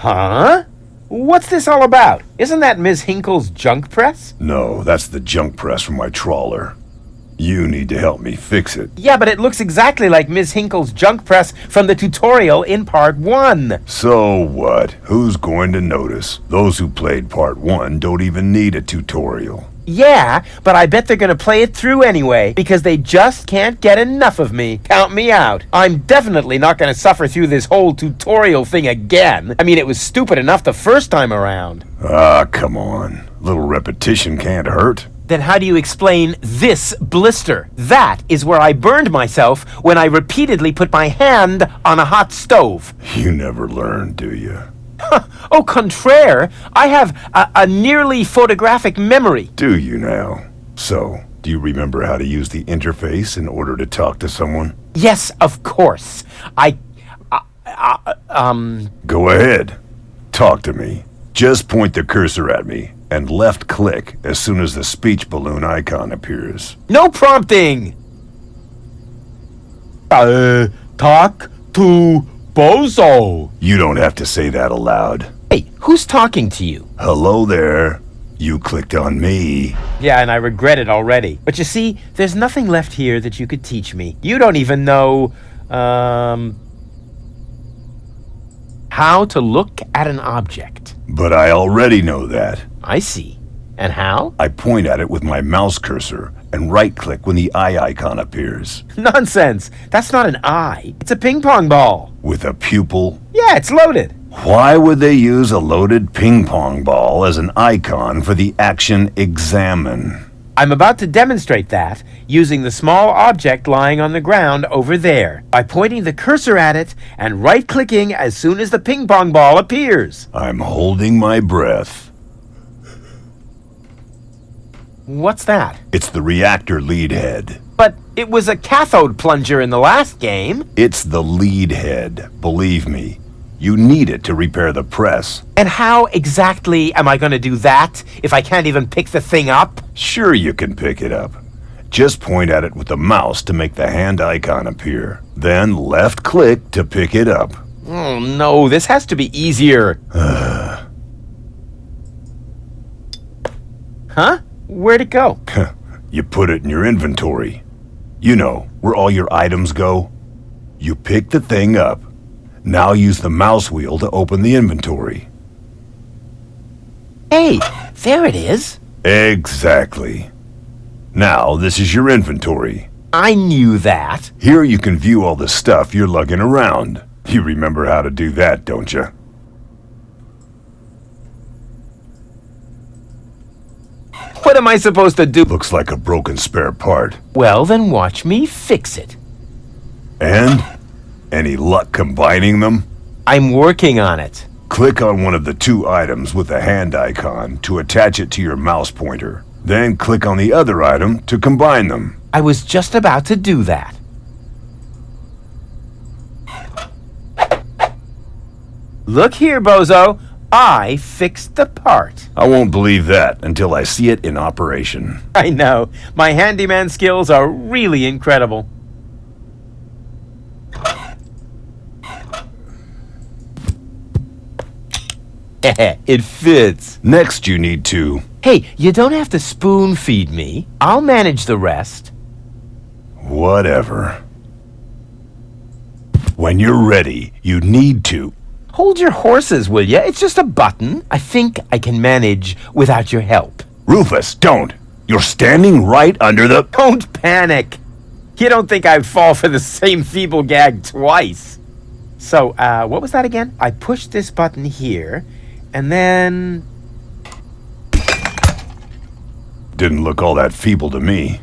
Huh? What's this all about? Isn't that Ms. Hinkle's junk press? No, that's the junk press from my trawler. You need to help me fix it. Yeah, but it looks exactly like Ms. Hinkle's junk press from the tutorial in Part 1. So what? Who's going to notice? Those who played Part 1 don't even need a tutorial. Yeah, but I bet they're gonna play it through anyway, because they just can't get enough of me. Count me out. I'm definitely not gonna suffer through this whole tutorial thing again. I mean, it was stupid enough the first time around. Ah, come on. Little repetition can't hurt. Then how do you explain this blister? That is where I burned myself when I repeatedly put my hand on a hot stove. You never learn, do you? Au contraire, I have a nearly photographic memory. Do you now? So, do you remember how to use the interface in order to talk to someone? Yes, of course. Go ahead. Talk to me. Just point the cursor at me and left click as soon as the speech balloon icon appears. No prompting! Talk to Bozo. You don't have to say that aloud. Hey, who's talking to you? Hello there. You clicked on me. Yeah, and I regret it already. But you see, there's nothing left here that you could teach me. You don't even know, how to look at an object. But I already know that. I see. And how? I point at it with my mouse cursor and right-click when the eye icon appears. Nonsense. That's not an eye. It's a ping pong ball. With a pupil? Yeah, it's loaded. Why would they use a loaded ping pong ball as an icon for the action examine? I'm about to demonstrate that using the small object lying on the ground over there by pointing the cursor at it and right-clicking as soon as the ping pong ball appears. I'm holding my breath. What's that? It's the reactor lead head. But it was a cathode plunger in the last game. It's the lead head, believe me. You need it to repair the press. And how exactly am I going to do that if I can't even pick the thing up? Sure you can pick it up. Just point at it with the mouse to make the hand icon appear. Then left click to pick it up. Oh no, this has to be easier. Huh? Where'd it go? You put it in your inventory. You know, where all your items go. You pick the thing up. Now use the mouse wheel to open the inventory. Hey, there it is. Exactly. Now, this is your inventory. I knew that. Here you can view all the stuff you're lugging around. You remember how to do that, don't you? What am I supposed to do? Looks like a broken spare part. Well, then watch me fix it. And? Any luck combining them? I'm working on it. Click on one of the two items with the hand icon to attach it to your mouse pointer. Then click on the other item to combine them. I was just about to do that. Look here, Bozo. I fixed the part. I won't believe that until I see it in operation. I know. My handyman skills are really incredible. It fits. Next you need to... Hey, you don't have to spoon feed me. I'll manage the rest. Whatever. When you're ready, you need to... Hold your horses, will ya? It's just a button. I think I can manage without your help. Rufus, don't! You're standing right under the... Don't panic. You don't think I'd fall for the same feeble gag twice. So, what was that again? I pushed this button here, and then... Didn't look all that feeble to me.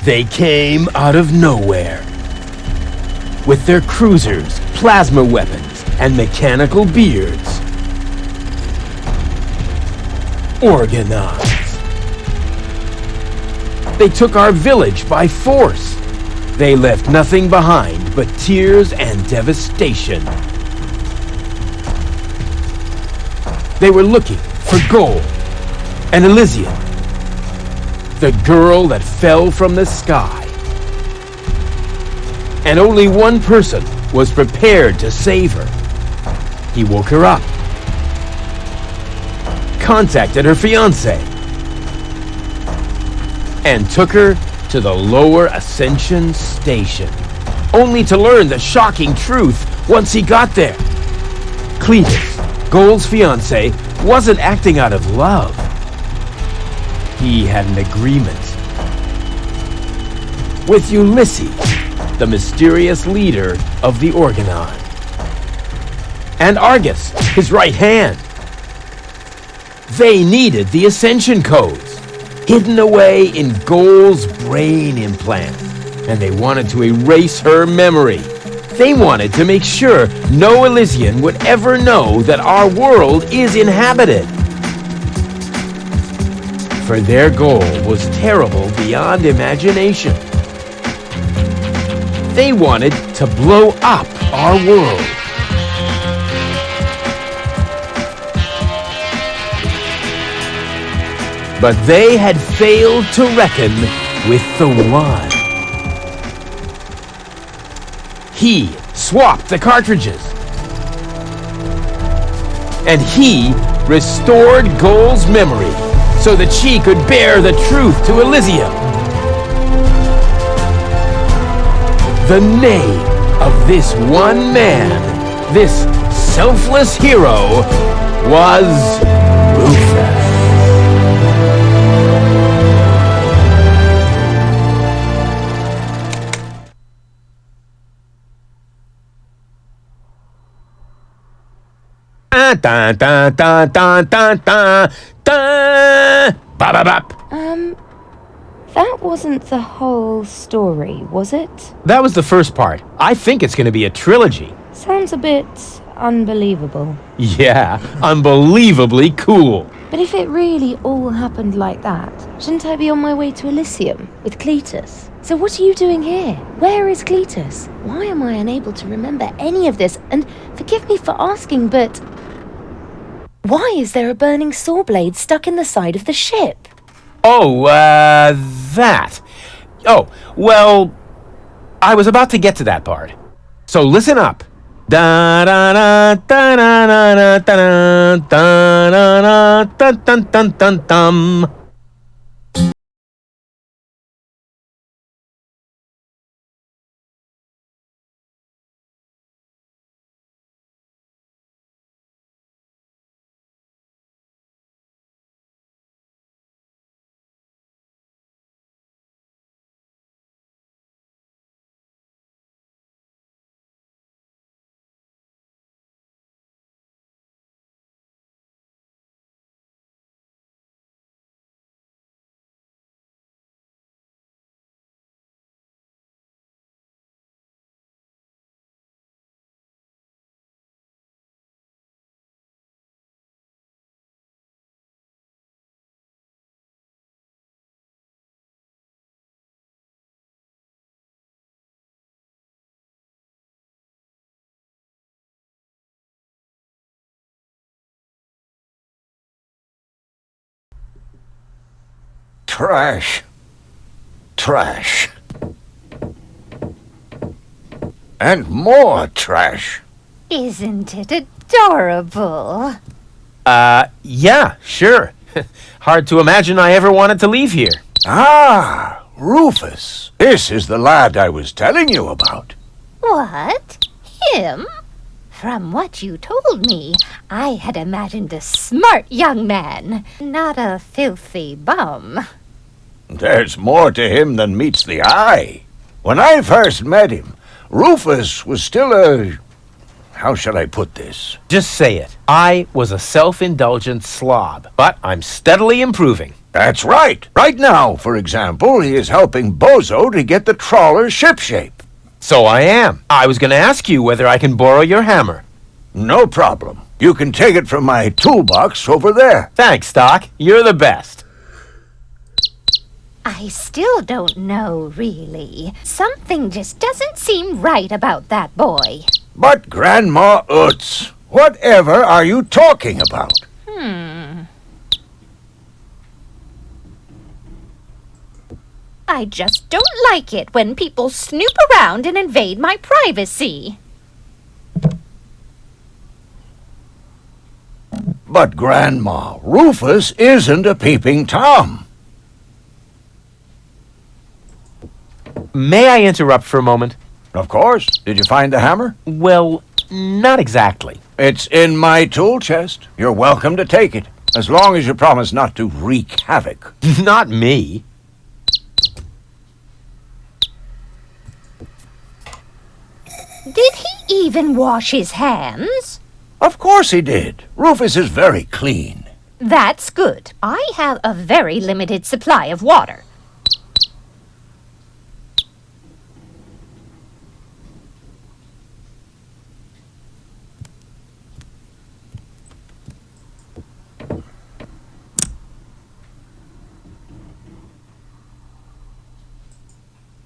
They came out of nowhere. With their cruisers, plasma weapons, and mechanical beards. Organized. They took our village by force. They left nothing behind but tears and devastation. They were looking for gold and Elysium, the girl that fell from the sky. And only one person was prepared to save her. He woke her up, contacted her fiancé, and took her to the lower Ascension station, only to learn the shocking truth once he got there. Cletus, Gold's fiancé, wasn't acting out of love. He had an agreement with Ulysses, the mysterious leader of the Organon, and Argus, his right hand. They needed the Ascension codes, hidden away in Gold's brain implant, and they wanted to erase her memory. They wanted to make sure no Elysian would ever know that our world is inhabited. For their goal was terrible beyond imagination. They wanted to blow up our world. But they had failed to reckon with the One. He swapped the cartridges. And he restored Gold's memory so that she could bear the truth to Elysium. The name of this one man, this selfless hero, was Rufus. Dun, dun, dun, dun, dun, dun, dun. Ba-ba-bop. That wasn't the whole story, was it? That was the first part. I think it's going to be a trilogy. Sounds a bit unbelievable. Yeah, unbelievably cool. But if it really all happened like that, shouldn't I be on my way to Elysium with Cletus? So what are you doing here? Where is Cletus? Why am I unable to remember any of this? And forgive me for asking, but why is there a burning saw blade stuck in the side of the ship? Oh, that. Oh, well, I was about to get to that part. So listen up. Da da da da da da da da da da da da da da. Trash. Trash. And more trash. Isn't it adorable? Yeah, sure. Hard to imagine I ever wanted to leave here. Ah, Rufus. This is the lad I was telling you about. What? Him? From what you told me, I had imagined a smart young man, not a filthy bum. There's more to him than meets the eye. When I first met him, Rufus was still a... How shall I put this? Just say it. I was a self-indulgent slob, but I'm steadily improving. That's right. Right now, for example, he is helping Bozo to get the trawler shipshape. So I am. I was going to ask you whether I can borrow your hammer. No problem. You can take it from my toolbox over there. Thanks, Doc. You're the best. I still don't know, really. Something just doesn't seem right about that boy. But Grandma Utz, whatever are you talking about? I just don't like it when people snoop around and invade my privacy. But, Grandma, Rufus isn't a peeping Tom. May I interrupt for a moment? Of course. Did you find the hammer? Well, not exactly. It's in my tool chest. You're welcome to take it, as long as you promise not to wreak havoc. Not me. Did he even wash his hands? Of course he did. Rufus is very clean. That's good. I have a very limited supply of water.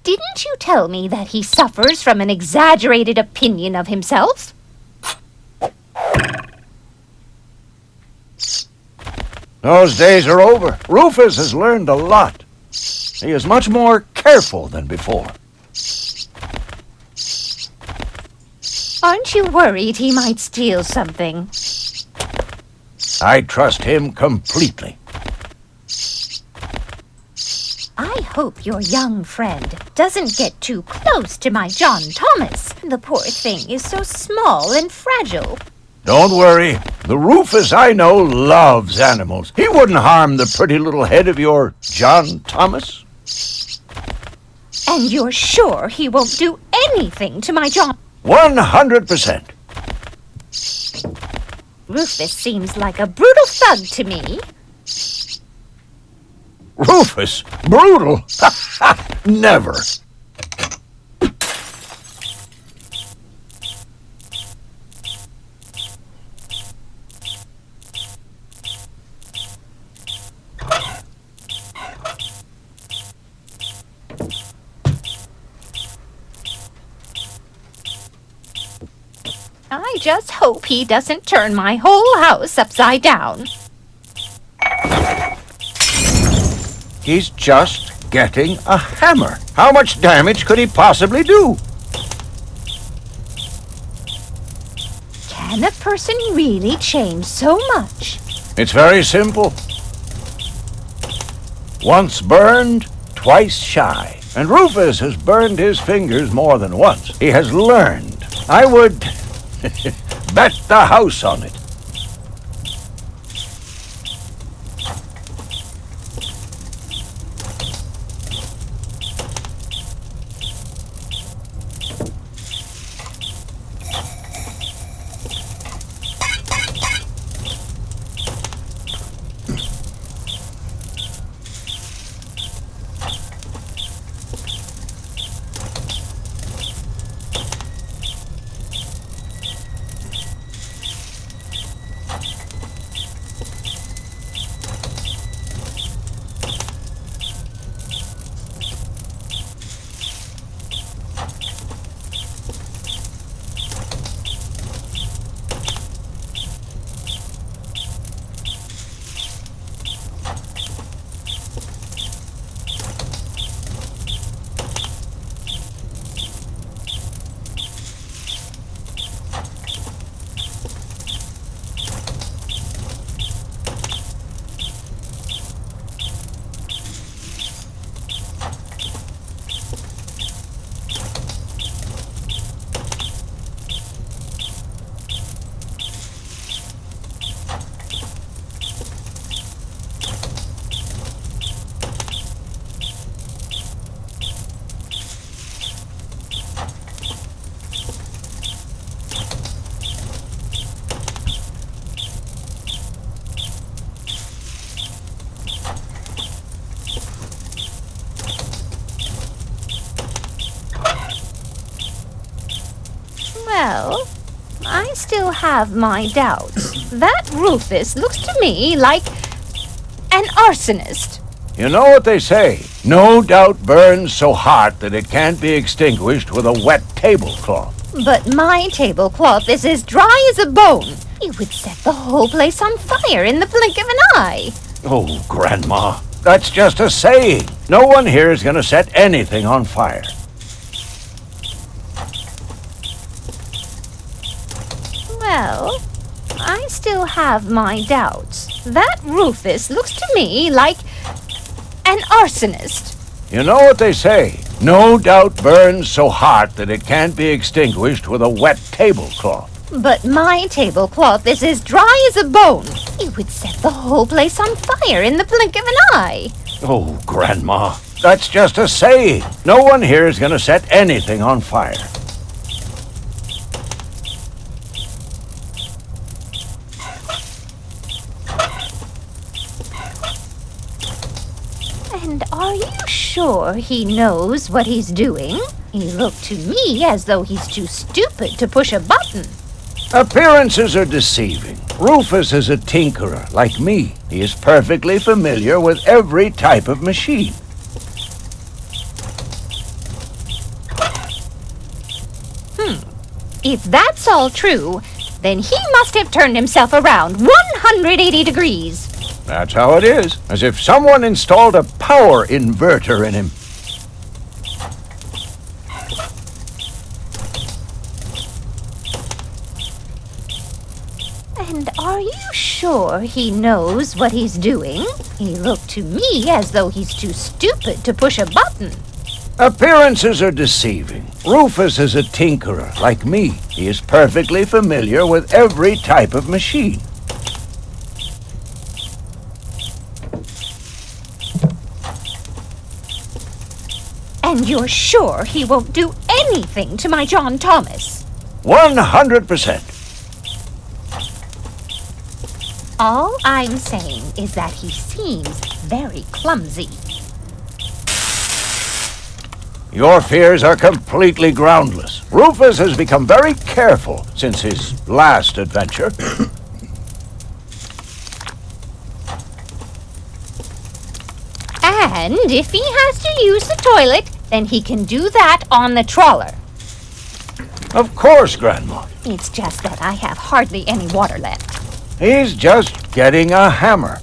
Didn't you tell me that he suffers from an exaggerated opinion of himself? Those days are over. Rufus has learned a lot. He is much more careful than before. Aren't you worried he might steal something? I trust him completely. I hope your young friend doesn't get too close to my John Thomas. The poor thing is so small and fragile. Don't worry. The Rufus I know loves animals. He wouldn't harm the pretty little head of your John Thomas. And you're sure he won't do anything to my John? 100%. Rufus seems like a brutal thug to me. Rufus? Brutal? Never. I just hope he doesn't turn my whole house upside down. He's just getting a hammer. How much damage could he possibly do? Can a person really change so much? It's very simple. Once burned, twice shy. And Rufus has burned his fingers more than once. He has learned. I would bet the house on it. Well, I still have my doubts. That Rufus looks to me like an arsonist. You know what they say? No doubt burns so hot that it can't be extinguished with a wet tablecloth. But my tablecloth is as dry as a bone. You would set the whole place on fire in the blink of an eye. Oh, Grandma, that's just a saying. No one here is going to set anything on fire. Well, I still have my doubts. That Rufus looks to me like an arsonist. You know what they say? No doubt burns so hot that it can't be extinguished with a wet tablecloth. But my tablecloth is as dry as a bone. It would set the whole place on fire in the blink of an eye. Oh, Grandma, that's just a saying. No one here is going to set anything on fire. And are you sure he knows what he's doing? He looked to me as though he's too stupid to push a button. Appearances are deceiving. Rufus is a tinkerer, like me. He is perfectly familiar with every type of machine. If that's all true, then he must have turned himself around 180 degrees. That's how it is. As if someone installed a power inverter in him. And are you sure he knows what he's doing? He looked to me as though he's too stupid to push a button. Appearances are deceiving. Rufus is a tinkerer, like me. He is perfectly familiar with every type of machine. And you're sure he won't do anything to my John Thomas? 100%. All I'm saying is that he seems very clumsy. Your fears are completely groundless. Rufus has become very careful since his last adventure. And if he has to use the toilet, then he can do that on the trawler. Of course, Grandma. It's just that I have hardly any water left. He's just getting a hammer.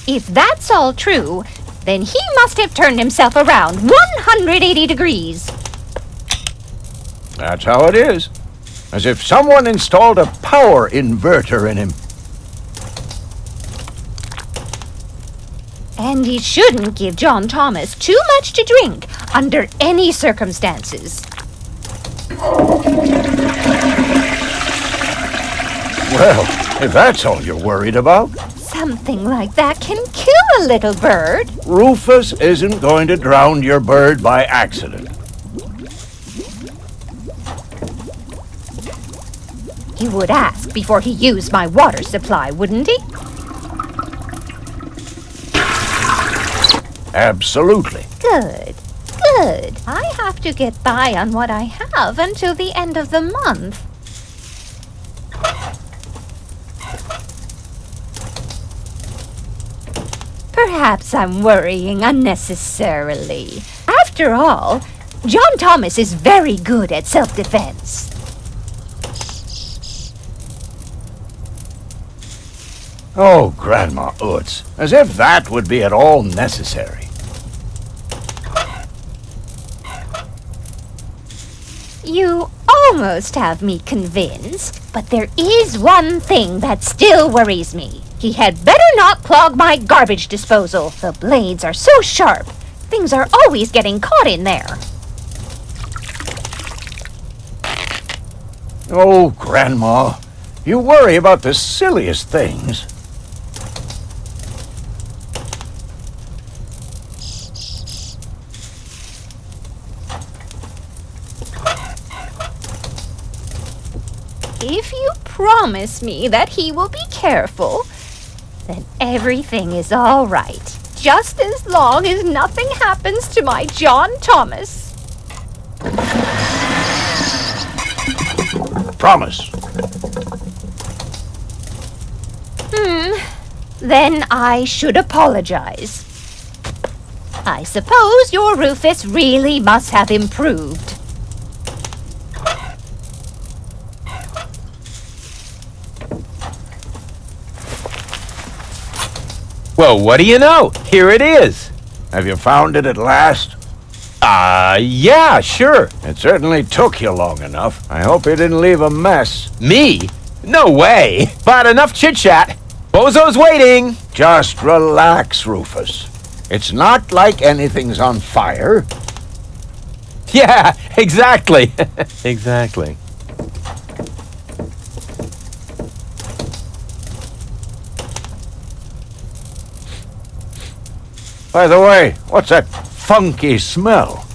If that's all true, then he must have turned himself around 180 degrees. That's how it is. As if someone installed a power inverter in him. And he shouldn't give John Thomas too much to drink under any circumstances. Well, if that's all you're worried about, Something like that can kill a little bird. Rufus isn't going to drown your bird by accident. He would ask before he used my water supply, wouldn't he? Absolutely. Good, good. I have to get by on what I have until the end of the month. Perhaps I'm worrying unnecessarily. After all, John Thomas is very good at self-defense. Oh, Grandma Utz, as if that would be at all necessary. You almost have me convinced, but there is one thing that still worries me. He had better not clog my garbage disposal. The blades are so sharp. Things are always getting caught in there. Oh, Grandma, you worry about the silliest things. If you promise me that he will be careful, then everything is all right. Just as long as nothing happens to my John Thomas. Promise. Then I should apologize. I suppose your Rufus really must have improved. Well, what do you know? Here it is. Have you found it at last? Yeah, sure. It certainly took you long enough. I hope you didn't leave a mess. Me? No way. But enough chit-chat. Bozo's waiting. Just relax, Rufus. It's not like anything's on fire. Yeah, exactly. Exactly. By the way, what's that funky smell?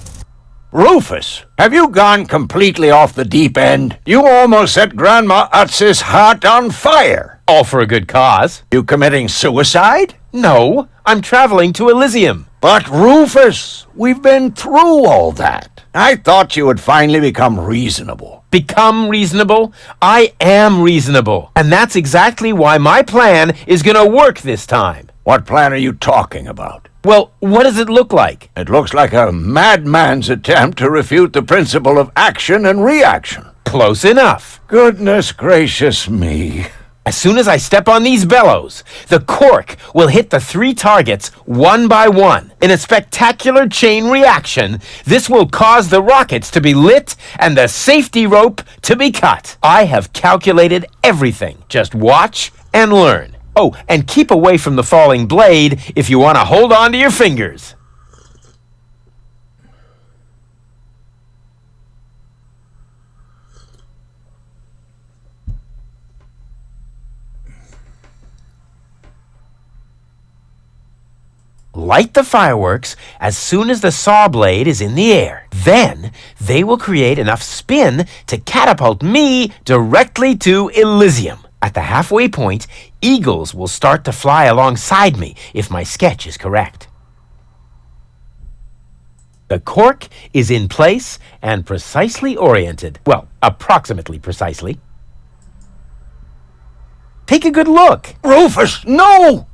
Rufus, have you gone completely off the deep end? You almost set Grandma Utz's heart on fire. All for a good cause. You committing suicide? No, I'm traveling to Elysium. But Rufus, we've been through all that. I thought you would finally become reasonable. Become reasonable? I am reasonable. And that's exactly why my plan is gonna work this time. What plan are you talking about? Well, what does it look like? It looks like a madman's attempt to refute the principle of action and reaction. Close enough. Goodness gracious me. As soon as I step on these bellows, the cork will hit the 3 targets one by one. In a spectacular chain reaction, this will cause the rockets to be lit and the safety rope to be cut. I have calculated everything. Just watch and learn. Oh, and keep away from the falling blade if you want to hold on to your fingers. Light the fireworks as soon as the saw blade is in the air. Then they will create enough spin to catapult me directly to Elysium. At the halfway point, eagles will start to fly alongside me if my sketch is correct. The cork is in place and precisely oriented. Well, approximately precisely. Take a good look. Rufus, no!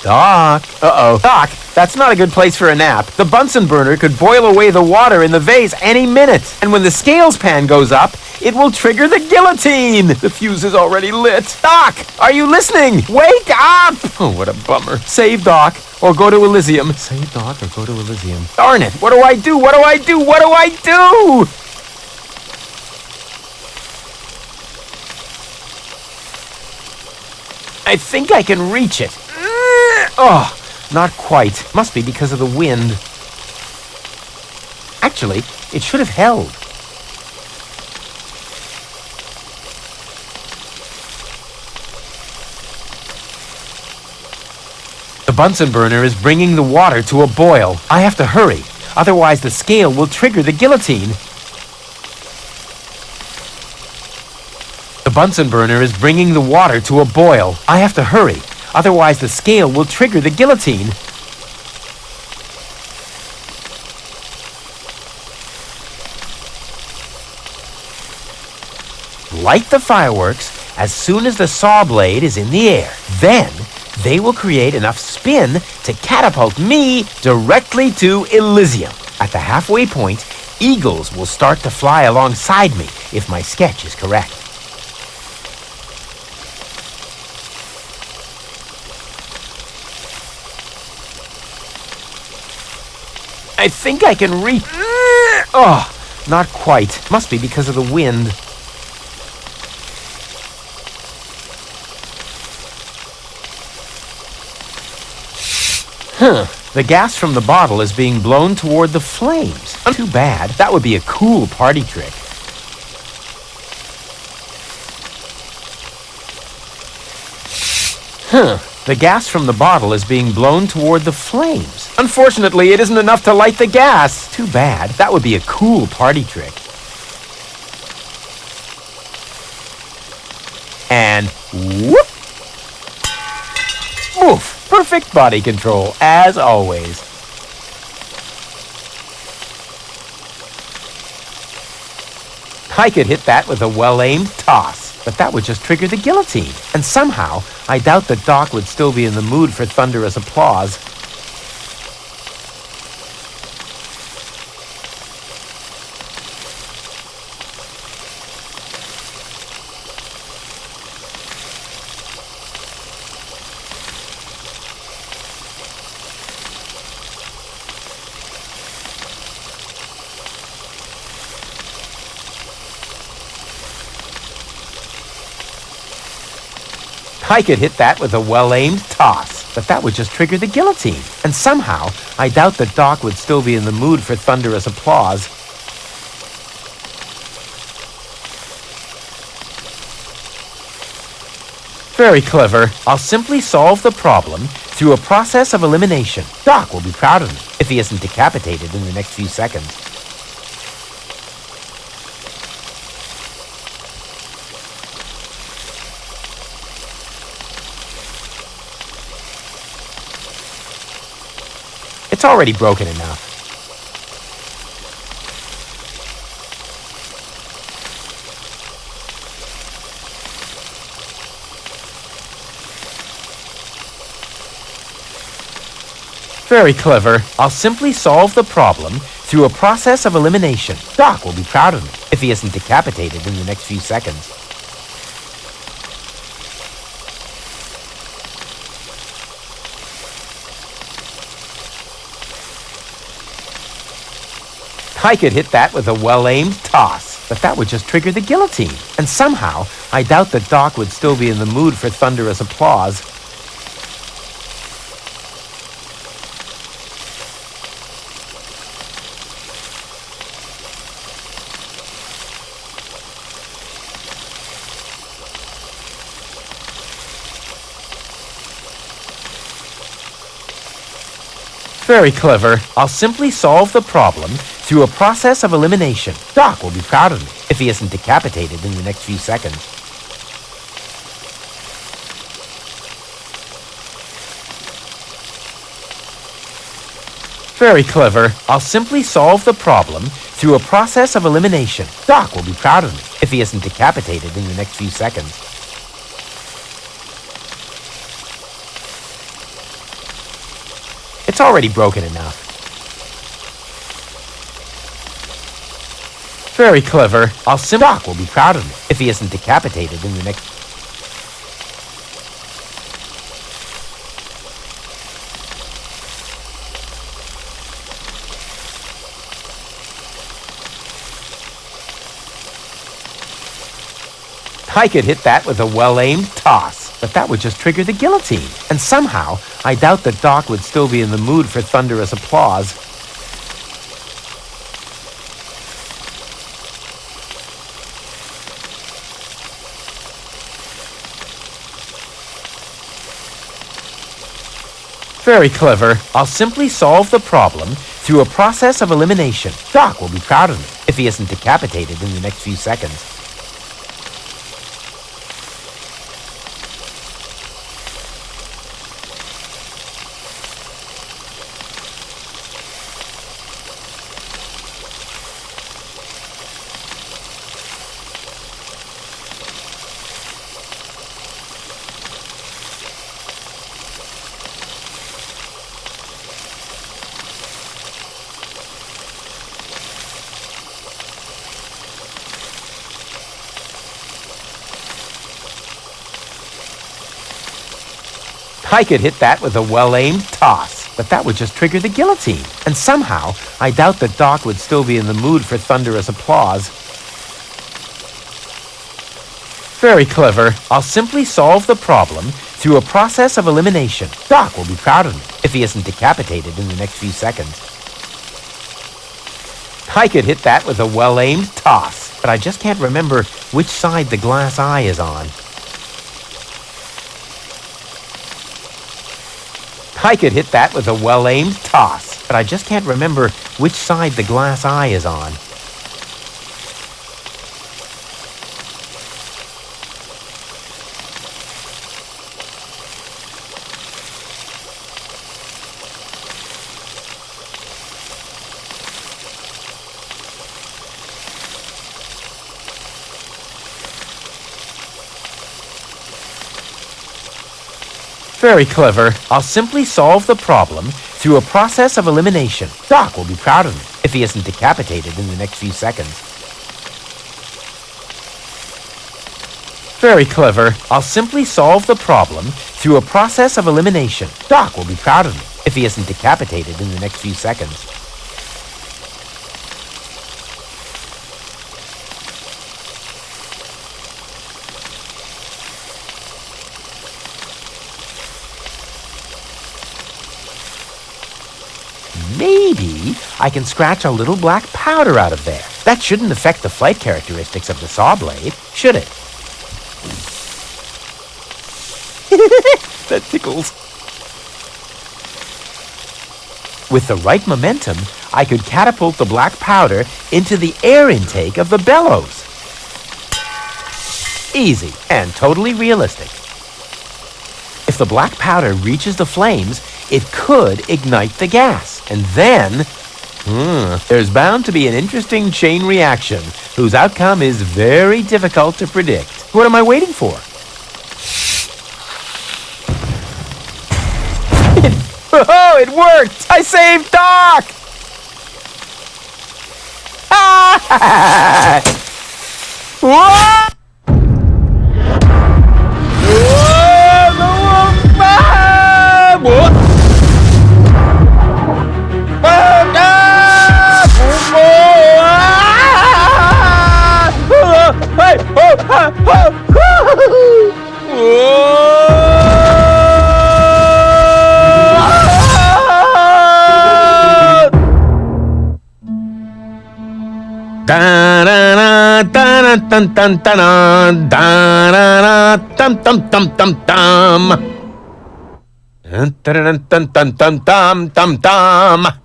Doc. Uh-oh. Doc, that's not a good place for a nap. The Bunsen burner could boil away the water in the vase any minute. And when the scales pan goes up, it will trigger the guillotine. The fuse is already lit. Doc, are you listening? Wake up! Oh, what a bummer. Save Doc or go to Elysium. Save Doc or go to Elysium. Darn it. What do I do? What do I do? What do I do? I think I can reach it. Oh, not quite. Must be because of the wind. Actually, it should have held. The Bunsen burner is bringing the water to a boil. I have to hurry, otherwise the scale will trigger the guillotine. The Bunsen burner is bringing the water to a boil. I have to hurry, otherwise the scale will trigger the guillotine. Light the fireworks as soon as the saw blade is in the air. Then they will create enough spin to catapult me directly to Elysium. At the halfway point, eagles will start to fly alongside me if my sketch is correct. I think I can reach... Oh, not quite. Must be because of the wind. The gas from the bottle is being blown toward the flames. Too bad. That would be a cool party trick. The gas from the bottle is being blown toward the flames. Unfortunately, it isn't enough to light the gas. Too bad. That would be a cool party trick. And whoop! Oof! Perfect body control, as always. I could hit that with a well-aimed toss, but that would just trigger the guillotine. And somehow, I doubt that Doc would still be in the mood for thunderous applause. I could hit that with a well-aimed toss, but that would just trigger the guillotine. And somehow, I doubt that Doc would still be in the mood for thunderous applause. Very clever. I'll simply solve the problem through a process of elimination. Doc will be proud of me if he isn't decapitated in the next few seconds. It's already broken enough. Very clever. I'll simply solve the problem through a process of elimination. Doc will be proud of me if he isn't decapitated in the next few seconds. I could hit that with a well-aimed toss, but that would just trigger the guillotine. And somehow, I doubt that Doc would still be in the mood for thunderous applause. Very clever. I'll simply solve the problem through a process of elimination. Doc will be proud of me if he isn't decapitated in the next few seconds. Very clever. I'll simply solve the problem through a process of elimination. Doc will be proud of me if he isn't decapitated in the next few seconds. It's already broken enough. Very clever. Doc will be proud of me if he isn't decapitated in the next... I could hit that with a well-aimed toss, but that would just trigger the guillotine. And somehow, I doubt that Doc would still be in the mood for thunderous applause. Very clever. I'll simply solve the problem through a process of elimination. Doc will be proud of me if he isn't decapitated in the next few seconds. I could hit that with a well-aimed toss, but that would just trigger the guillotine. And somehow, I doubt that Doc would still be in the mood for thunderous applause. Very clever. I'll simply solve the problem through a process of elimination. Doc will be proud of me if he isn't decapitated in the next few seconds. I could hit that with a well-aimed toss, but I just can't remember which side the glass eye is on. I could hit that with a well-aimed toss, but I just can't remember which side the glass eye is on. Very clever. I'll simply solve the problem through a process of elimination. Doc will be proud of me if he isn't decapitated in the next few seconds. Very clever. I'll simply solve the problem through a process of elimination. Doc will be proud of me if he isn't decapitated in the next few seconds. maybe I can scratch a little black powder out of there. That shouldn't affect the flight characteristics of the saw blade, should it? That tickles. With the right momentum, I could catapult the black powder into the air intake of the bellows. Easy and totally realistic. If the black powder reaches the flames, it could ignite the gas. And then, there's bound to be an interesting chain reaction whose outcome is very difficult to predict. What am I waiting for? Oh, it worked! I saved Doc! Ah! Whoa!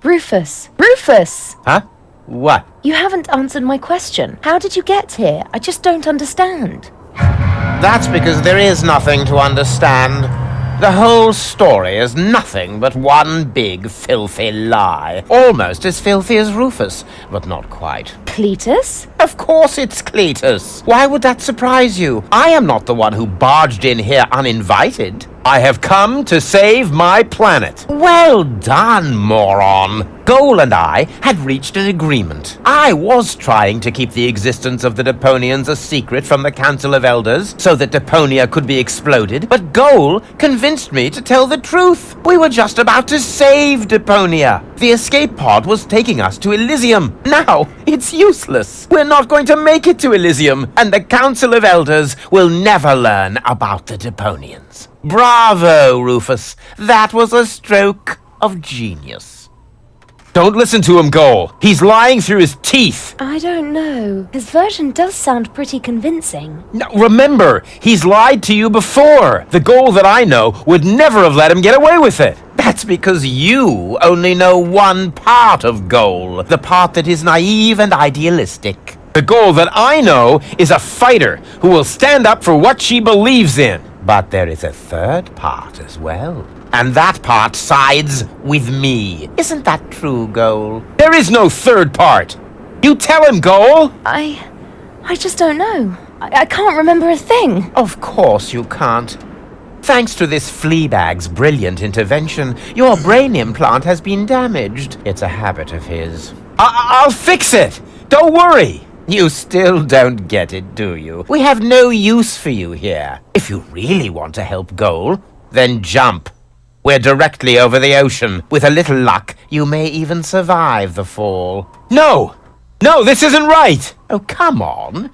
Rufus! Rufus! Huh? What? You haven't answered my question. How did you get here? I just don't understand. That's because there is nothing to understand. The whole story is nothing but one big filthy lie. Almost as filthy as Rufus, but not quite. Cletus? Of course it's Cletus. Why would that surprise you? I am not the one who barged in here uninvited. I have come to save my planet. Well done, moron. Goal and I had reached an agreement. I was trying to keep the existence of the Deponians a secret from the Council of Elders so that Deponia could be exploded, but Goal convinced me to tell the truth. We were just about to save Deponia. The escape pod was taking us to Elysium. Now, it's useless. We're not going to make it to Elysium, and the Council of Elders will never learn about the Deponians. Bravo, Rufus. That was a stroke of genius. Don't listen to him, Goal. He's lying through his teeth. I don't know. His version does sound pretty convincing. Now, remember, he's lied to you before. The Goal that I know would never have let him get away with it. That's because you only know one part of Goal, the part that is naive and idealistic. The Goal that I know is a fighter who will stand up for what she believes in. But there is a third part as well. And that part sides with me. Isn't that true, Goal? There is no third part. You tell him, Goal. I just don't know. I can't remember a thing. Of course you can't. Thanks to this Fleabag's brilliant intervention, your brain implant has been damaged. It's a habit of his. I'll fix it. Don't worry. You still don't get it, do you? We have no use for you here. If you really want to help Goal, then jump. We're directly over the ocean. With a little luck, you may even survive the fall. No! No, this isn't right! Oh, come on.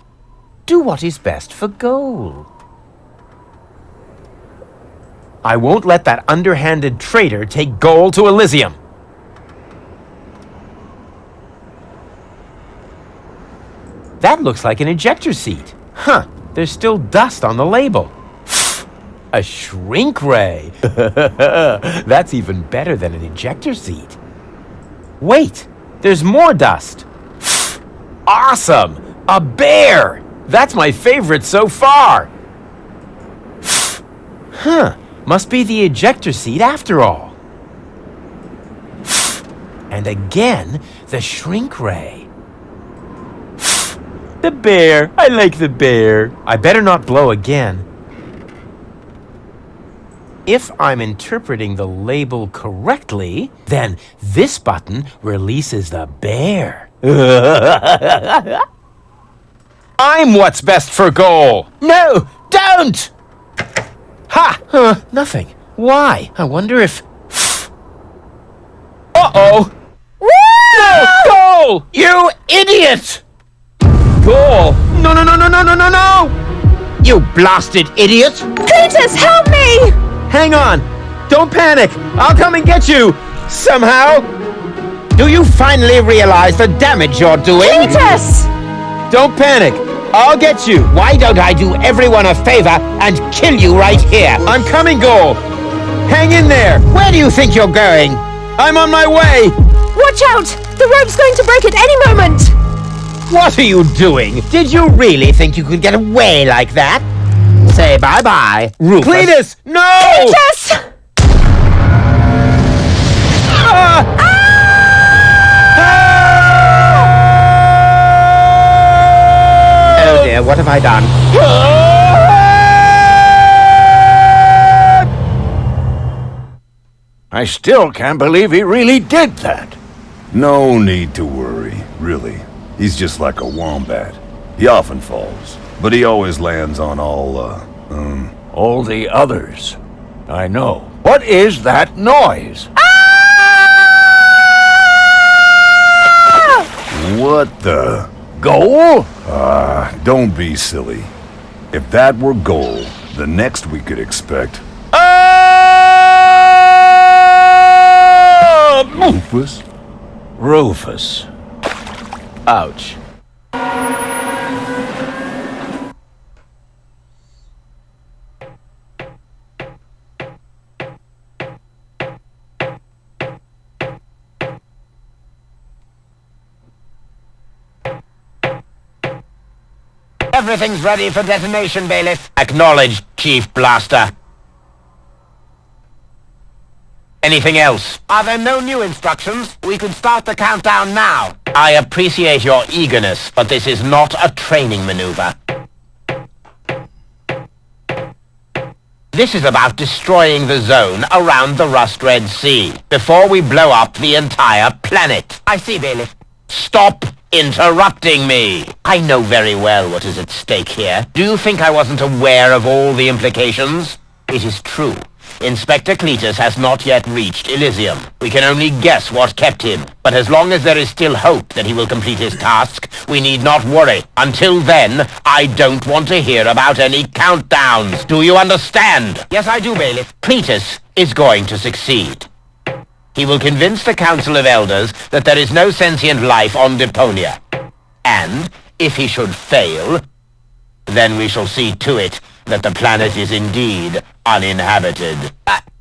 Do what is best for Goal. I won't let that underhanded traitor take Goal to Elysium. That looks like an ejector seat. Huh, there's still dust on the label. A shrink ray. That's even better than an ejector seat. Wait, there's more dust. Awesome! A bear! That's my favorite so far. Huh, must be the ejector seat after all. And again, the shrink ray. The bear. I like the bear. I better not blow again. If I'm interpreting the label correctly, then this button releases the bear. I'm what's best for Goal. No, don't! Ha! Nothing. Why? I wonder if... Uh-oh! No! Goal! You idiot! Goal! No, no, no, no, no, no, no, no! You blasted idiot! Cletus, help me! Hang on! Don't panic! I'll come and get you! Somehow! Do you finally realize the damage you're doing? Cletus! Don't panic. I'll get you. Why don't I do everyone a favor and kill you right here? I'm coming, Goal. Hang in there. Where do you think you're going? I'm on my way. Watch out! The rope's going to break at any moment! What are you doing? Did you really think you could get away like that? Say bye-bye, Rufus. Cletus, no! Cletus! Oh dear, what have I done? I still can't believe he really did that. No need to worry, really. He's just like a wombat. He often falls, but he always lands on All the others. I know. What is that noise? What the? Goal? Don't be silly. If that were gold, the next we could expect... Rufus? Rufus. Ouch. Everything's ready for detonation, Bailiff. Acknowledged, Chief Blaster. Anything else? Are there no new instructions? We could start the countdown now. I appreciate your eagerness, but this is not a training maneuver. This is about destroying the zone around the Rust Red Sea before we blow up the entire planet. I see, Bailiff. Stop interrupting me. I know very well what is at stake here. Do you think I wasn't aware of all the implications? It is true. Inspector Cletus has not yet reached Elysium. We can only guess what kept him. But as long as there is still hope that he will complete his task, we need not worry. Until then, I don't want to hear about any countdowns. Do you understand? Yes, I do, Bailiff. Cletus is going to succeed. He will convince the Council of Elders that there is no sentient life on Deponia. And, if he should fail, then we shall see to it that the planet is indeed uninhabited.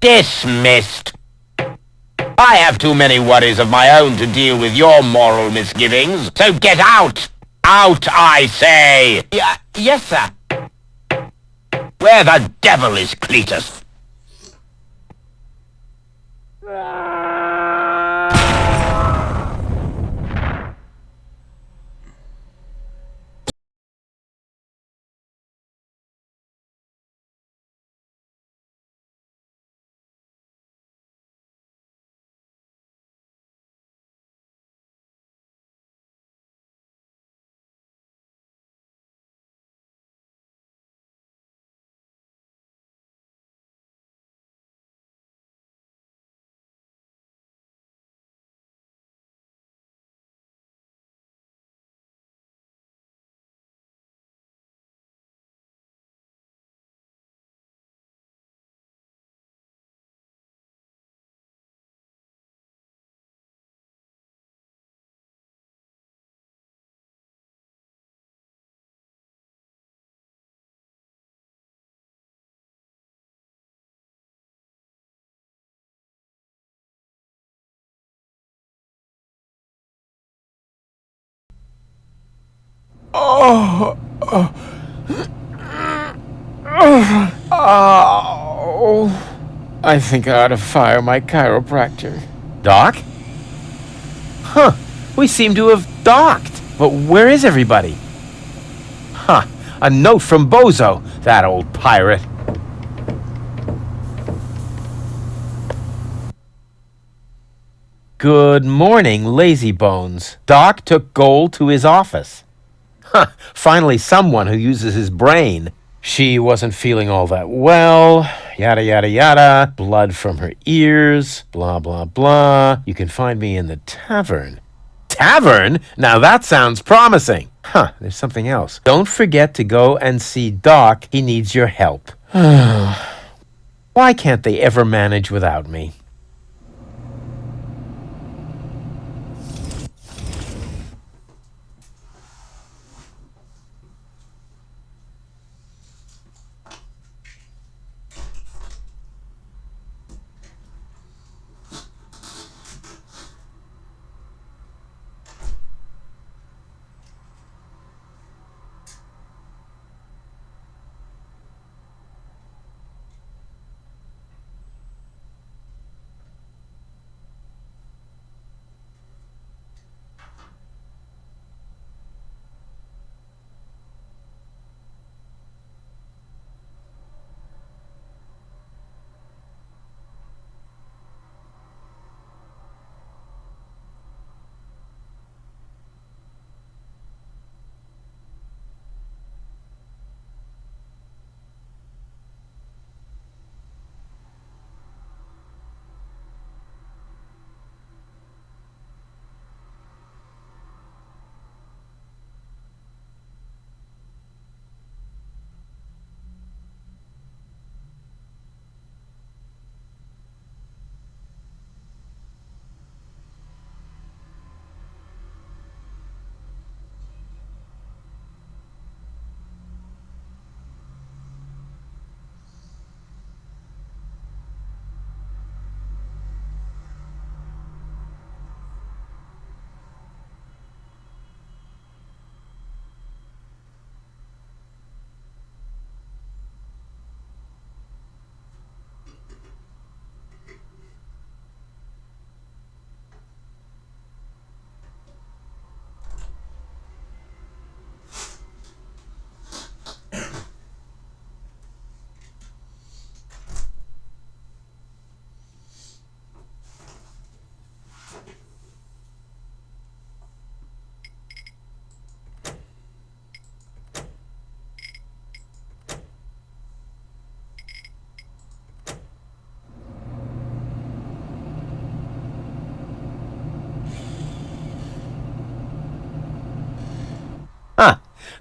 Dismissed! I have too many worries of my own to deal with your moral misgivings, so get out! Out, I say! Yes, sir. Where the devil is Cletus? I think I ought to fire my chiropractor. Doc? Huh. We seem to have docked. But where is everybody? Huh. A note from Bozo, that old pirate. Good morning, lazy bones. Doc took Gold to his office. Huh. Finally someone who uses his brain. She wasn't feeling all that well, yada yada yada, blood from her ears, blah blah blah. You can find me in the tavern. Tavern? Now that sounds promising. Huh, there's something else. Don't forget to go and see Doc. He needs your help. Why can't they ever manage without me?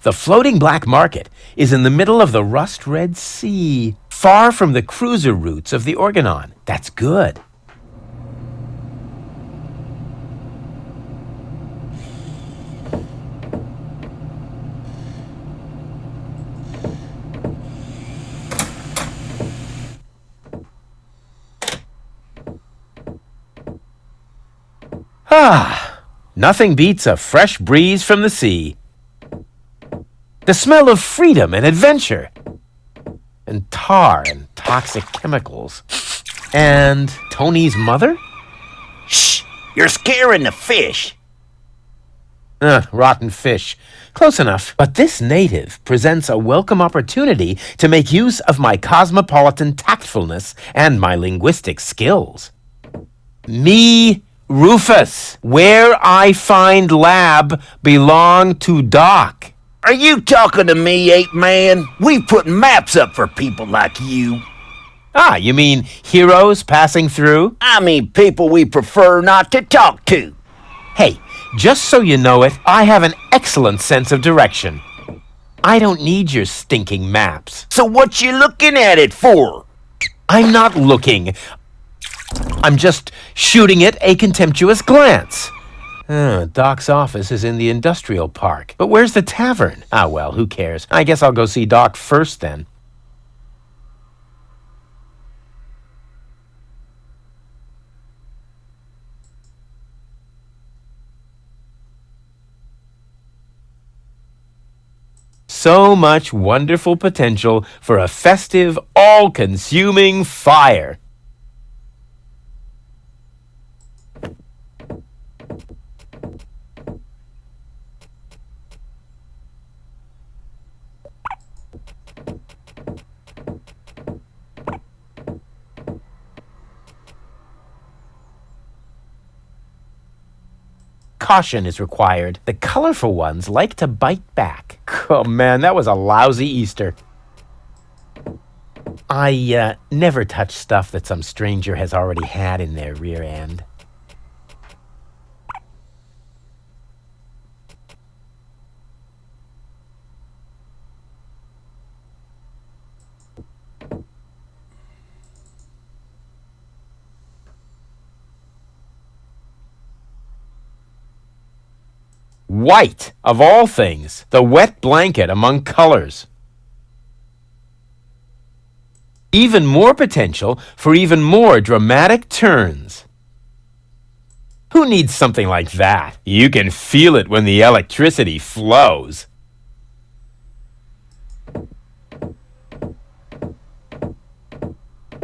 The floating black market is in the middle of the rust-red sea, far from the cruiser routes of the Organon. That's good. Ah, nothing beats a fresh breeze from the sea. The smell of freedom and adventure. And tar and toxic chemicals. And Tony's mother? Shh! You're scaring the fish. Rotten fish. Close enough. But this native presents a welcome opportunity to make use of my cosmopolitan tactfulness and my linguistic skills. Me, Rufus, where I find lab belong to Doc. Are you talking to me, ape man? We put maps up for people like you. Ah, you mean heroes passing through? I mean people we prefer not to talk to. Hey, just so you know it, I have an excellent sense of direction. I don't need your stinking maps. So what you looking at it for? I'm not looking. I'm just shooting it a contemptuous glance. Doc's office is in the industrial park. But where's the tavern? Ah, well, who cares? I guess I'll go see Doc first then. So much wonderful potential for a festive, all-consuming fire. Caution is required. The colorful ones like to bite back. Oh man, that was a lousy Easter. I never touch stuff that some stranger has already had in their rear end. White, of all things, the wet blanket among colors. Even more potential for even more dramatic turns. Who needs something like that? You can feel it when the electricity flows.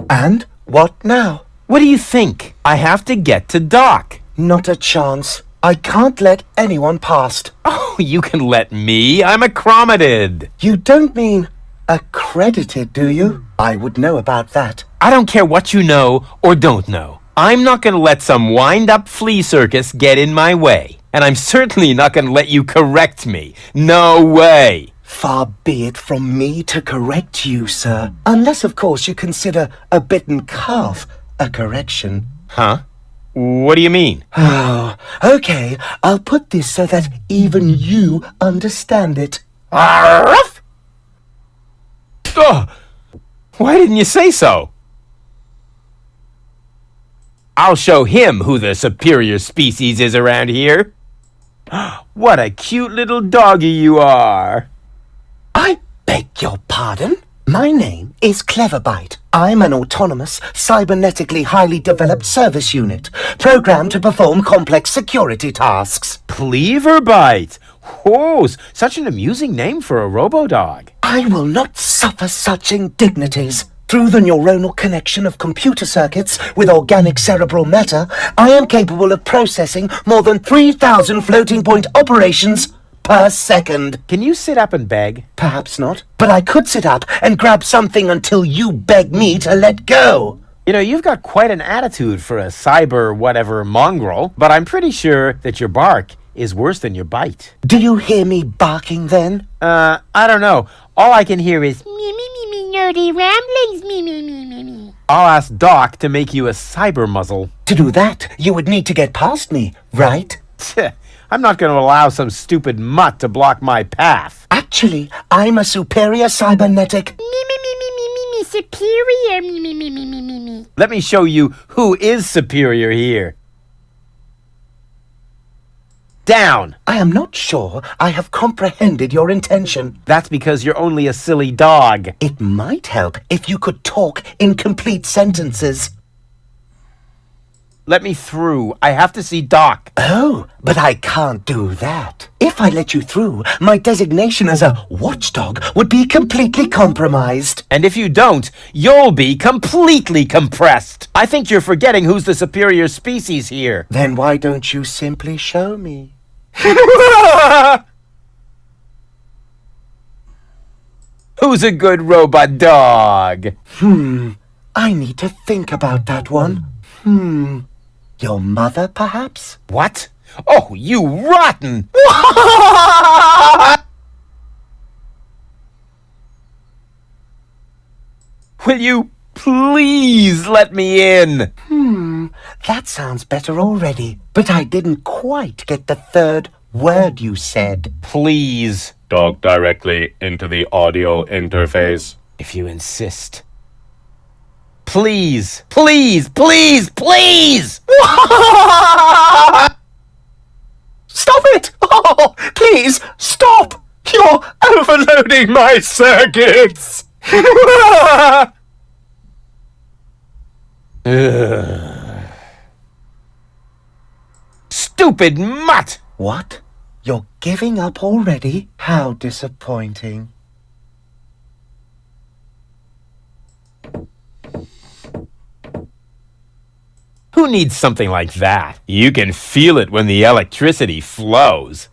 And what now? What do you think? I have to get to Doc. Not a chance. I can't let anyone past. Oh, you can let me. I'm accredited. You don't mean accredited, do you? I would know about that. I don't care what you know or don't know. I'm not going to let some wind-up flea circus get in my way. And I'm certainly not going to let you correct me. No way. Far be it from me to correct you, sir. Unless, of course, you consider a bitten calf a correction. Huh? What do you mean? Oh, okay. I'll put this so that even you understand it. Arf! Oh, why didn't you say so? I'll show him who the superior species is around here. What a cute little doggy you are. I beg your pardon? My name is Cleverbite. I'm an autonomous, cybernetically highly developed service unit, programmed to perform complex security tasks. Cleverbite. Oh, such an amusing name for a robo-dog. I will not suffer such indignities. Through the neuronal connection of computer circuits with organic cerebral matter, I am capable of processing more than 3,000 floating point operations per second. Can you sit up and beg? Perhaps not, but I could sit up and grab something until you beg me to let go. You know, you've got quite an attitude for a cyber whatever mongrel, but I'm pretty sure that your bark is worse than your bite. Do you hear me barking then? I don't know. All I can hear is Me, nerdy ramblings, me. I'll ask Doc to make you a cyber muzzle. To do that, you would need to get past me, right? I'm not going to allow some stupid mutt to block my path. Actually, I'm a superior cybernetic. Superior, me. Let me show you who is superior here. Down! I am not sure I have comprehended your intention. That's because you're only a silly dog. It might help if you could talk in complete sentences. Let me through. I have to see Doc. Oh, but I can't do that. If I let you through, my designation as a watchdog would be completely compromised. And if you don't, you'll be completely compressed. I think you're forgetting who's the superior species here. Then why don't you simply show me? Who's a good robot dog? I need to think about that one. Your mother, perhaps? What? Oh, you rotten! Will you please let me in? That sounds better already. But I didn't quite get the third word you said. Please, Talk directly into the audio interface. if you insist. Please, please, please, please! Stop it! Oh, please, stop! You're overloading my circuits! Stupid mutt! What? You're giving up already? How disappointing. Who needs something like that? You can feel it when the electricity flows.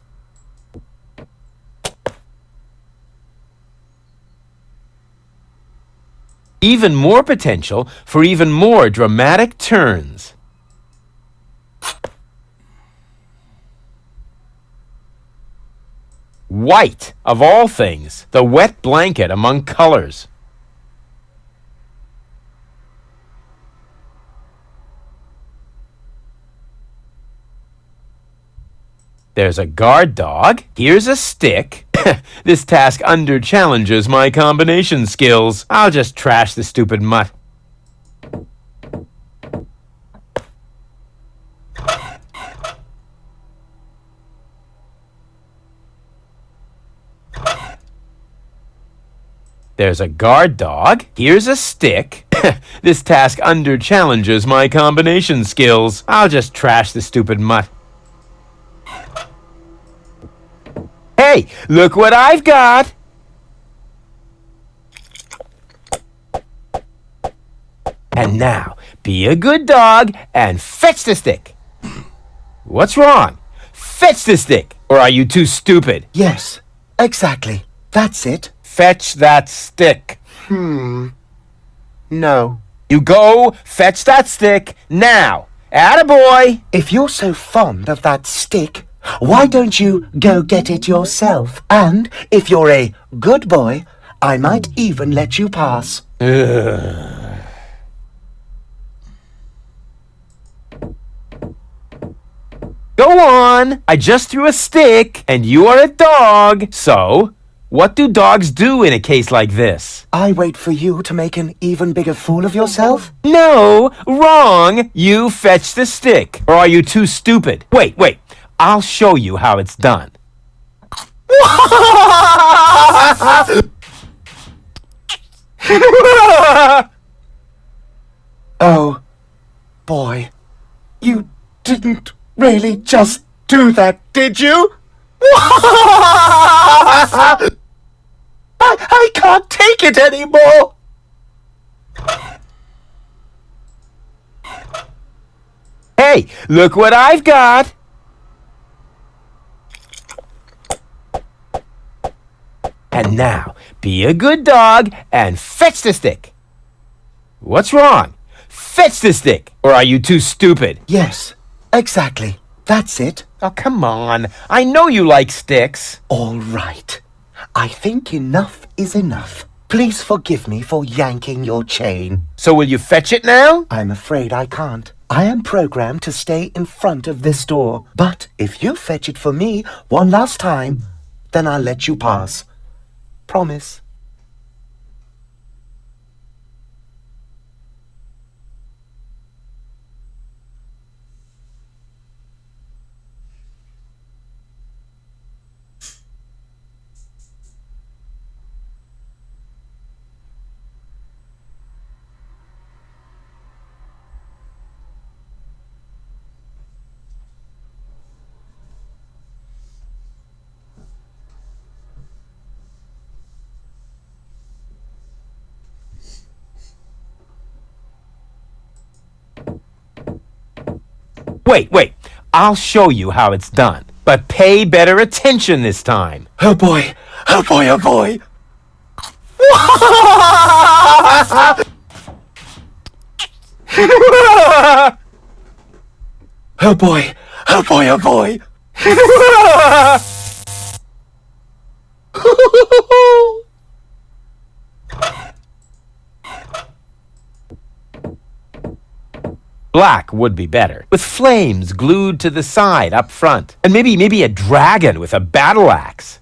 Even more potential for even more dramatic turns. White, of all things, the wet blanket among colors. There's a guard dog. Here's a stick. This task under-challenges my combination skills. I'll just trash the stupid mutt. There's a guard dog. Here's a stick. This task under-challenges my combination skills. I'll just trash the stupid mutt. Hey, look what I've got! And now, be a good dog and fetch the stick. What's wrong? Fetch the stick! Or are you too stupid? Yes, exactly. That's it. Fetch that stick. No. You go fetch that stick now. Attaboy! If you're so fond of that stick, why don't you go get it yourself? And if you're a good boy, I might even let you pass. Go on! I just threw a stick, and you are a dog. So, what do dogs do in a case like this? I wait for you to make an even bigger fool of yourself? No, wrong! You fetch the stick. Or are you too stupid? Wait. I'll show you how it's done. Oh, boy. You didn't really just do that, did you? I can't take it anymore. Hey, look what I've got! And now, be a good dog and fetch the stick. What's wrong? Fetch the stick! Or are you too stupid? Yes, exactly. That's it. Oh, come on. I know you like sticks. All right. I think enough is enough. Please forgive me for yanking your chain. So will you fetch it now? I'm afraid I can't. I am programmed to stay in front of this door. But if you fetch it for me one last time, then I'll let you pass. Promise. Wait. I'll show you how it's done. But pay better attention this time. Oh boy! Oh boy! Oh boy! Oh boy! Oh boy! Oh boy! Black would be better, with flames glued to the side up front. And maybe a dragon with a battle axe.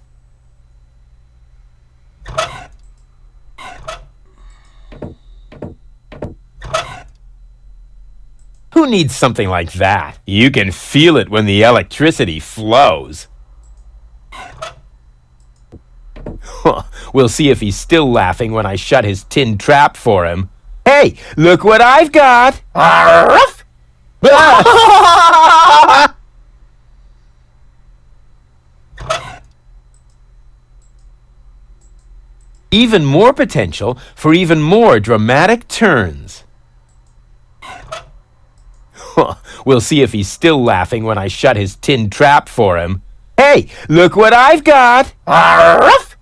Who needs something like that? You can feel it when the electricity flows. We'll see if he's still laughing when I shut his tin trap for him. Hey, look what I've got! Arf! Even more potential for even more dramatic turns. We'll see if he's still laughing when I shut his tin trap for him. Hey, look what I've got! Arf!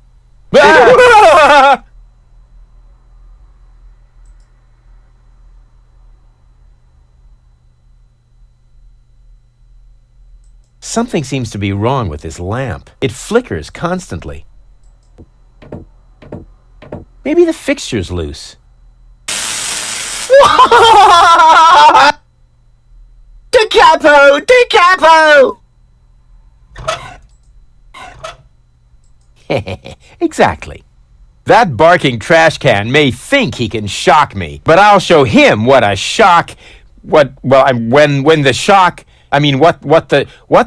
Something seems to be wrong with this lamp. It flickers constantly. Maybe the fixture's loose. Decapo! Decapo! Exactly. That barking trash can may think he can shock me, but I'll show him what a shock... when the shock... what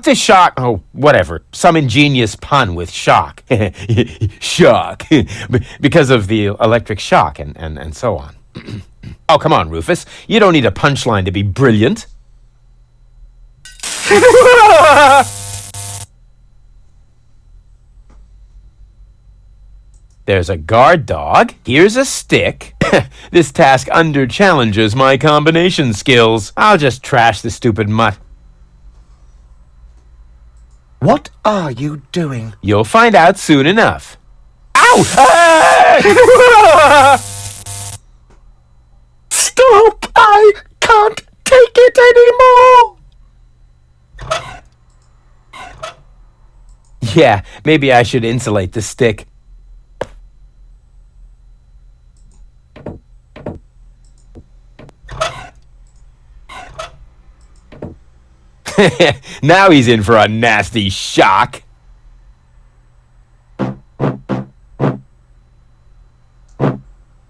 the shock... Oh, whatever. Some ingenious pun with shock. Shock. Because of the electric shock and so on. Oh, come on, Rufus. You don't need a punchline to be brilliant. There's a guard dog. Here's a stick. This task under-challenges my combination skills. I'll just trash the stupid mutt. What are you doing? You'll find out soon enough. Ow! Stop! I can't take it anymore! Yeah, maybe I should insulate the stick. Now he's in for a nasty shock.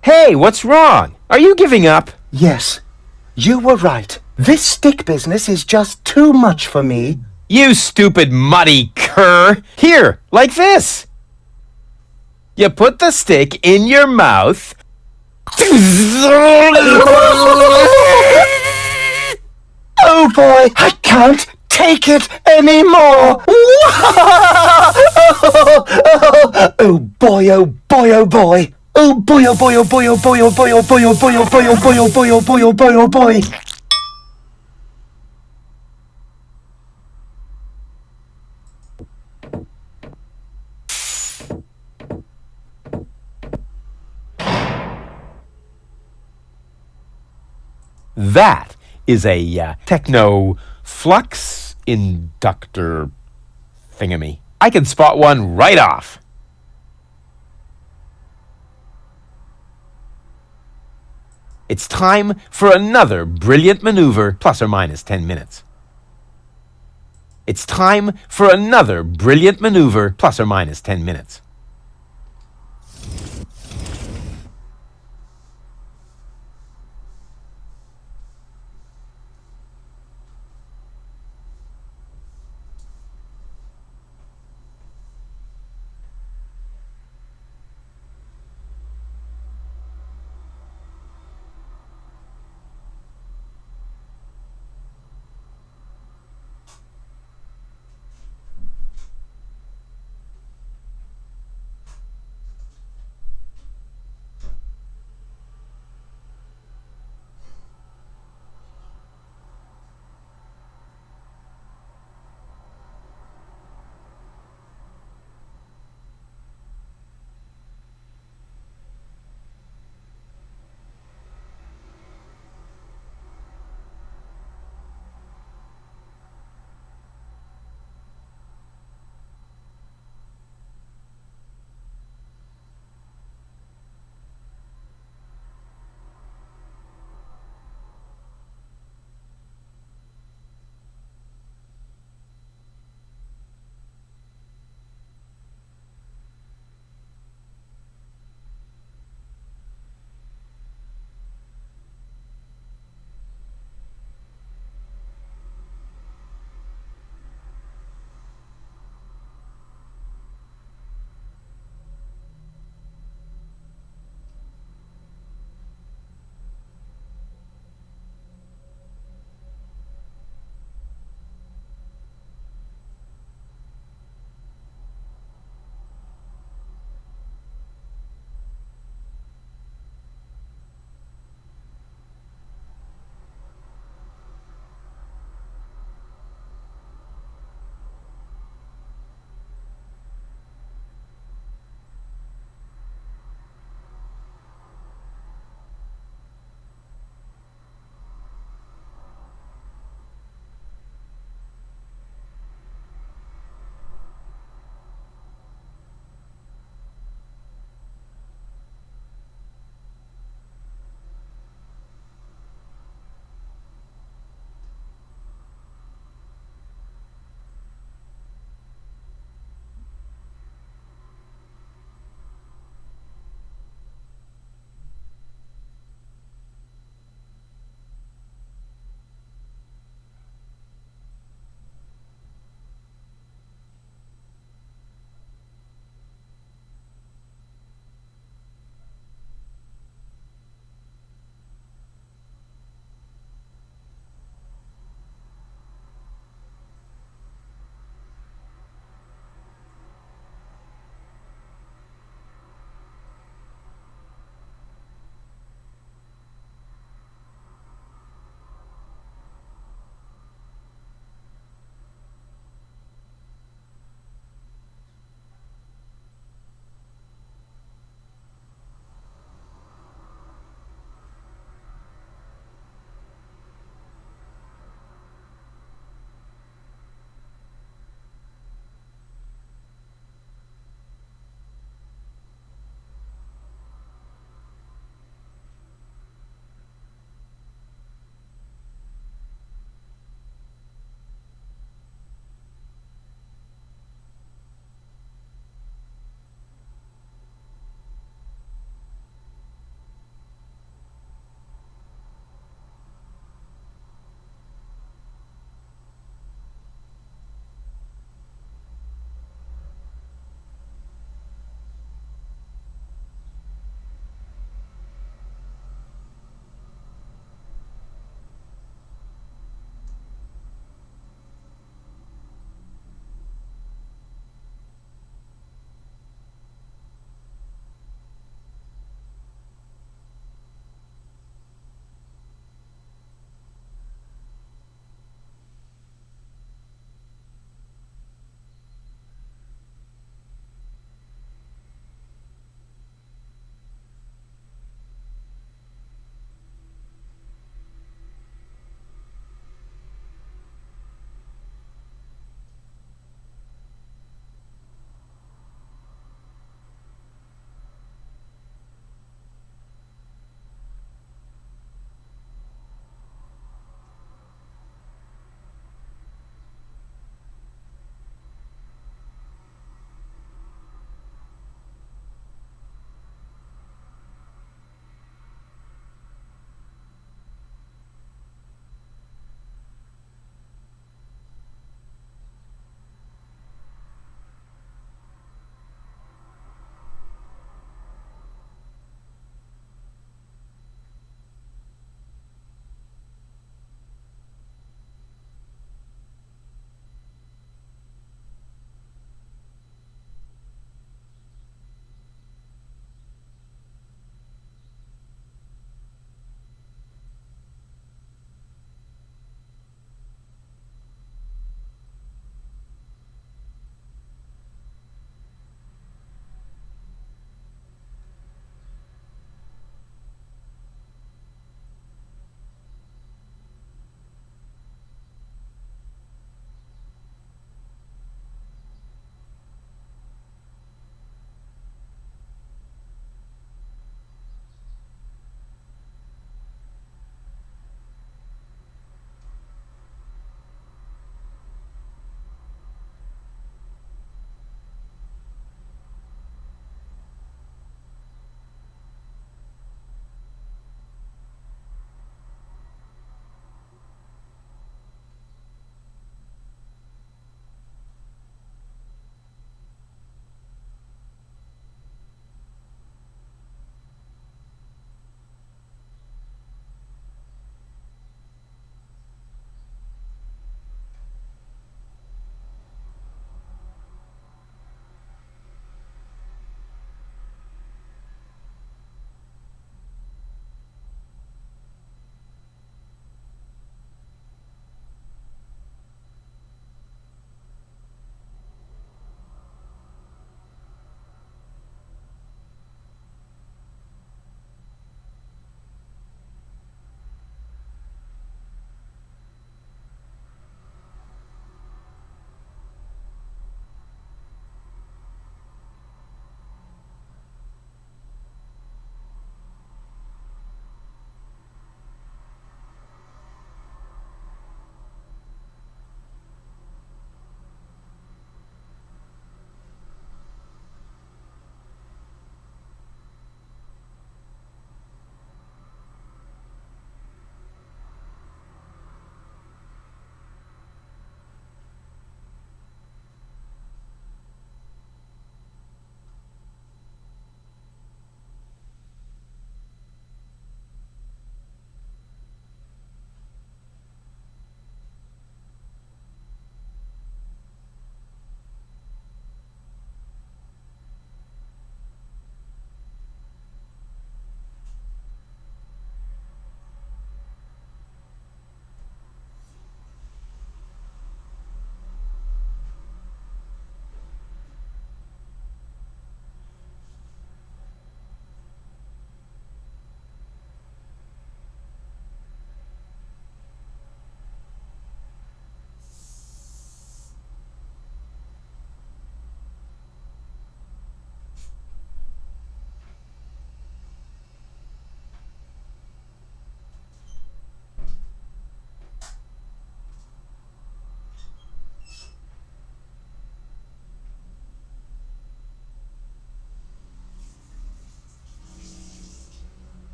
Hey, what's wrong? Are you giving up? Yes, you were right. This stick business is just too much for me. You stupid muddy cur! Here, like this! You put the stick in your mouth. Oh boy, I can't take it anymore! Oh boy, oh boy, oh boy! Oh boy, oh boy, oh boy, oh boy, oh boy, oh boy, oh boy, oh boy, oh boy, oh boy, oh boy, oh boy, oh boy! That is a techno flux inductor thingamy. I can spot one right off. It's time for another brilliant maneuver, plus or minus 10 minutes. It's time for another brilliant maneuver, plus or minus 10 minutes.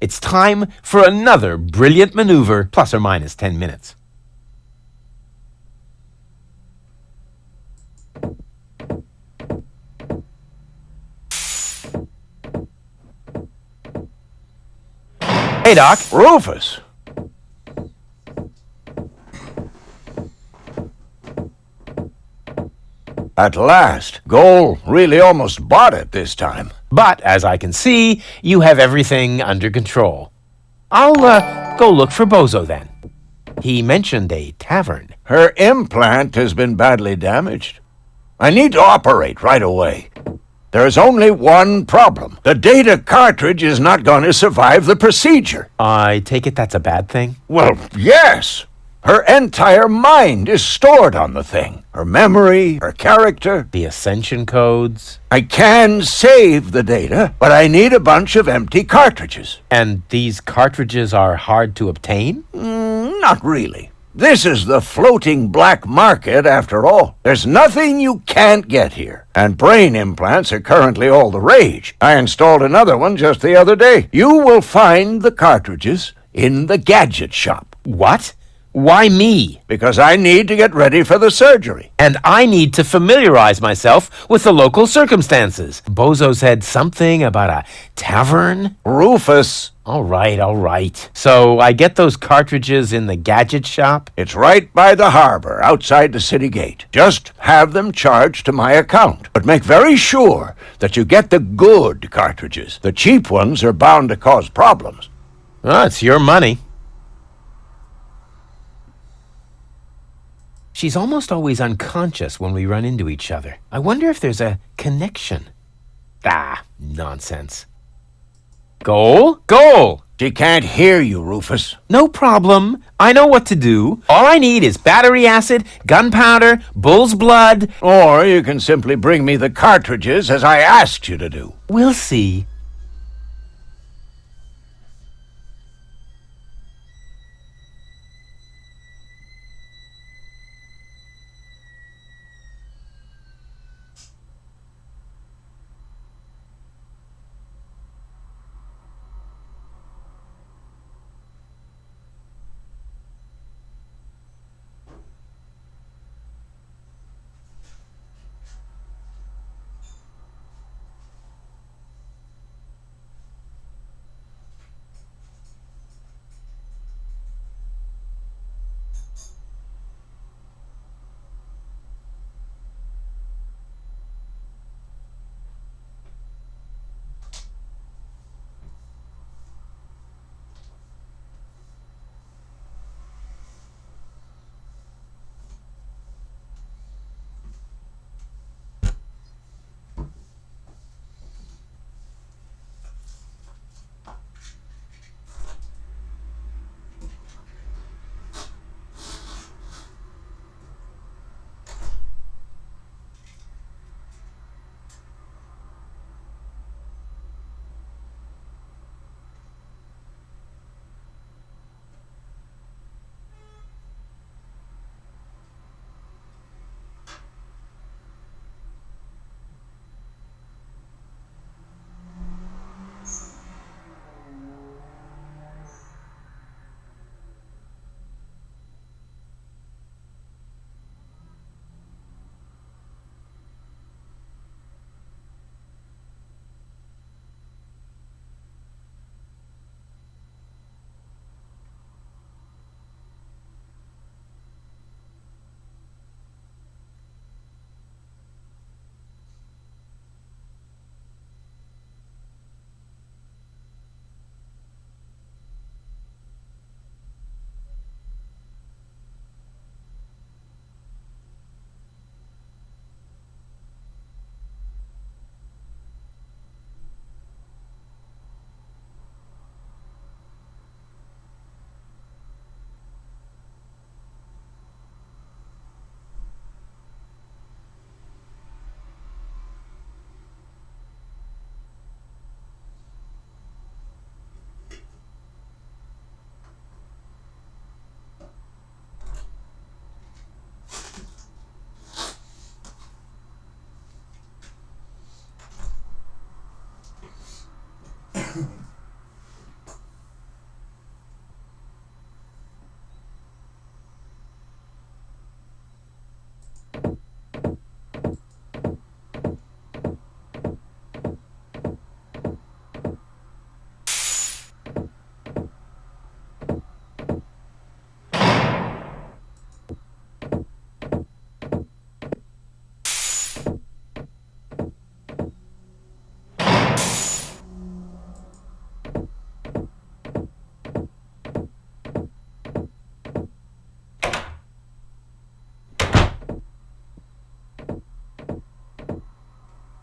It's time for another brilliant maneuver, plus or minus 10 minutes. Hey, Doc. Rufus! At last. Goal really almost bought it this time. But, as I can see, you have everything under control. I'll go look for Bozo then. He mentioned a tavern. Her implant has been badly damaged. I need to operate right away. There is only one problem. The data cartridge is not going to survive the procedure. I take it that's a bad thing? Well, yes. Her entire mind is stored on the thing. Her memory, her character. The Ascension codes? I can save the data, but I need a bunch of empty cartridges. And these cartridges are hard to obtain? Not really. This is the floating black market, after all. There's nothing you can't get here. And brain implants are currently all the rage. I installed another one just the other day. You will find the cartridges in the gadget shop. What? Why me? Because I need to get ready for the surgery. And I need to familiarize myself with the local circumstances. Bozo said something about a tavern? Rufus. All right. So I get those cartridges in the gadget shop? It's right by the harbor, outside the city gate. Just have them charged to my account. But make very sure that you get the good cartridges. The cheap ones are bound to cause problems. Oh, it's your money. She's almost always unconscious when we run into each other. I wonder if there's a connection. Ah, nonsense. Goal! She can't hear you, Rufus. No problem. I know what to do. All I need is battery acid, gunpowder, bull's blood. Or you can simply bring me the cartridges as I asked you to do. We'll see.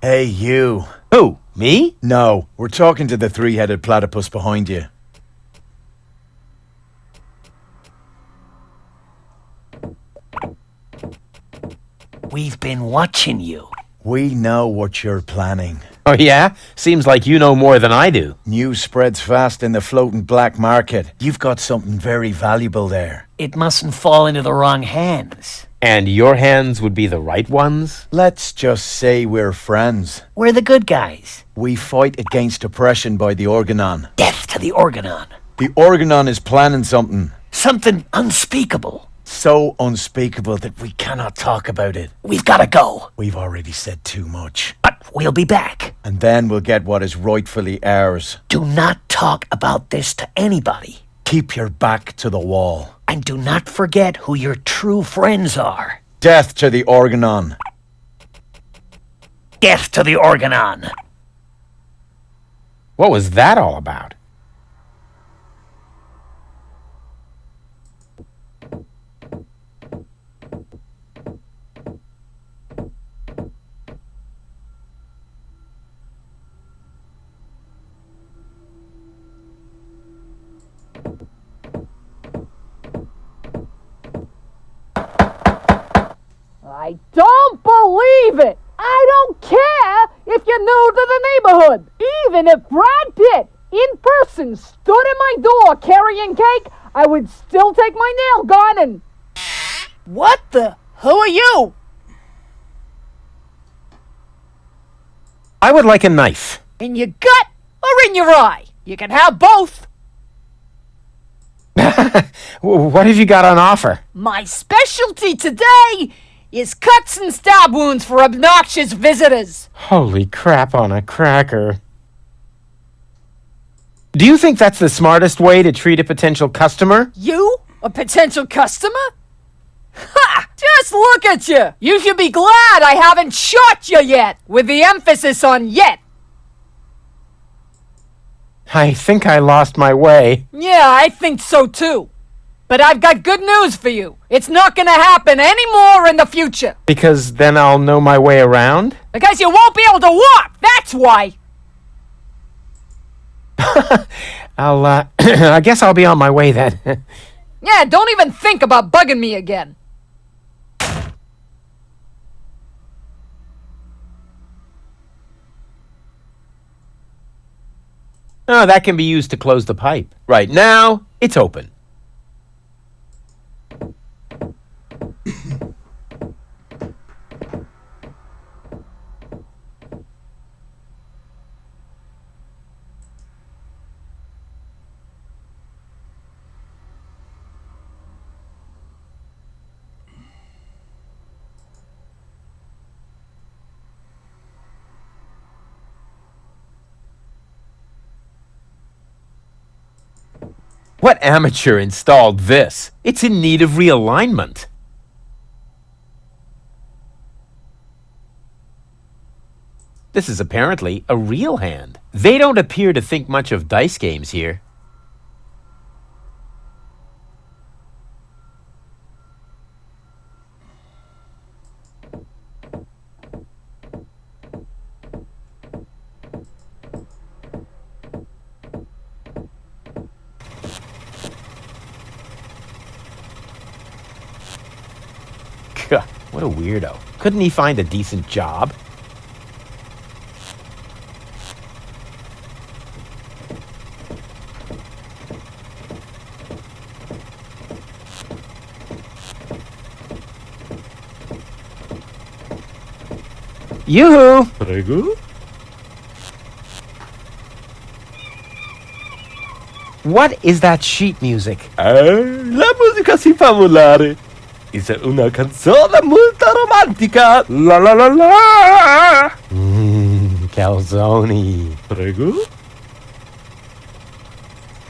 Hey, you. Who? Me? No, we're talking to the three-headed platypus behind you. We've been watching you. We know what you're planning. Oh, yeah? Seems like you know more than I do. News spreads fast in the floating black market. You've got something very valuable there. It mustn't fall into the wrong hands. And your hands would be the right ones? Let's just say we're friends. We're the good guys. We fight against oppression by the Organon. Death to the Organon. The Organon is planning something Something unspeakable. so unspeakable that we cannot talk about it. We've gotta go. We've already said too much. But we'll be back. And then we'll get what is rightfully ours. Do not talk about this to anybody. Keep your back to the wall. And do not forget who your true friends are. Death to the Organon. Death to the Organon. What was that all about? I don't believe it! I don't care if you're new to the neighborhood! Even if Brad Pitt, in person, stood in my door carrying cake, I would still take my nail gun and... What the? Who are you? I would like a knife. In your gut or in your eye? You can have both. What have you got on offer? My specialty today is cuts and stab wounds for obnoxious visitors. Holy crap on a cracker. Do you think that's the smartest way to treat a potential customer? You? A potential customer? Ha! Just look at you! You should be glad I haven't shot you yet, with the emphasis on yet. I think I lost my way. Yeah, I think so too. But I've got good news for you. It's not gonna happen anymore in the future. Because then I'll know my way around? Because you won't be able to walk, that's why. I guess I'll be on my way then. Yeah, don't even think about bugging me again. Oh, that can be used to close the pipe. Right now, it's open. What amateur installed this? It's in need of realignment. This is apparently a real hand. They don't appear to think much of dice games here. Gah, what a weirdo. Couldn't he find a decent job? Yoo-hoo! Prego? What is that sheet music? La musica si fa volare. È una canzone molto romantica. La la la la. Calzone. Prego?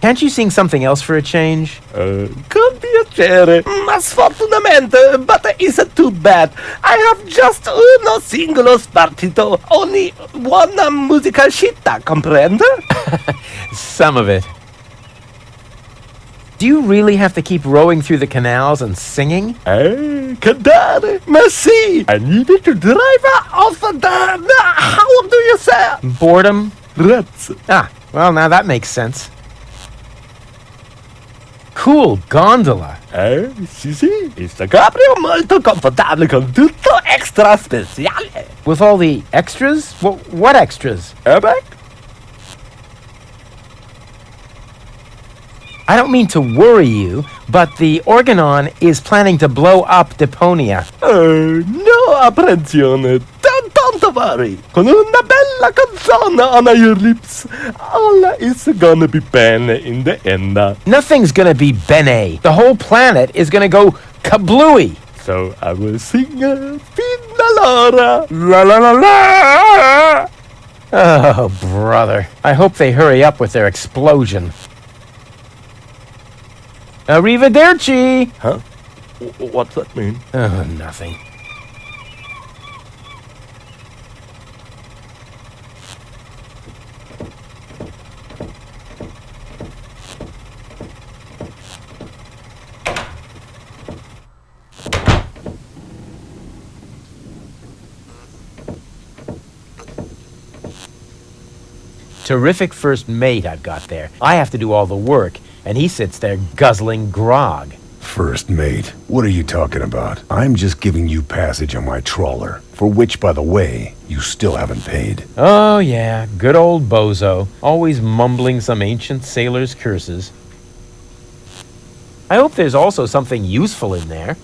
Can't you sing something else for a change? Con piacere. Ma sfortunatamente, but it's too bad. I have just uno singolo spartito. Only one musical sheet, comprende? Some of it. Do you really have to keep rowing through the canals and singing? Cadere, merci. I needed to drive off the... How do you say? Boredom? Rats. Ah, well, now that makes sense. Cool gondola. Sì, sì. Questo cabrio molto confortabile con tutto extra speciale. With all the extras? What extras? Airbag? I don't mean to worry you, but the Organon is planning to blow up Deponia. No apprensione. Don't worry. Con una bella canzone on your lips, all is gonna be bene in the end. Nothing's gonna be bene. The whole planet is gonna go kablooey. So I will sing Fina Laura. La la la la! Oh, brother. I hope they hurry up with their explosion. Arrivederci! Huh? What's that mean? Oh, nothing. Terrific first mate I've got there. I have to do all the work, and he sits there guzzling grog. First mate, what are you talking about? I'm just giving you passage on my trawler, for which, by the way, you still haven't paid. Oh, yeah, good old bozo, always mumbling some ancient sailor's curses. I hope there's also something useful in there.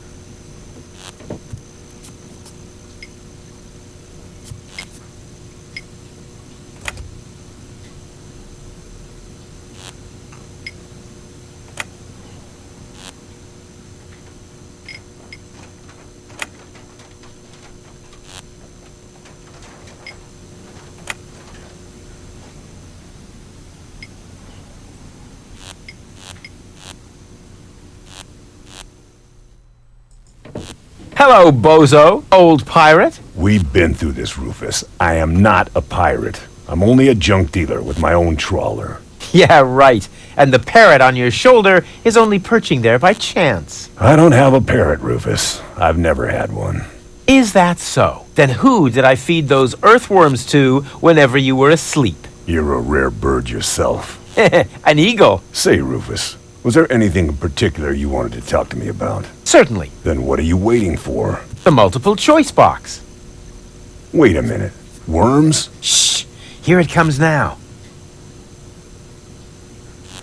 Hello, bozo, old pirate. We've been through this, Rufus. I am not a pirate. I'm only a junk dealer with my own trawler. Yeah, right. And the parrot on your shoulder is only perching there by chance. I don't have a parrot, Rufus. I've never had one. Is that so? Then who did I feed those earthworms to whenever you were asleep? You're a rare bird yourself. An eagle. Say, Rufus, was there anything in particular you wanted to talk to me about? Certainly. Then what are you waiting for? The multiple choice box. Wait a minute. Worms? Shh. Here it comes now.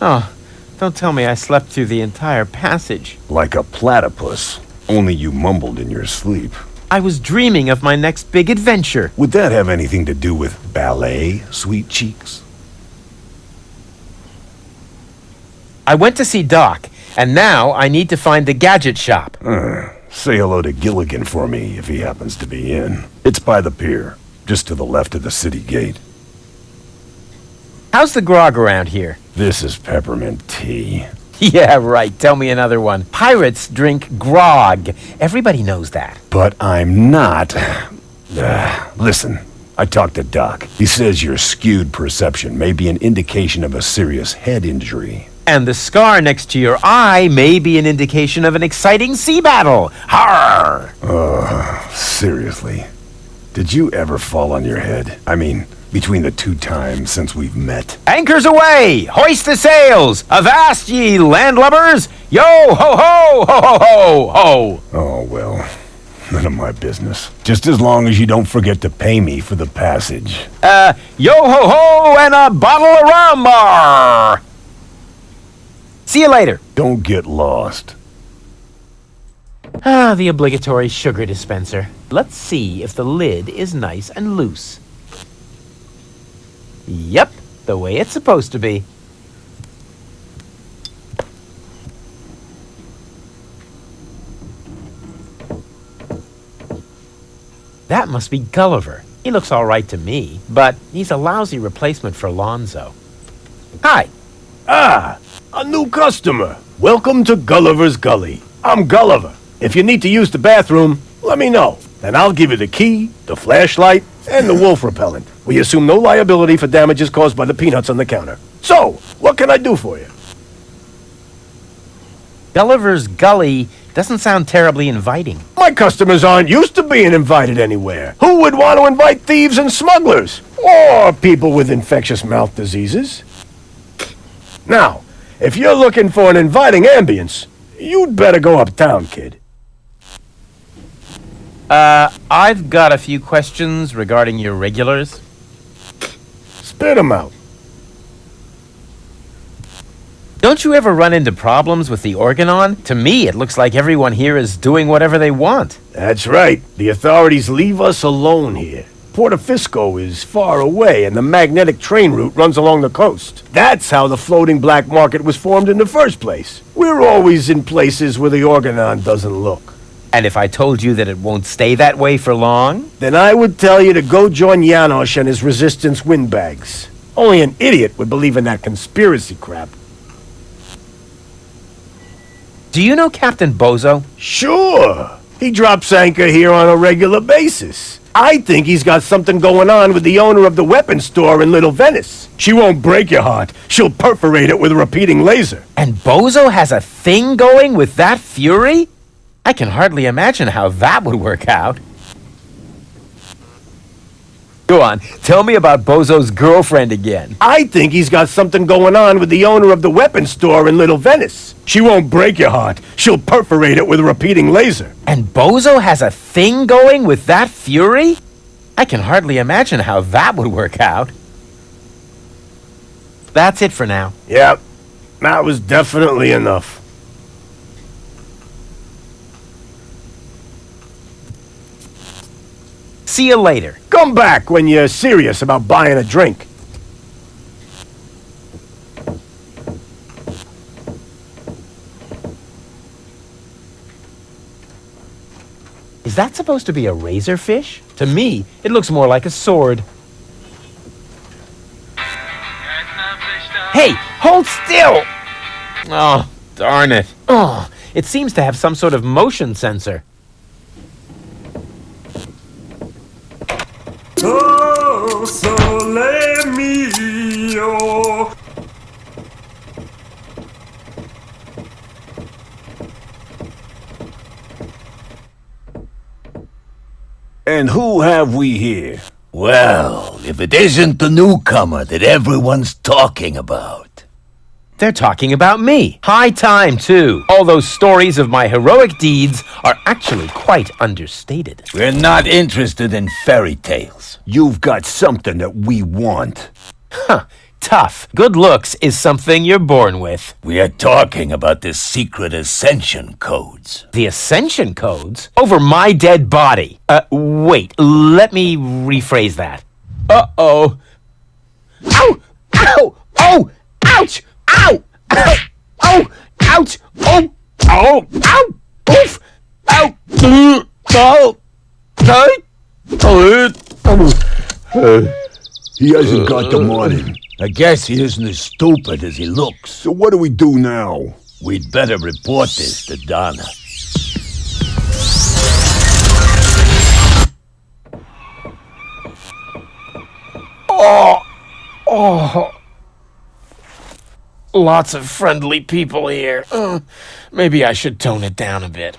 Oh, don't tell me I slept through the entire passage. Like a platypus. Only you mumbled in your sleep. I was dreaming of my next big adventure. Would that have anything to do with ballet, sweet cheeks? I went to see Doc, and now I need to find the gadget shop. Say hello to Gilligan for me if he happens to be in. It's by the pier, just to the left of the city gate. How's the grog around here? This is peppermint tea. Yeah, right. Tell me another one. Pirates drink grog. Everybody knows that. But I'm not. Listen, I talked to Doc. He says your skewed perception may be an indication of a serious head injury. And the scar next to your eye may be an indication of an exciting sea battle. Harr! Seriously. Did you ever fall on your head? I mean, between the 2 times since we've met. Anchors away! Hoist the sails! Avast ye landlubbers! Yo ho ho ho ho ho ho! Oh, well, none of my business. Just as long as you don't forget to pay me for the passage. Yo ho ho and a bottle of rum! Arr! See you later. Don't get lost. Ah, the obligatory sugar dispenser. Let's see if the lid is nice and loose. Yep, the way it's supposed to be. That must be Gulliver. He looks all right to me, but he's a lousy replacement for Lonzo. Hi. Ah, a new customer. Welcome to Gulliver's Gully. I'm Gulliver. If you need to use the bathroom, let me know. Then I'll give you the key, the flashlight, and the wolf repellent. We assume no liability for damages caused by the peanuts on the counter. So, what can I do for you? Gulliver's Gully doesn't sound terribly inviting. My customers aren't used to being invited anywhere. Who would want to invite thieves and smugglers? Or people with infectious mouth diseases? Now, if you're looking for an inviting ambience, you'd better go uptown, kid. I've got a few questions regarding your regulars. Spit 'em out. Don't you ever run into problems with the Organon? To me, it looks like everyone here is doing whatever they want. That's right. The authorities leave us alone here. Portofisco is far away, and the magnetic train route runs along the coast. That's how the floating black market was formed in the first place. We're always in places where the Organon doesn't look. And if I told you that it won't stay that way for long? Then I would tell you to go join Janosch and his resistance windbags. Only an idiot would believe in that conspiracy crap. Do you know Captain Bozo? Sure. He drops anchor here on a regular basis. I think he's got something going on with the owner of the weapons store in Little Venice. She won't break your heart. She'll perforate it with a repeating laser. And Bozo has a thing going with that fury? I can hardly imagine how that would work out. Go on, tell me about Bozo's girlfriend again. I think he's got something going on with the owner of the weapons store in Little Venice. She won't break your heart. She'll perforate it with a repeating laser. And Bozo has a thing going with that fury? I can hardly imagine how that would work out. That's it for now. Yep, that was definitely enough. See you later. Come back when you're serious about buying a drink. Is that supposed to be a razorfish? To me, it looks more like a sword. Hey, hold still! Oh, darn it. Oh, it seems to have some sort of motion sensor. Oh, sole mio. And who have we here? Well, if it isn't the newcomer that everyone's talking about. They're talking about me. High time, too. All those stories of my heroic deeds are actually quite understated. We're not interested in fairy tales. You've got something that we want. Huh. Tough. Good looks is something you're born with. We are talking about the secret ascension codes. The ascension codes? Over my dead body. Wait. Let me rephrase that. Uh-oh. Ow! Ow! Oh! Ouch! Ow! Ow! Oh! Ouch! Oh! Oh! Ow! Oof! Ow! Oh! He hasn't got the money. I guess he isn't as stupid as he looks. So what do we do now? We'd better report this to Donna. Oh! Lots of friendly people here. Maybe I should tone it down a bit.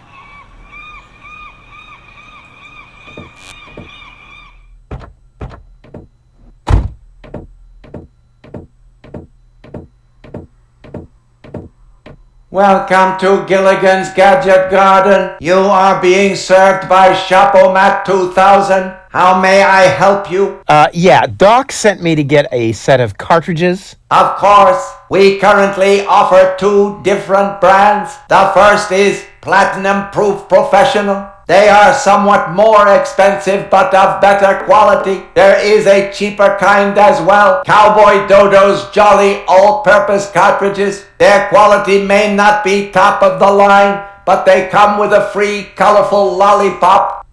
Welcome to Gilligan's Gadget Garden. You are being served by Shopomat 2000. How may I help you? Yeah, Doc sent me to get a set of cartridges. Of course, we currently offer 2 different brands. The first is Platinum Proof Professional. They are somewhat more expensive but of better quality. There is a cheaper kind as well. Cowboy Dodo's Jolly All-Purpose Cartridges. Their quality may not be top of the line, but they come with a free colorful lollipop.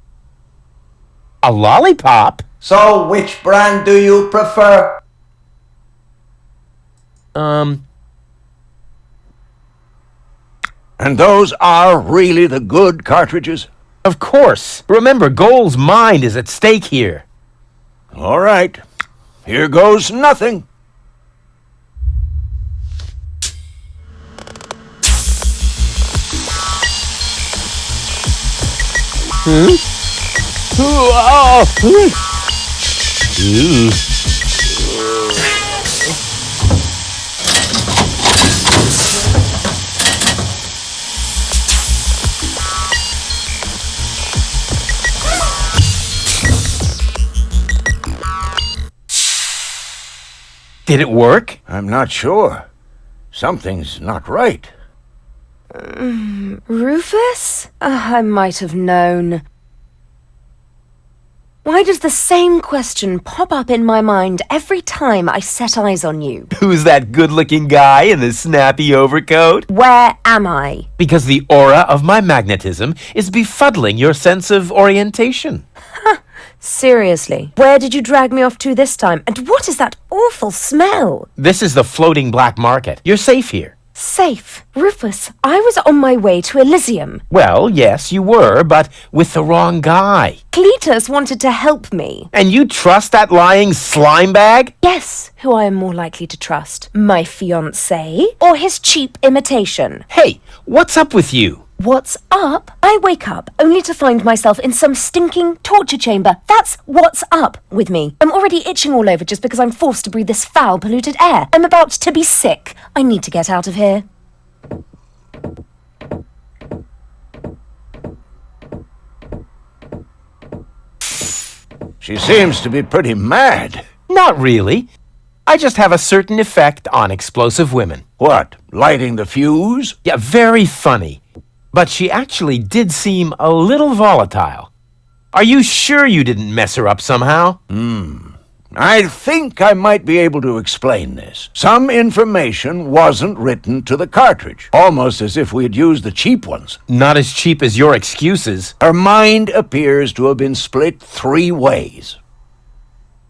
A lollipop? So which brand do you prefer? And those are really the good cartridges? Of course. Remember, Goal's mind is at stake here. All right. Here goes nothing. Did it work? I'm not sure. Something's not right. Rufus? I might have known. Why does the same question pop up in my mind every time I set eyes on you? Who's that good-looking guy in the snappy overcoat? Where am I? Because the aura of my magnetism is befuddling your sense of orientation. Seriously, where did you drag me off to this time? And what is that awful smell? This is the floating black market. You're safe here. Safe? Rufus, I was on my way to Elysium. Well, yes, you were, but with the wrong guy. Cletus wanted to help me. And you trust that lying slime bag? Guess who I am more likely to trust? My fiancé or his cheap imitation? Hey, what's up with you? What's up? I wake up only to find myself in some stinking torture chamber. That's what's up with me. I'm already itching all over just because I'm forced to breathe this foul, polluted air. I'm about to be sick. I need to get out of here. She seems to be pretty mad. Not really. I just have a certain effect on explosive women. What, lighting the fuse? Yeah, very funny. But she actually did seem a little volatile. Are you sure you didn't mess her up somehow? I think I might be able to explain this. Some information wasn't written to the cartridge, almost as if we had used the cheap ones. Not as cheap as your excuses. Her mind appears to have been split 3 ways.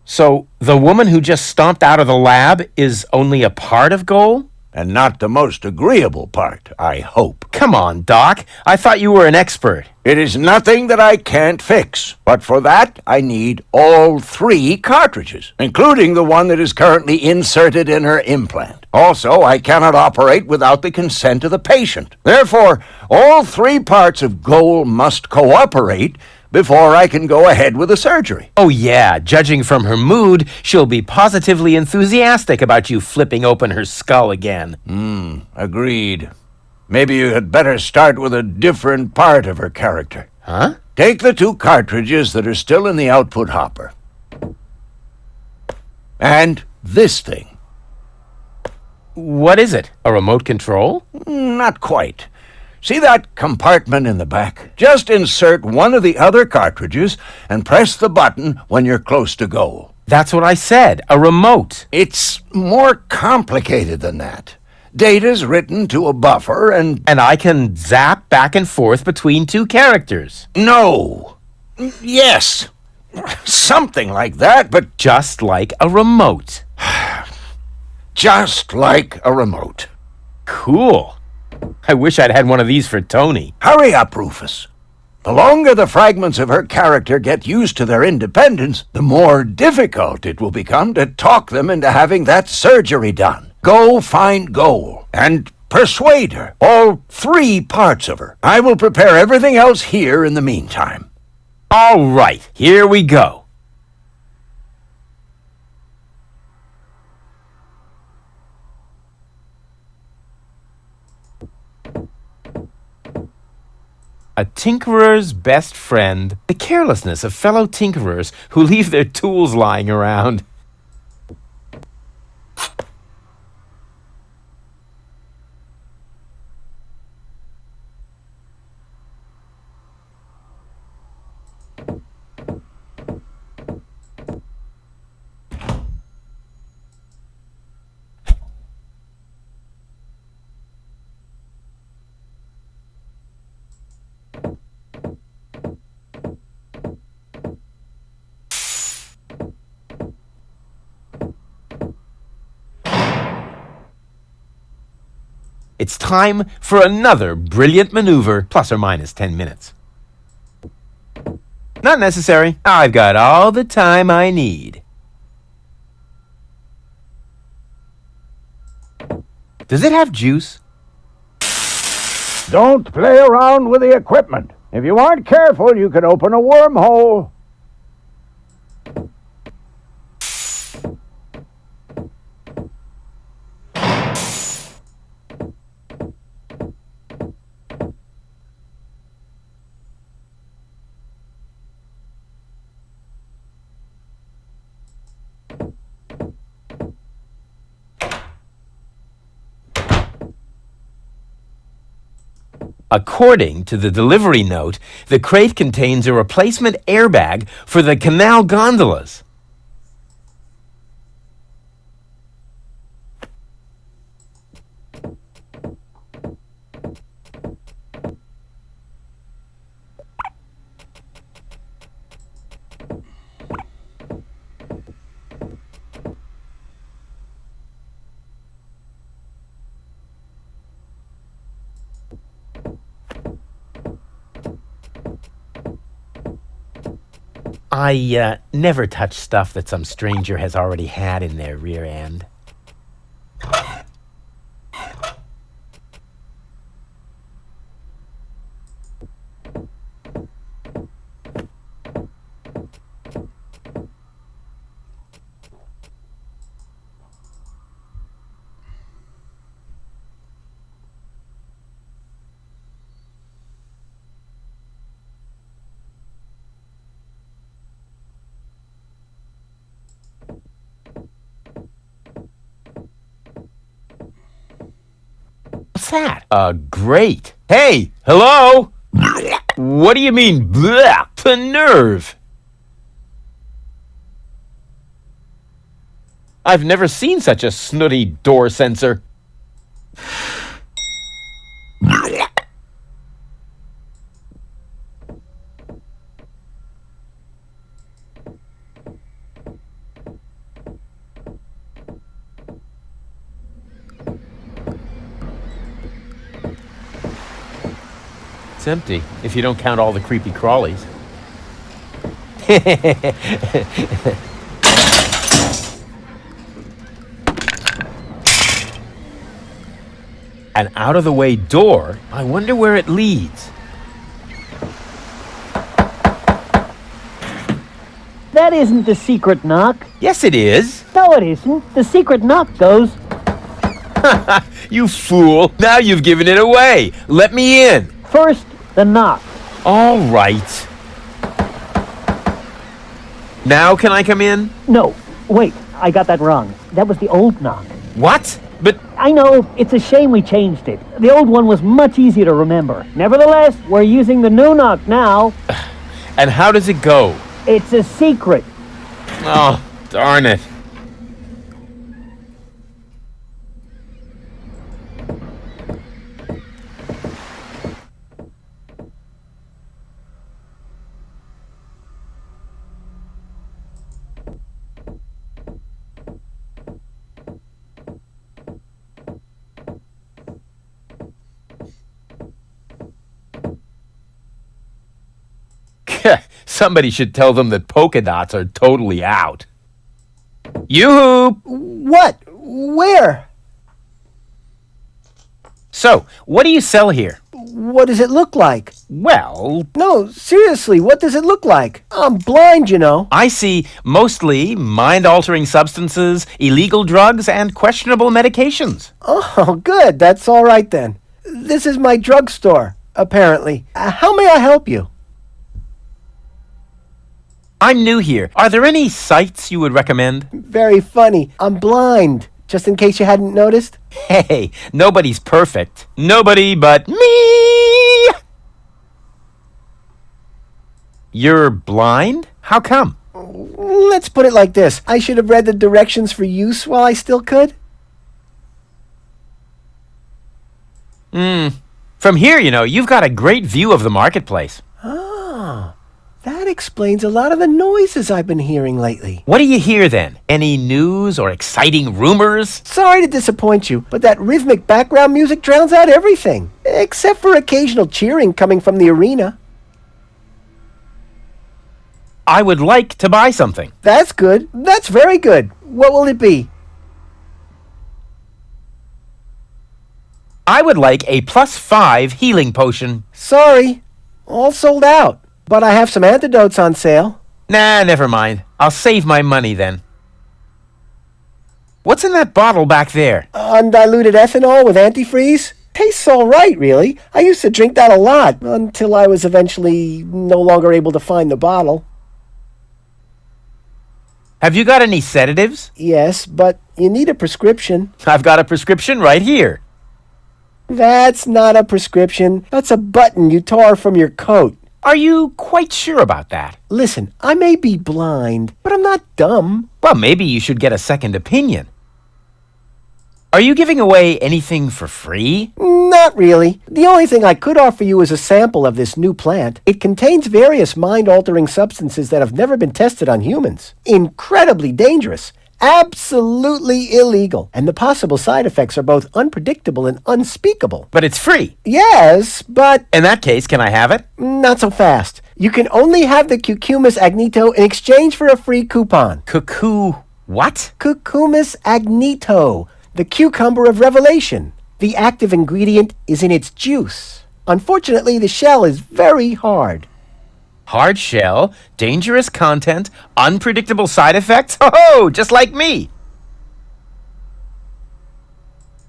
So, the woman who just stomped out of the lab is only a part of Goal? And not the most agreeable part, I hope. Come on, Doc. I thought you were an expert. It is nothing that I can't fix, but for that I need all 3 cartridges, including the one that is currently inserted in her implant. Also, I cannot operate without the consent of the patient. Therefore, all 3 parts of Goal must cooperate before I can go ahead with the surgery. Oh yeah, judging from her mood, she'll be positively enthusiastic about you flipping open her skull again. Agreed. Maybe you had better start with a different part of her character. Huh? Take the 2 cartridges that are still in the output hopper. And this thing. What is it? A remote control? Not quite. See that compartment in the back? Just insert one of the other cartridges and press the button when you're close to Goal. That's what I said, a remote. It's more complicated than that. Data's written to a buffer and I can zap back and forth between 2 characters. No. Yes. Something like that, but Just like a remote. just like a remote. Cool. I wish I'd had one of these for Tony. Hurry up, Rufus. The longer the fragments of her character get used to their independence, the more difficult it will become to talk them into having that surgery done. Go find Goal and persuade her. All 3 parts of her. I will prepare everything else here in the meantime. All right, here we go. A tinkerer's best friend. The carelessness of fellow tinkerers who leave their tools lying around. It's time for another brilliant maneuver, plus or minus 10 minutes. Not necessary. I've got all the time I need. Does it have juice? Don't play around with the equipment. If you aren't careful, you could open a wormhole. According to the delivery note, the crate contains a replacement airbag for the canal gondolas. I never touch stuff that some stranger has already had in their rear end. What's that? Great. Hey, hello? What do you mean, bleh? The nerve. I've never seen such a snooty door sensor. It's empty, if you don't count all the creepy crawlies. An out-of-the-way door? I wonder where it leads. That isn't the secret knock. Yes, it is. No, it isn't. The secret knock goes... You fool. Now you've given it away. Let me in. First, the knock. All right. Now can I come in? No, wait, I got that wrong. That was the old knock. What? But... I know, it's a shame we changed it. The old one was much easier to remember. Nevertheless, we're using the new knock now. And how does it go? It's a secret. Oh, darn it. Somebody should tell them that polka dots are totally out. Yoo-hoo! What? Where? So, what do you sell here? What does it look like? Well... No, seriously, what does it look like? I'm blind, you know. I see mostly mind-altering substances, illegal drugs, and questionable medications. Oh, good. That's all right then. This is my drugstore, apparently. How may I help you? I'm new here. Are there any sites you would recommend? Very funny. I'm blind, just in case you hadn't noticed. Hey, nobody's perfect. Nobody but me! You're blind? How come? Let's put it like this. I should have read the directions for use while I still could. From here, you've got a great view of the marketplace. Oh, that explains a lot of the noises I've been hearing lately. What do you hear then? Any news or exciting rumors? Sorry to disappoint you, but that rhythmic background music drowns out everything, except for occasional cheering coming from the arena. I would like to buy something. That's good. That's very good. What will it be? I would like a +5 healing potion. Sorry. All sold out. But I have some antidotes on sale. Nah, never mind. I'll save my money then. What's in that bottle back there? Undiluted ethanol with antifreeze? Tastes all right, really. I used to drink that a lot until I was eventually no longer able to find the bottle. Have you got any sedatives? Yes, but you need a prescription. I've got a prescription right here. That's not a prescription. That's a button you tore from your coat. Are you quite sure about that? Listen, I may be blind, but I'm not dumb. Well, maybe you should get a second opinion. Are you giving away anything for free? Not really. The only thing I could offer you is a sample of this new plant. It contains various mind-altering substances that have never been tested on humans. Incredibly dangerous. Absolutely illegal. And the possible side effects are both unpredictable and unspeakable. But it's free. Yes, but... In that case, can I have it? Not so fast. You can only have the Cucumis agnito in exchange for a free coupon. What? Cucumis agnito. The cucumber of revelation. The active ingredient is in its juice. Unfortunately, the shell is very hard. Hard shell, dangerous content, unpredictable side effects? Oh, just like me.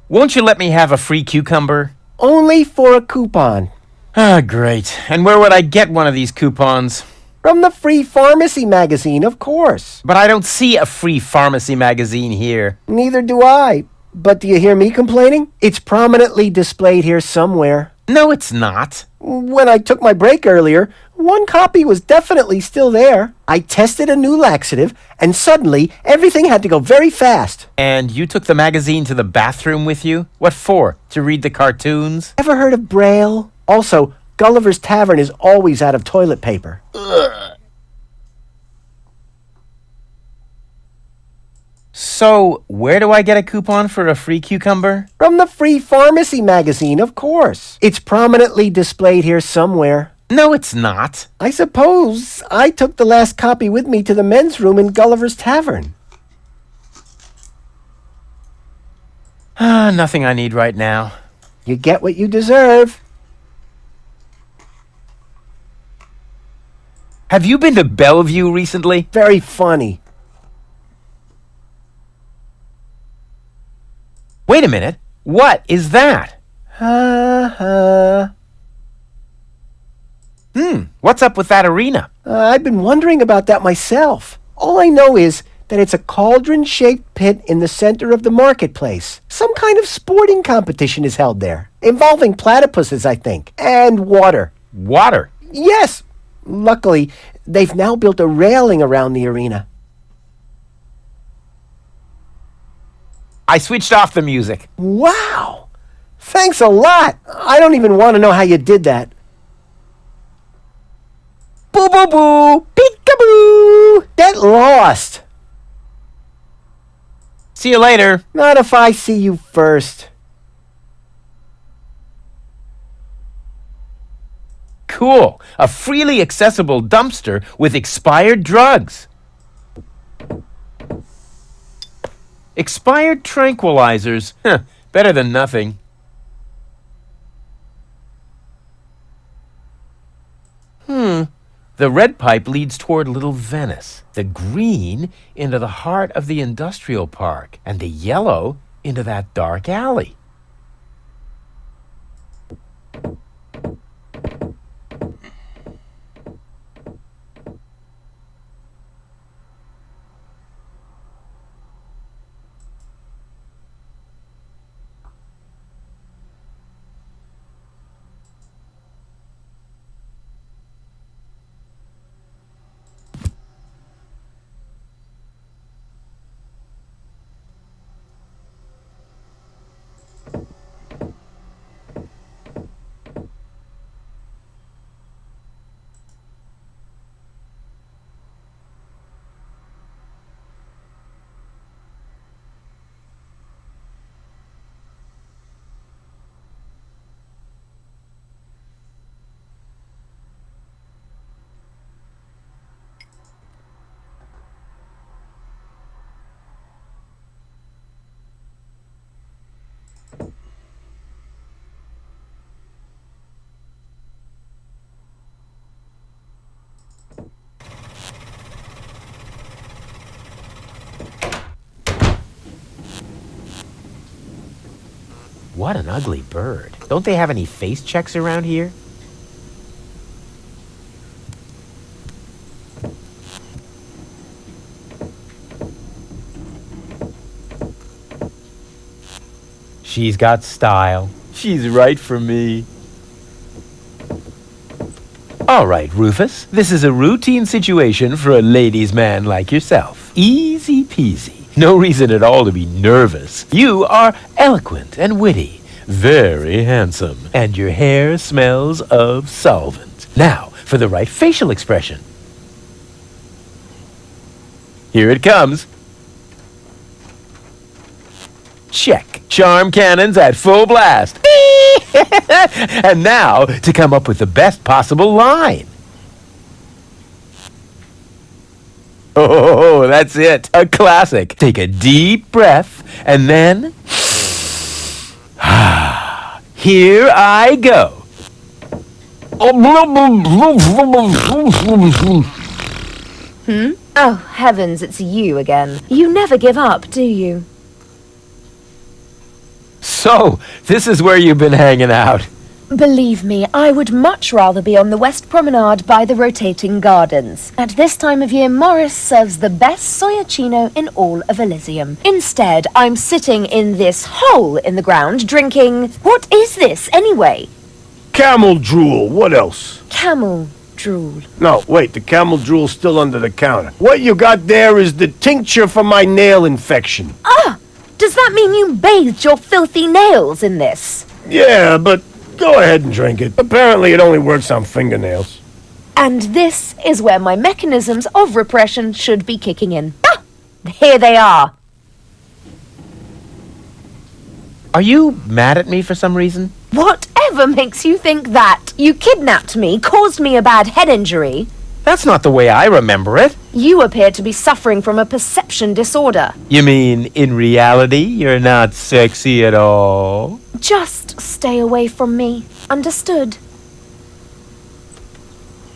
Won't you let me have a free cucumber? Only for a coupon. Ah, great. And where would I get one of these coupons? From the Free Pharmacy magazine, of course. But I don't see a free pharmacy magazine here. Neither do I. But do you hear me complaining? It's prominently displayed here somewhere. No, it's not. When I took my break earlier, one copy was definitely still there. I tested a new laxative, and suddenly everything had to go very fast. And you took the magazine to the bathroom with you? What for? To read the cartoons? Ever heard of Braille? Also, Gulliver's Tavern is always out of toilet paper. Ugh. So, where do I get a coupon for a free cucumber? From the Free Pharmacy magazine, of course. It's prominently displayed here somewhere. No, it's not. I suppose I took the last copy with me to the men's room in Gulliver's Tavern. Nothing I need right now. You get what you deserve. Have you been to Bellevue recently? Very funny. Wait a minute. What is that? What's up with that arena? I've been wondering about that myself. All I know is that it's a cauldron-shaped pit in the center of the marketplace. Some kind of sporting competition is held there, involving platypuses, I think, and water. Water? Yes. Luckily, they've now built a railing around the arena. I switched off the music. Wow! Thanks a lot! I don't even want to know how you did that. Boo boo boo! Peekaboo! Get lost! See you later. Not if I see you first. Cool. A freely accessible dumpster with expired drugs. Expired tranquilizers. Better than nothing. The red pipe leads toward Little Venice. The green into the heart of the industrial park. And the yellow into that dark alley. What an ugly bird. Don't they have any face checks around here? She's got style. She's right for me. All right, Rufus. This is a routine situation for a ladies' man like yourself. Easy peasy. No reason at all to be nervous. You are eloquent and witty. Very handsome. And your hair smells of solvent. Now, for the right facial expression. Here it comes. Check. Charm cannons at full blast. And now, to come up with the best possible line. Oh, that's it. A classic. Take a deep breath, and then... Here I go. Oh, heavens, it's you again. You never give up, do you? So, this is where you've been hanging out. Believe me, I would much rather be on the West Promenade by the rotating gardens. At this time of year, Morris serves the best soyacino in all of Elysium. Instead, I'm sitting in this hole in the ground drinking... What is this, anyway? Camel drool, what else? Camel drool. No, wait, the camel drool's still under the counter. What you got there is the tincture for my nail infection. Ah! Does that mean you bathed your filthy nails in this? Yeah, but go ahead and drink it. Apparently it only works on fingernails. And this is where my mechanisms of repression should be kicking in. Ah! Here they are. Are you mad at me for some reason? Whatever makes you think that? You kidnapped me, caused me a bad head injury. That's not the way I remember it. You appear to be suffering from a perception disorder. You mean, in reality, you're not sexy at all? Just stay away from me. Understood?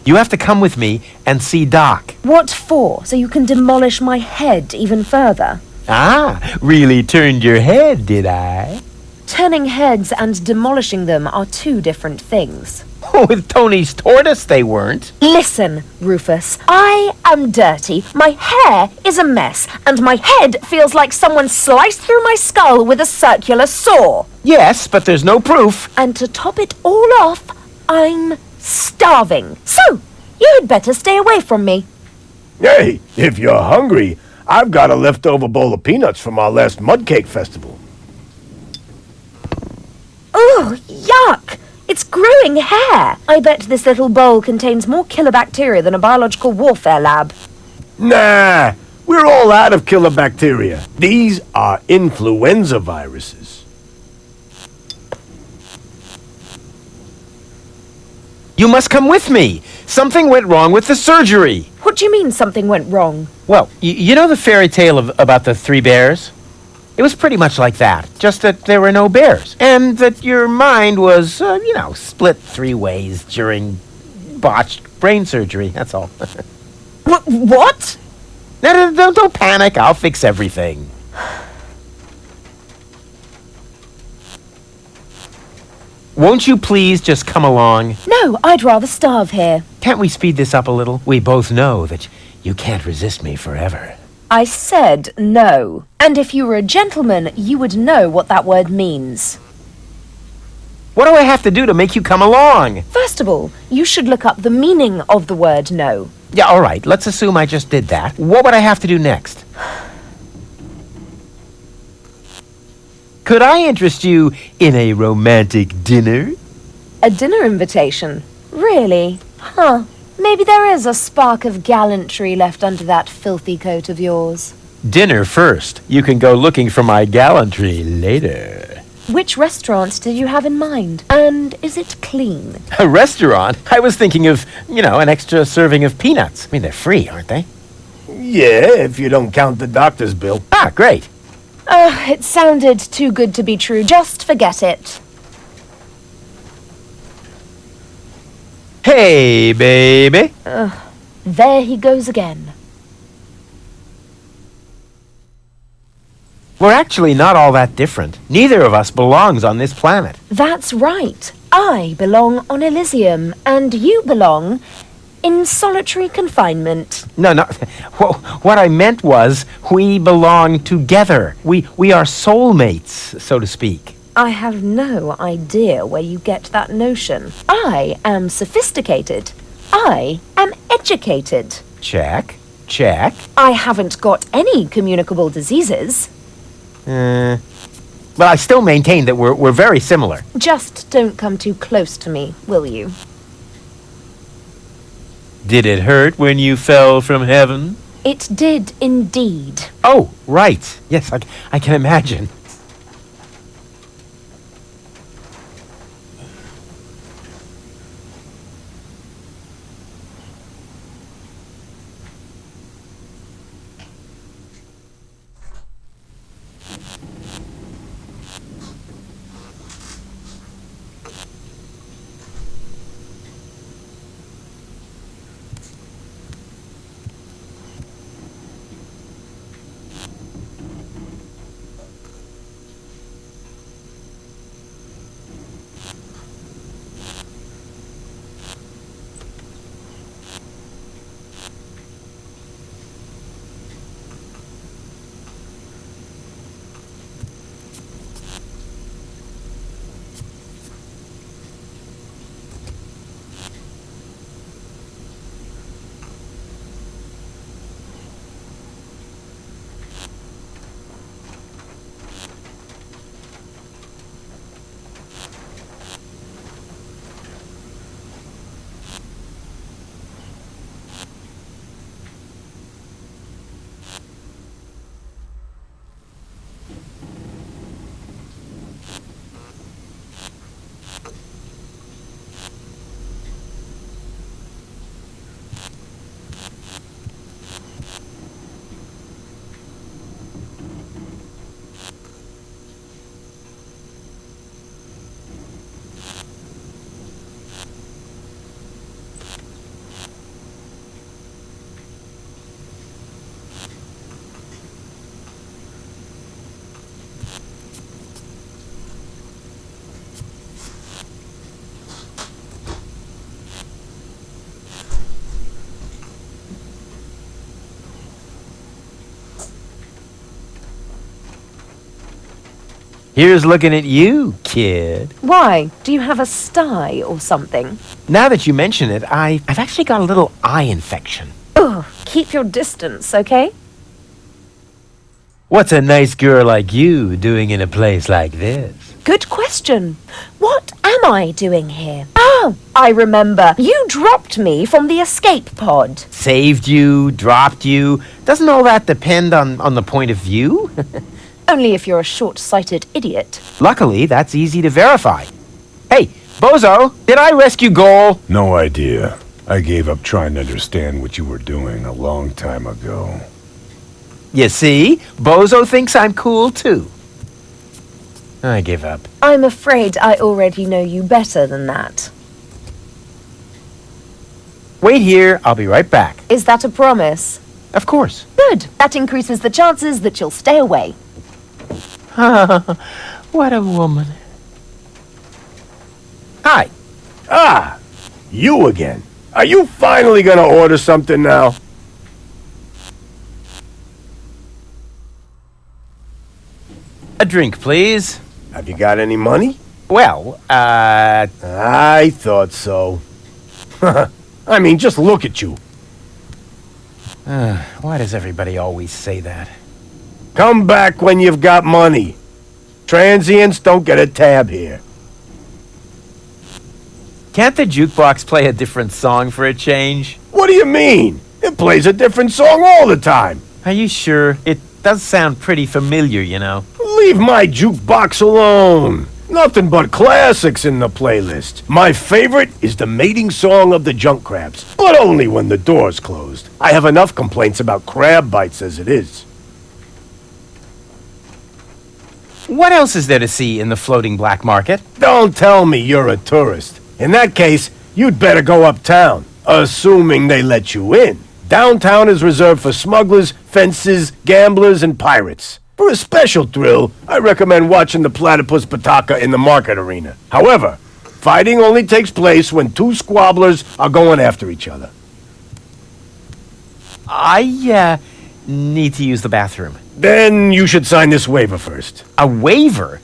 You have to come with me and see Doc. What for? So you can demolish my head even further? Ah, really turned your head, did I? Turning heads and demolishing them are two different things. With Tony's tortoise, they weren't. Listen, Rufus, I am dirty, my hair is a mess, and my head feels like someone sliced through my skull with a circular saw. Yes, but there's no proof. And to top it all off, I'm starving. So, you had better stay away from me. Hey, if you're hungry, I've got a leftover bowl of peanuts from our last mud cake festival. Ugh, yuck! It's growing hair! I bet this little bowl contains more killer bacteria than a biological warfare lab. Nah, we're all out of killer bacteria. These are influenza viruses. You must come with me. Something went wrong with the surgery. What do you mean something went wrong? Well, you know the fairy tale about the three bears? It was pretty much like that, just that there were no bears. And that your mind was, split three ways during botched brain surgery, that's all. What? No, don't panic, I'll fix everything. Won't you please just come along? No, I'd rather starve here. Can't we speed this up a little? We both know that you can't resist me forever. I said no. And if you were a gentleman, you would know what that word means. What do I have to do to make you come along? First of all, you should look up the meaning of the word no. Yeah, all right, let's assume I just did that. What would I have to do next? Could I interest you in a romantic dinner? A dinner invitation? Really? Huh. Maybe there is a spark of gallantry left under that filthy coat of yours. Dinner first. You can go looking for my gallantry later. Which restaurant did you have in mind? And is it clean? A restaurant? I was thinking of, an extra serving of peanuts. I mean, they're free, aren't they? Yeah, if you don't count the doctor's bill. Ah, great. It sounded too good to be true. Just forget it. Hey, baby. There he goes again. We're actually not all that different. Neither of us belongs on this planet. That's right. I belong on Elysium, and you belong in solitary confinement. No. What I meant was we belong together. We are soulmates, so to speak. I have no idea where you get that notion. I am sophisticated. I am educated. Check. I haven't got any communicable diseases. But I still maintain that we're very similar. Just don't come too close to me, will you? Did it hurt when you fell from heaven? It did indeed. Oh, right. Yes, I can imagine. Here's looking at you, kid. Why? Do you have a sty or something? Now that you mention it, I've actually got a little eye infection. Ugh, keep your distance, okay? What's a nice girl like you doing in a place like this? Good question. What am I doing here? Oh, I remember. You dropped me from the escape pod. Saved you, dropped you. Doesn't all that depend on the point of view? Only if you're a short-sighted idiot. Luckily, that's easy to verify. Hey, Bozo, did I rescue Goal? No idea. I gave up trying to understand what you were doing a long time ago. You see? Bozo thinks I'm cool, too. I give up. I'm afraid I already know you better than that. Wait here, I'll be right back. Is that a promise? Of course. Good. That increases the chances that you'll stay away. What a woman. Hi. Ah, you again. Are you finally gonna order something now? A drink, please. Have you got any money? Well, I thought so. I mean, just look at you. Why does everybody always say that? Come back when you've got money. Transients don't get a tab here. Can't the jukebox play a different song for a change? What do you mean? It plays a different song all the time. Are you sure? It does sound pretty familiar, you know. Leave my jukebox alone. Nothing but classics in the playlist. My favorite is the mating song of the junk crabs, but only when the door's closed. I have enough complaints about crab bites as it is. What else is there to see in the floating black market? Don't tell me you're a tourist. In that case, you'd better go uptown, assuming they let you in. Downtown is reserved for smugglers, fences, gamblers, and pirates. For a special thrill, I recommend watching the platypus pataka in the market arena. However, fighting only takes place when two squabblers are going after each other. I need to use the bathroom. Then you should sign this waiver first. A waiver?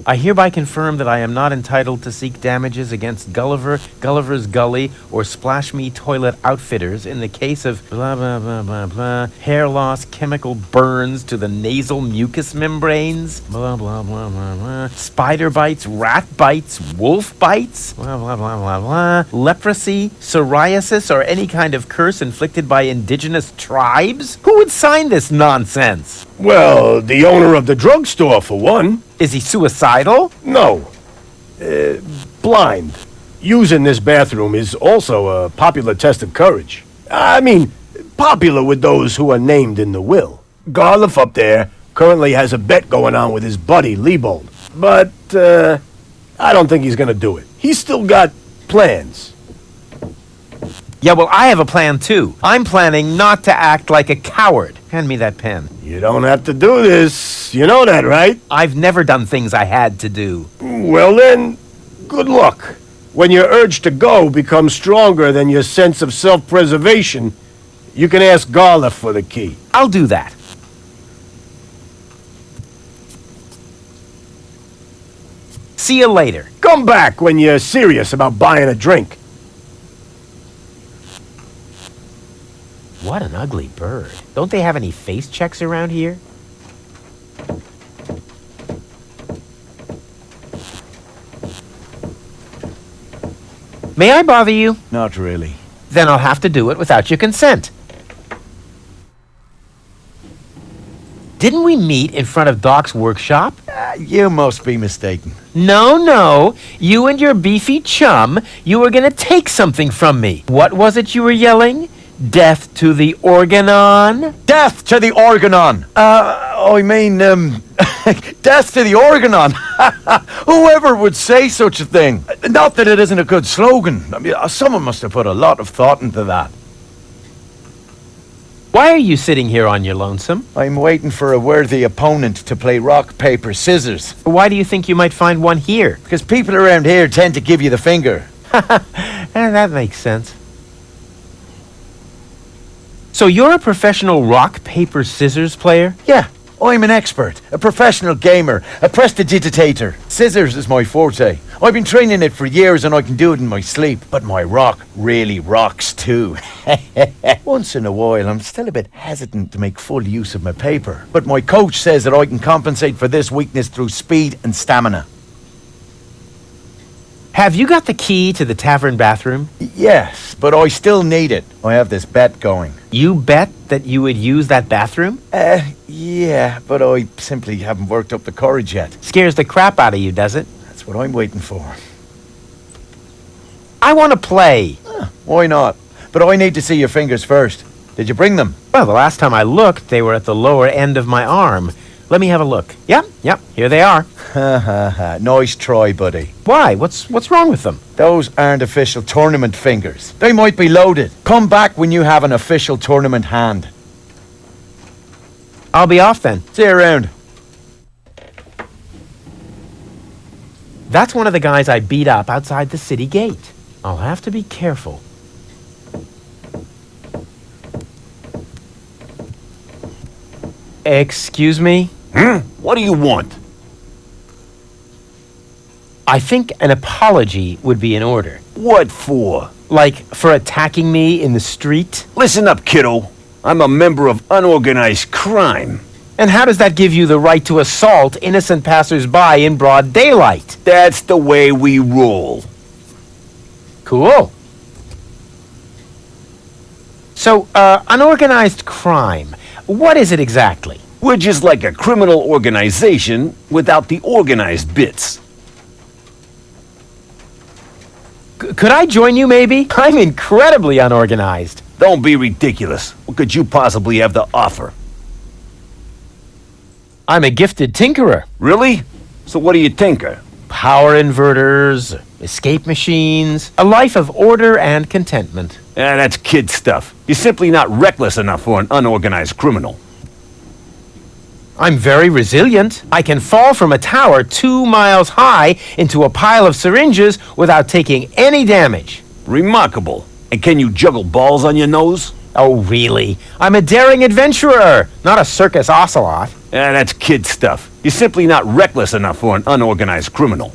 I hereby confirm that I am not entitled to seek damages against Gulliver, Gulliver's Gully, or Splash Me Toilet Outfitters in the case of blah blah blah blah blah, hair loss, chemical burns to the nasal mucous membranes, blah blah blah blah blah, spider bites, rat bites, wolf bites, blah blah blah blah blah, leprosy, psoriasis, or any kind of curse inflicted by indigenous tribes? Who would sign this nonsense? Well, the owner of the drugstore, for one. Is he suicidal? No. Blind. Using this bathroom is also a popular test of courage. I mean, popular with those who are named in the will. Garliff up there currently has a bet going on with his buddy, Liebold. But, I don't think he's gonna do it. He's still got plans. Yeah, well, I have a plan, too. I'm planning not to act like a coward. Hand me that pen. You don't have to do this. You know that, right? I've never done things I had to do. Well then, good luck. When your urge to go becomes stronger than your sense of self-preservation, you can ask Garliff for the key. I'll do that. See you later. Come back when you're serious about buying a drink. What an ugly bird. Don't they have any face checks around here? May I bother you? Not really. Then I'll have to do it without your consent. Didn't we meet in front of Doc's workshop? You must be mistaken. No. You and your beefy chum, you were gonna take something from me. What was it you were yelling? Death to the Organon? Death to the Organon! I mean, death to the Organon! Whoever would say such a thing? Not that it isn't a good slogan. I mean, someone must have put a lot of thought into that. Why are you sitting here on your lonesome? I'm waiting for a worthy opponent to play rock, paper, scissors. Why do you think you might find one here? Because people around here tend to give you the finger. That makes sense. So you're a professional rock, paper, scissors player? Yeah, I'm an expert, a professional gamer, a prestidigitator. Scissors is my forte. I've been training it for years and I can do it in my sleep. But my rock really rocks too. Once in a while, I'm still a bit hesitant to make full use of my paper. But my coach says that I can compensate for this weakness through speed and stamina. Have you got the key to the tavern bathroom? Yes, but I still need it. I have this bet going. You bet that you would use that bathroom? Yeah, but I simply haven't worked up the courage yet. Scares the crap out of you, does it? That's what I'm waiting for. I want to play. Why not? But I need to see your fingers first. Did you bring them? Well, the last time I looked, they were at the lower end of my arm. Let me have a look. Yep, here they are. Nice try, buddy. Why? What's wrong with them? Those aren't official tournament fingers. They might be loaded. Come back when you have an official tournament hand. I'll be off then. See you around. That's one of the guys I beat up outside the city gate. I'll have to be careful. Excuse me? What do you want? I think an apology would be in order. What for? Like, for attacking me in the street? Listen up, kiddo. I'm a member of unorganized crime. And how does that give you the right to assault innocent passers-by in broad daylight? That's the way we roll. Cool. So, unorganized crime. What is it exactly? We're just like a criminal organization without the organized bits. Could I join you, maybe? I'm incredibly unorganized. Don't be ridiculous. What could you possibly have to offer? I'm a gifted tinkerer. Really? So what do you tinker? Power inverters, escape machines, a life of order and contentment. That's kid stuff. You're simply not reckless enough for an unorganized criminal. I'm very resilient. I can fall from a tower 2 miles high into a pile of syringes without taking any damage. Remarkable. And can you juggle balls on your nose? Oh, really? I'm a daring adventurer, not a circus ocelot. That's kid stuff. You're simply not reckless enough for an unorganized criminal.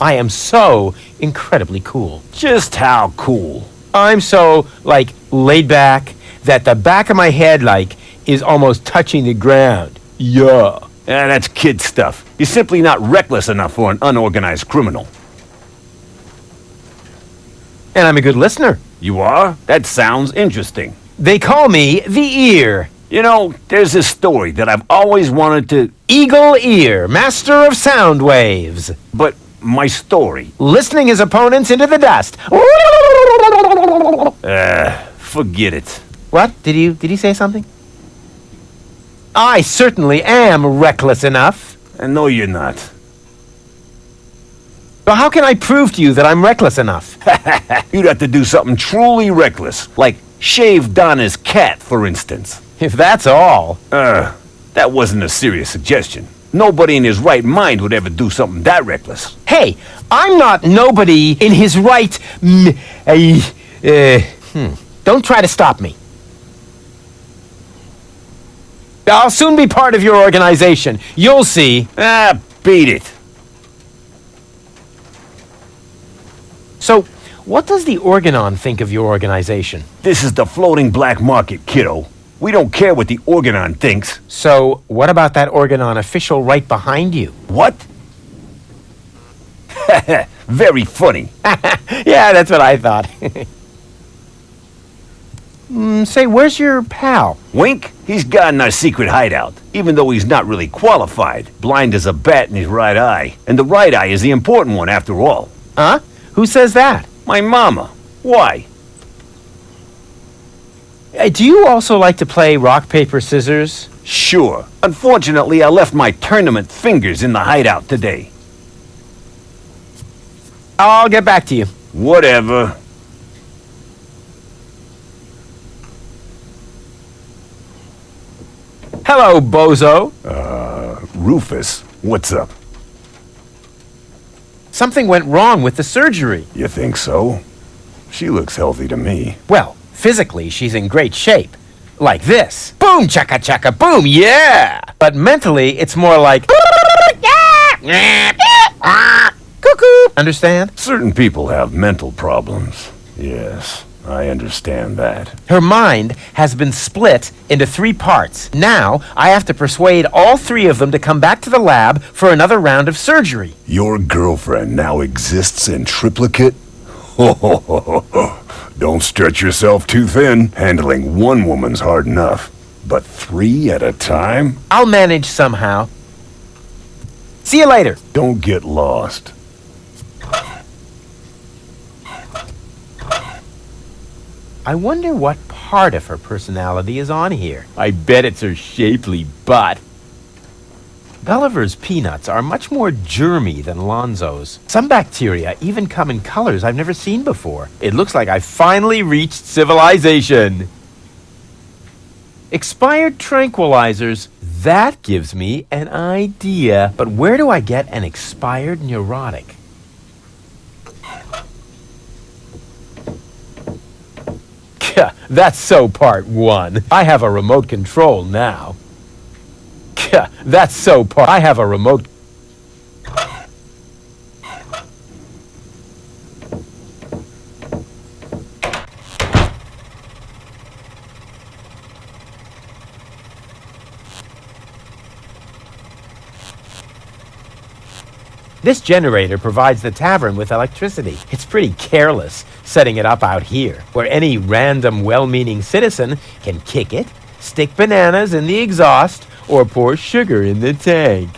I am so incredibly cool. Just how cool? I'm so, laid back that the back of my head, is almost touching the ground. Yeah. That's kid stuff. You're simply not reckless enough for an unorganized criminal. And I'm a good listener. You are? That sounds interesting. They call me the Ear. You know, there's this story that I've always wanted to... Eagle Ear, master of sound waves. But my story... Listening his opponents into the dust. Forget it. What? Did he say something? I certainly am reckless enough. No, you're not. Well, how can I prove to you that I'm reckless enough? You'd have to do something truly reckless, like shave Donna's cat, for instance. If that's all. That wasn't a serious suggestion. Nobody in his right mind would ever do something that reckless. Hey, I'm not nobody in his right... Don't try to stop me. I'll soon be part of your organization. You'll see. Beat it. So, what does the Organon think of your organization? This is the floating black market, kiddo. We don't care what the Organon thinks. So, what about that Organon official right behind you? What? Very funny. Yeah, that's what I thought. Say, where's your pal? Wink? He's got in our secret hideout, even though he's not really qualified. Blind as a bat in his right eye. And the right eye is the important one, after all. Huh? Who says that? My mama. Why? Do you also like to play rock, paper, scissors? Sure. Unfortunately, I left my tournament fingers in the hideout today. I'll get back to you. Whatever. Hello, bozo. Rufus, what's up? Something went wrong with the surgery. You think so? She looks healthy to me. Well, physically, she's in great shape. Like this. Boom, chaka chaka, boom, yeah! But mentally, it's more like... Cuckoo! Understand? Certain people have mental problems. Yes, I understand that. Her mind has been split into 3 parts. Now, I have to persuade all 3 of them to come back to the lab for another round of surgery. Your girlfriend now exists in triplicate? Don't stretch yourself too thin. Handling 1 woman's hard enough. But 3 at a time? I'll manage somehow. See you later. Don't get lost. I wonder what part of her personality is on here. I bet it's her shapely butt. Gulliver's peanuts are much more germy than Lonzo's. Some bacteria even come in colors I've never seen before. It looks like I finally reached civilization. Expired tranquilizers. That gives me an idea. But where do I get an expired neurotic? That's so part 1. I have a remote control now. That's so part. I have a remote. This generator provides the tavern with electricity. It's pretty careless setting it up out here, where any random well-meaning citizen can kick it, stick bananas in the exhaust, or pour sugar in the tank.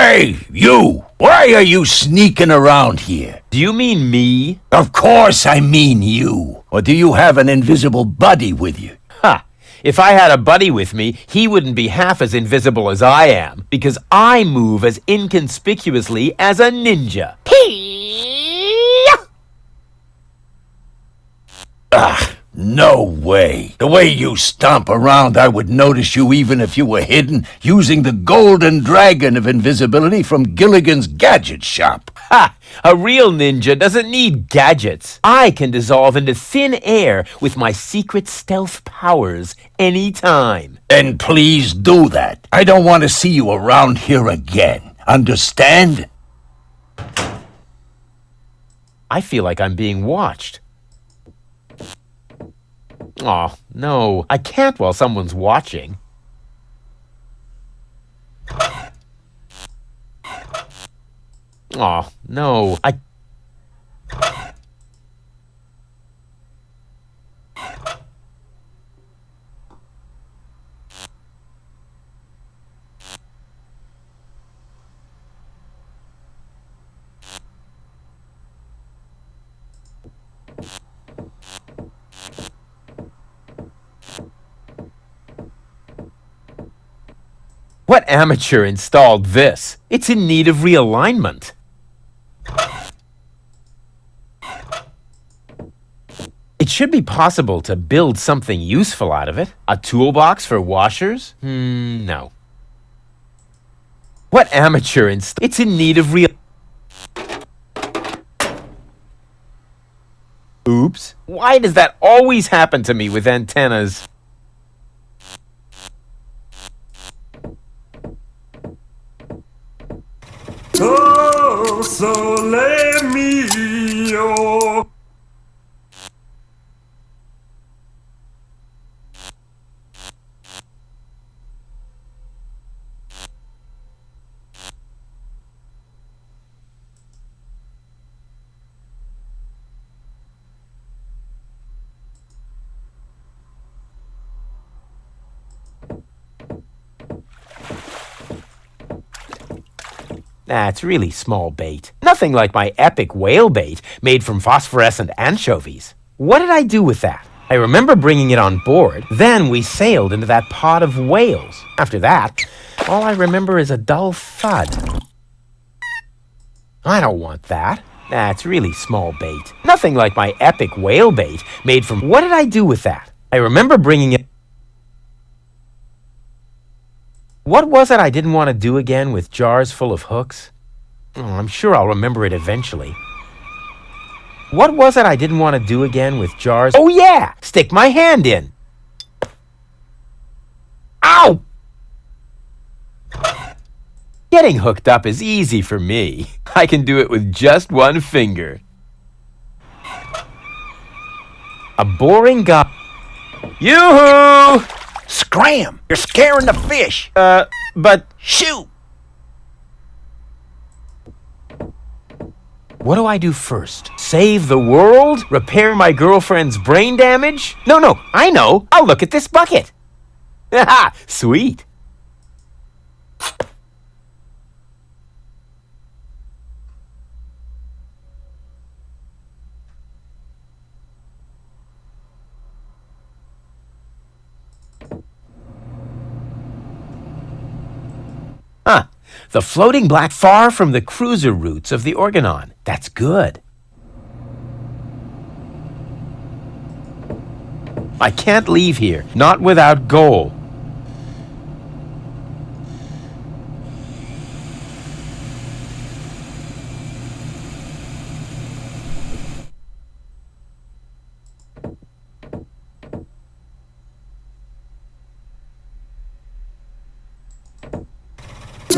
Hey, you! Why are you sneaking around here? Do you mean me? Of course I mean you. Or do you have an invisible buddy with you? Ha! If I had a buddy with me, he wouldn't be half as invisible as I am, because I move as inconspicuously as a ninja. Ugh, no way. The way you stomp around, I would notice you even if you were hidden using the golden dragon of invisibility from Gilligan's Gadget Shop. Ha! A real ninja doesn't need gadgets. I can dissolve into thin air with my secret stealth powers anytime. Then please do that. I don't want to see you around here again. Understand? I feel like I'm being watched. Aw, no. I can't while someone's watching. Aw, no. What amateur installed this? It's in need of realignment. It should be possible to build something useful out of it. A toolbox for washers? No. What amateur It's in need of real... Oops. Why does that always happen to me with antennas? Oh, sole mio. That's really small bait. Nothing like my epic whale bait made from phosphorescent anchovies. What did I do with that? I remember bringing it on board. Then we sailed into that pod of whales. After that, all I remember is a dull thud. I don't want that. That's really small bait. Nothing like my epic whale bait made from... What did I do with that? I remember bringing it... What was it I didn't want to do again with jars full of hooks? Oh, I'm sure I'll remember it eventually. What was it I didn't want to do again with jars? Oh yeah! Stick my hand in! Ow! Getting hooked up is easy for me. I can do it with just one finger. A boring guy. Yoo-hoo! Scram! You're scaring the fish! But... Shoot! What do I do first? Save the world? Repair my girlfriend's brain damage? No, I know. I'll look at this bucket. Haha, sweet. Huh. The floating black far from the cruiser routes of the Organon. That's good. I can't leave here, not without goal.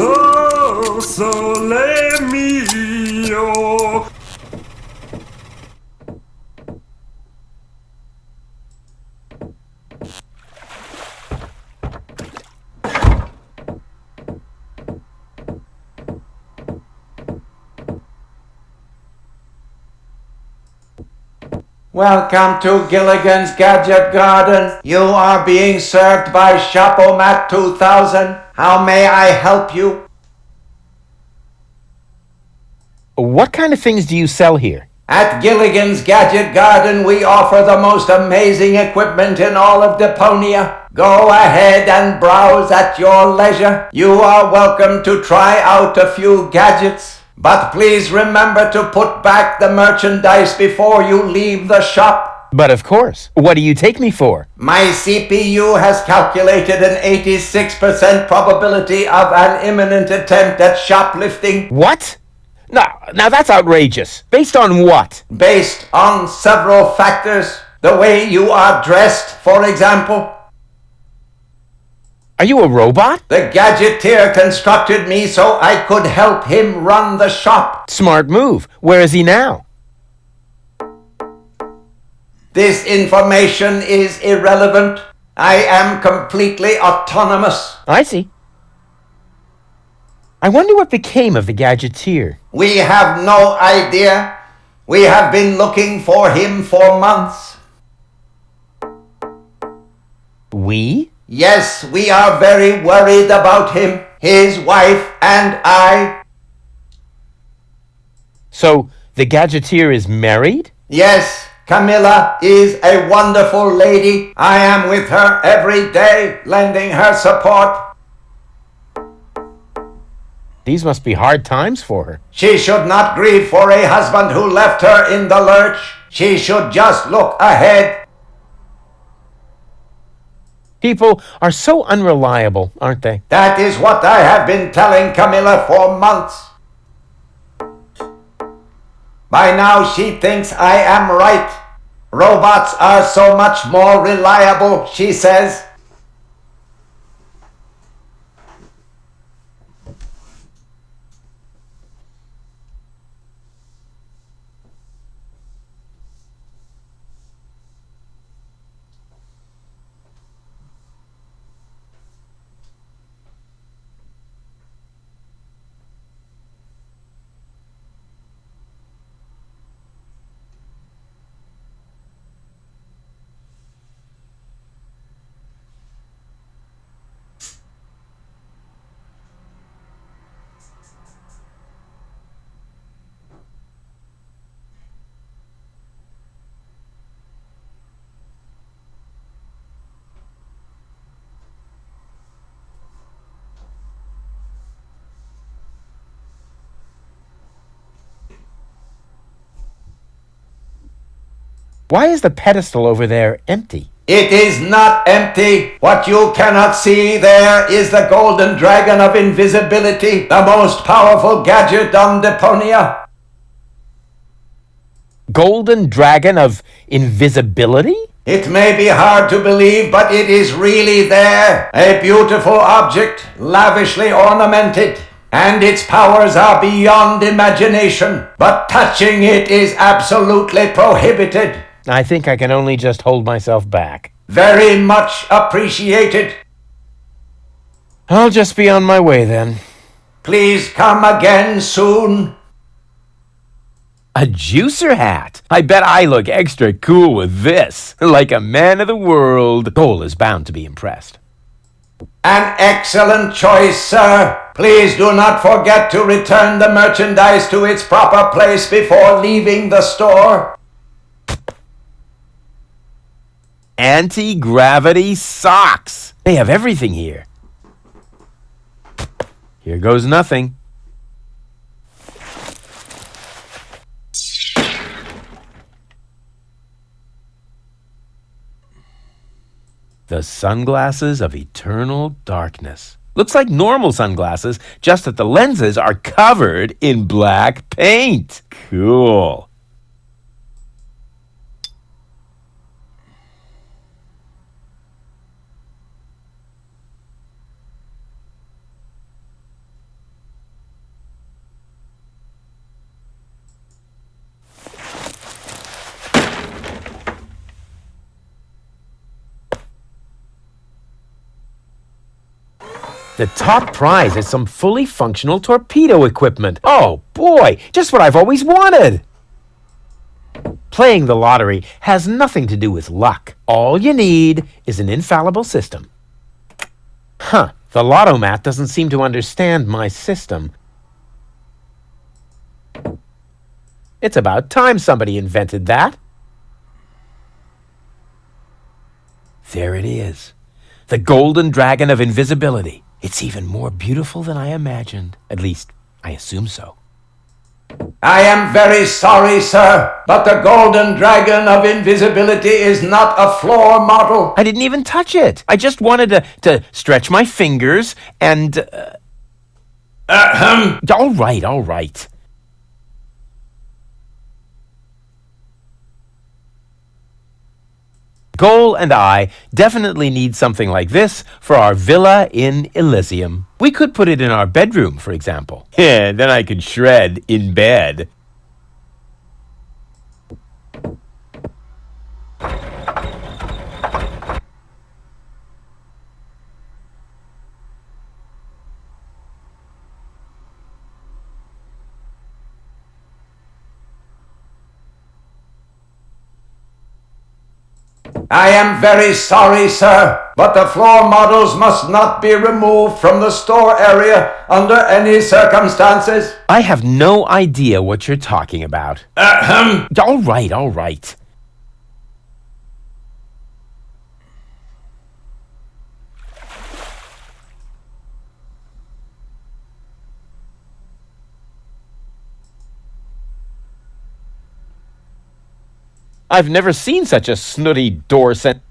Oh, sole mio. Welcome to Gilligan's Gadget Garden. You are being served by Shopomat 2000. How may I help you? What kind of things do you sell here? At Gilligan's Gadget Garden, we offer the most amazing equipment in all of Deponia. Go ahead and browse at your leisure. You are welcome to try out a few gadgets. But please remember to put back the merchandise before you leave the shop. But of course. What do you take me for? My CPU has calculated an 86% probability of an imminent attempt at shoplifting. What? Now that's outrageous. Based on what? Based on several factors. The way you are dressed, for example. Are you a robot? The gadgeteer constructed me so I could help him run the shop. Smart move. Where is he now? This information is irrelevant. I am completely autonomous. I see. I wonder what became of the gadgeteer. We have no idea. We have been looking for him for months. We? Yes, we are very worried about him, his wife, and I. So, the gadgeteer is married? Yes, Camilla is a wonderful lady. I am with her every day, lending her support. These must be hard times for her. She should not grieve for a husband who left her in the lurch. She should just look ahead. People are so unreliable, aren't they? That is what I have been telling Camilla for months. By now she thinks I am right. Robots are so much more reliable, she says. Why is the pedestal over there empty? It is not empty. What you cannot see there is the golden dragon of invisibility, the most powerful gadget on Deponia. Golden dragon of invisibility? It may be hard to believe, but it is really there. A beautiful object, lavishly ornamented. And its powers are beyond imagination. But touching it is absolutely prohibited. I think I can only just hold myself back. Very much appreciated. I'll just be on my way then. Please come again soon. A juicer hat? I bet I look extra cool with this. Like a man of the world. Cole is bound to be impressed. An excellent choice, sir. Please do not forget to return the merchandise to its proper place before leaving the store. Anti-gravity socks. They have everything here. Here goes nothing. The sunglasses of eternal darkness. Looks like normal sunglasses, just that the lenses are covered in black paint. Cool. The top prize is some fully functional torpedo equipment. Oh boy, just what I've always wanted. Playing the lottery has nothing to do with luck. All you need is an infallible system. Huh, the lottomat doesn't seem to understand my system. It's about time somebody invented that. There it is. The golden dragon of invisibility. It's even more beautiful than I imagined. At least, I assume so. I am very sorry, sir, but the golden dragon of invisibility is not a floor model. I didn't even touch it. I just wanted to stretch my fingers and... All right, all right. Goal and I definitely need something like this for our villa in Elysium. We could put it in our bedroom, for example. Yeah, then I could shred in bed. I am very sorry, sir, but the floor models must not be removed from the store area under any circumstances. I have no idea what you're talking about. All right, all right. I've never seen such a snooty door set.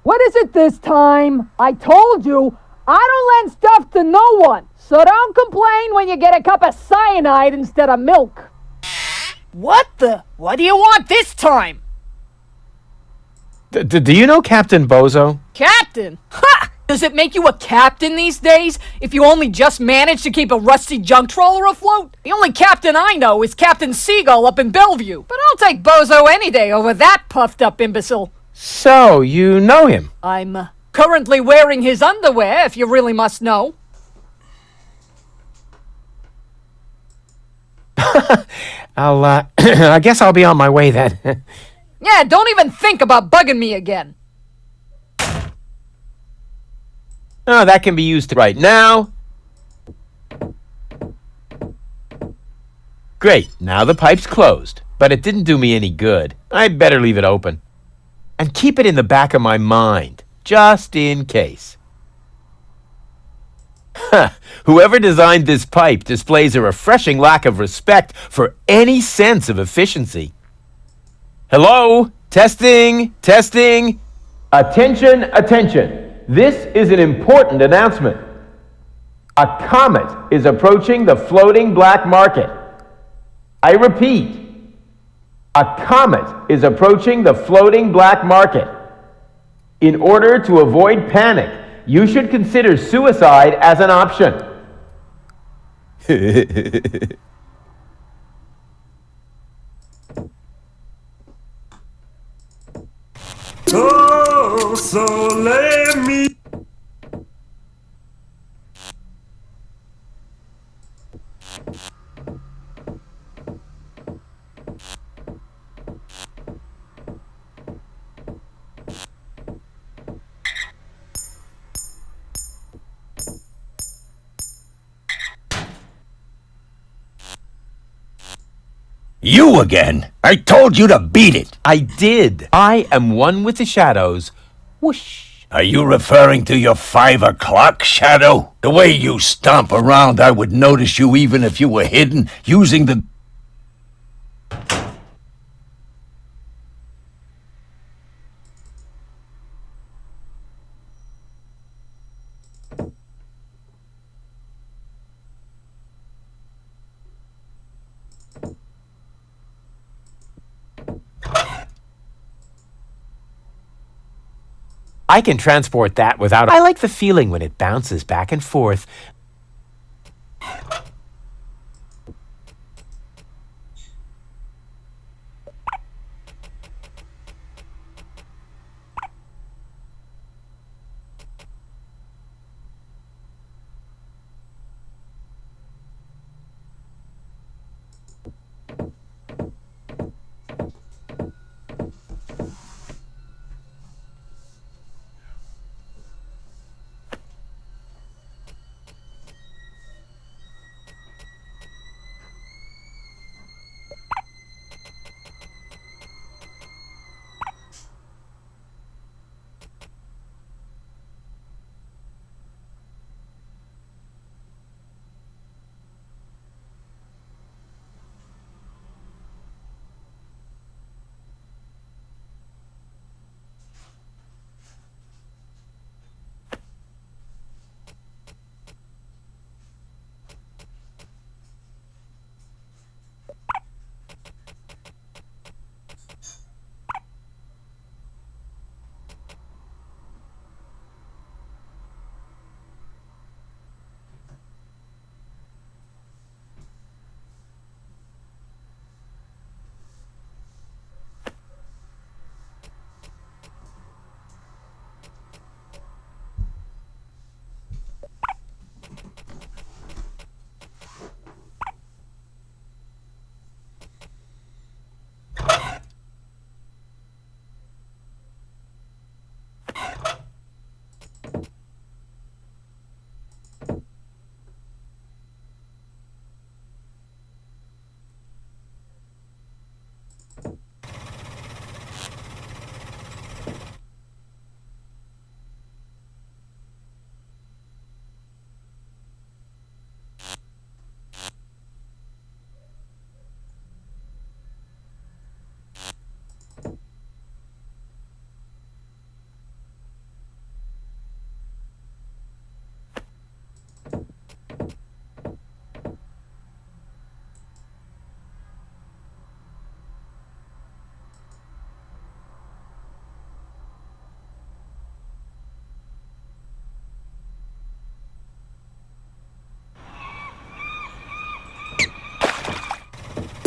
What is it this time? I told you, I don't lend stuff to no one. So don't complain when you get a cup of cyanide instead of milk. What do you want this time? Do you know Captain Bozo? Captain? Ha! Does it make you a captain these days if you only just manage to keep a rusty junk trawler afloat? The only captain I know is Captain Seagull up in Bellevue. But I'll take Bozo any day over that puffed up imbecile. So, you know him? I'm currently wearing his underwear, if you really must know. I guess I'll be on my way then. Yeah, don't even think about bugging me again. Oh, that can be used right now. Great, now the pipe's closed, but it didn't do me any good. I'd better leave it open. And keep it in the back of my mind, just in case. Whoever designed this pipe displays a refreshing lack of respect for any sense of efficiency. Hello? Testing, testing. Attention, attention. This is an important announcement. A comet is approaching the floating black market. I repeat, a comet is approaching the floating black market. In order to avoid panic, you should consider suicide as an option. Oh, so let me. You again? I told you to beat it. I did. I am one with the shadows. Whoosh. Are you referring to your 5 o'clock shadow? The way you stomp around, I would notice you even if you were hidden using the... I can transport that without... I like the feeling when it bounces back and forth.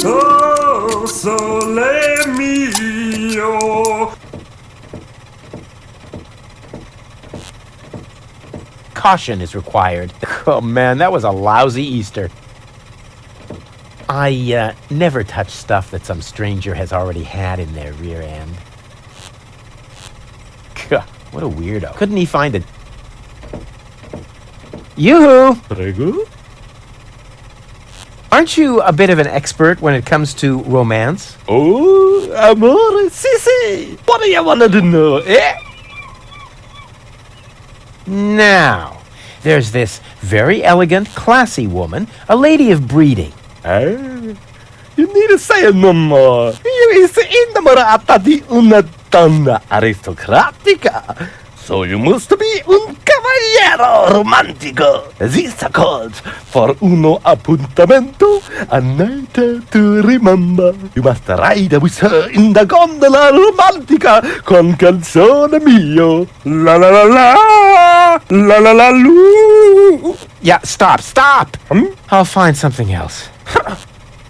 Oh, sole mio. Caution is required. Oh man, that was a lousy Easter. I never touch stuff that some stranger has already had in their rear end. Gah, what a weirdo. Couldn't he find it? Yoo-hoo! Prego? Aren't you a bit of an expert when it comes to romance? Oh, amore, si. What do you want to know, eh? Now, there's this very elegant, classy woman, a lady of breeding. You need to say no more. You is innamorata di una donna aristocratica. So you must be un cavaliere romantico. This calls for uno appuntamento, a night to remember. You must ride with her in the gondola romantica con canzone mio. La la la la, la la la lu. Yeah, stop! I'll find something else.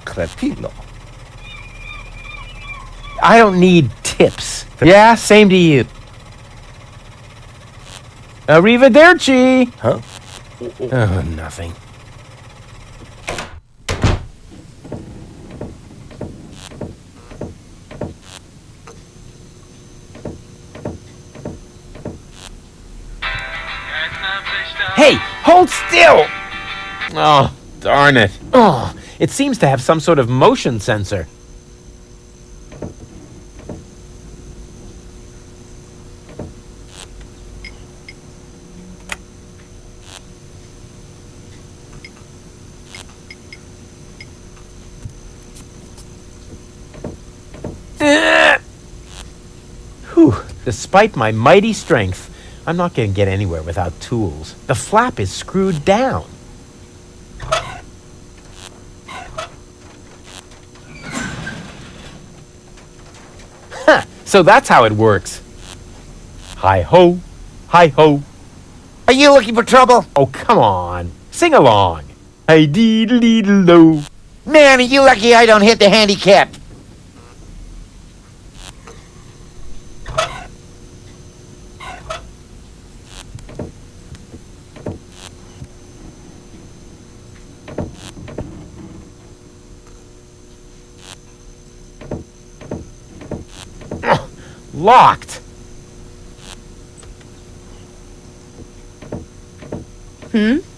Cretino. I don't need tips. Yeah, same to you. Arrivederci! Huh? Oh, nothing. Hey, hold still! Oh, darn it. Oh, it seems to have some sort of motion sensor. Despite my mighty strength, I'm not going to get anywhere without tools. The flap is screwed down. Huh, so that's how it works. Hi-ho, hi-ho. Are you looking for trouble? Oh, come on. Sing along. Hi-dee-dee-dee-lo. Man, are you lucky I don't hit the handicap? Locked.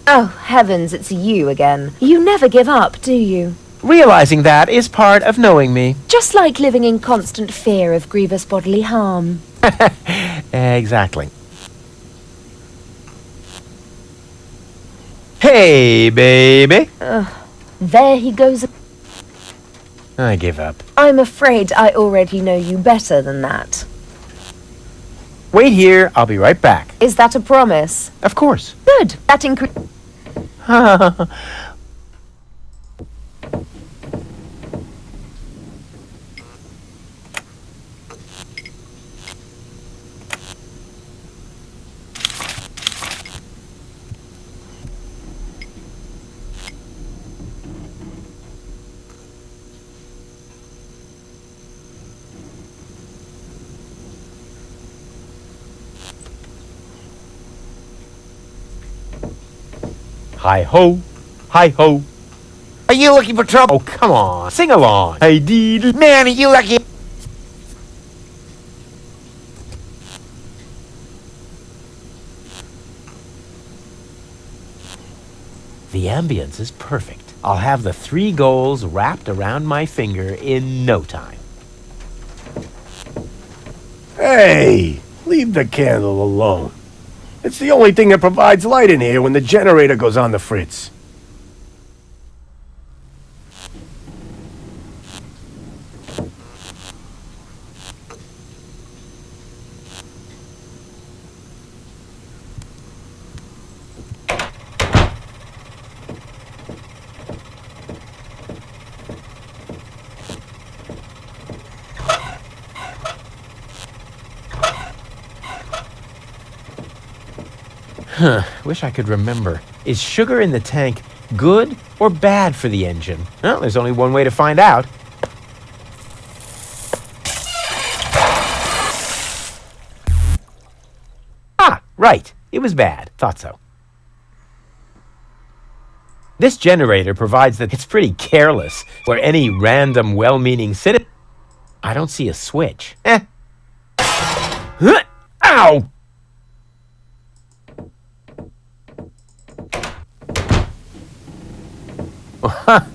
Oh, heavens, it's you again. You never give up, do you? Realizing that is part of knowing me. Just like living in constant fear of grievous bodily harm. Exactly. Hey, baby. There he goes. I give up. I'm afraid I already know you better than that. Wait here. I'll be right back. Is that a promise? Of course. Good. That increase. Hi-ho, hi-ho. Are you looking for trouble? Oh, come on. Sing along. Hi-dee. Man, are you lucky? The ambience is perfect. I'll have the 3 goals wrapped around my finger in no time. Hey, leave the candle alone. It's the only thing that provides light in here when the generator goes on the fritz. Wish I could remember. Is sugar in the tank good or bad for the engine? Well, there's only one way to find out. Ah, right. It was bad. Thought so. This generator provides that it's pretty careless, where any random well-meaning citizen... I don't see a switch. Ow!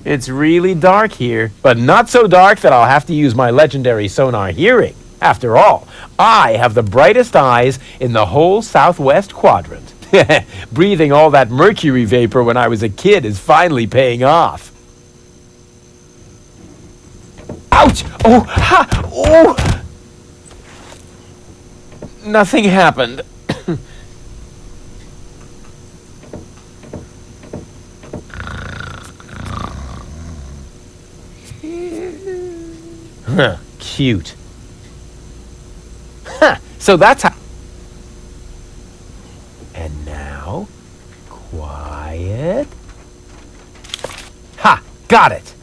It's really dark here, but not so dark that I'll have to use my legendary sonar hearing. After all, I have the brightest eyes in the whole southwest quadrant. Breathing all that mercury vapor when I was a kid is finally paying off. Ouch! Oh! Ha! Oh! Nothing happened. Huh, cute. Huh, so that's how... And now, quiet. Ha, got it.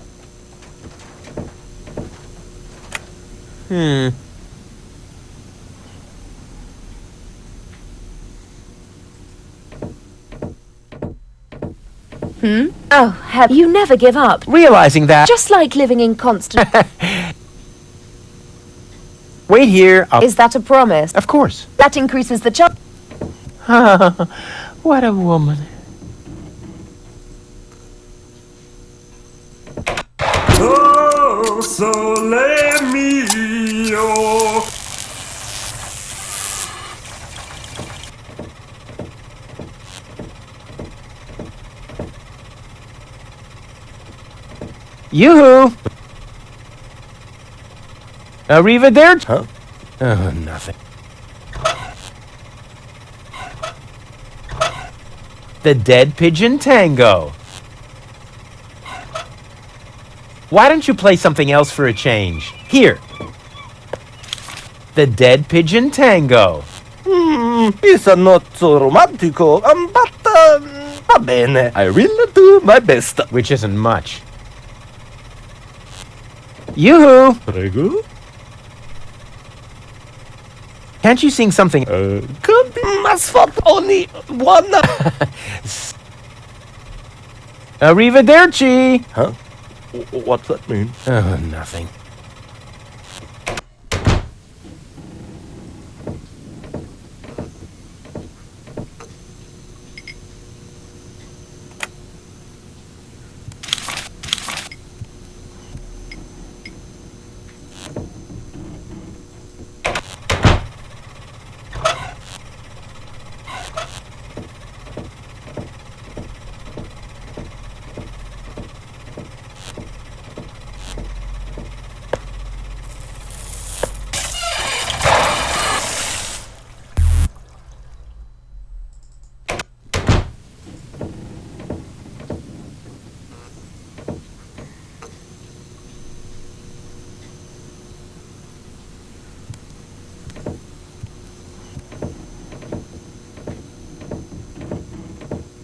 Oh, you never give up. Realizing that... Just like living in constant... Wait here. Is that a promise? Of course. That increases the chance... What a woman. Oh, sole mio. Yoo-hoo! Arrivederci. Huh? Oh, nothing. The Dead Pigeon Tango. Why don't you play something else for a change? Here. The Dead Pigeon Tango. It's not so romantico, but va bene. I will do my best. Which isn't much. Yoo-hoo! Prego? Can't you sing something? Could be mascot only one. Arrivederci! Huh? What's that mean? Oh, nothing.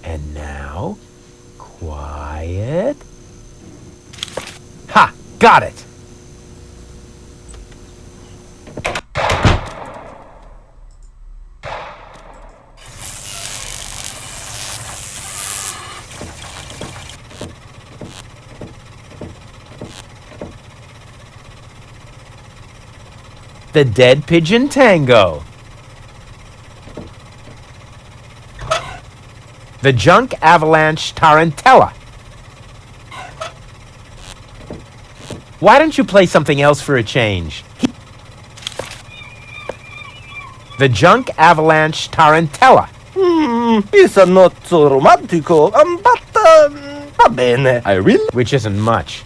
And now, quiet. Ha! Got it! The Dead Pigeon Tango. The Junk Avalanche Tarantella. Why don't you play something else for a change? The Junk Avalanche Tarantella. It's not so romantico, but va bene. I will. Which isn't much.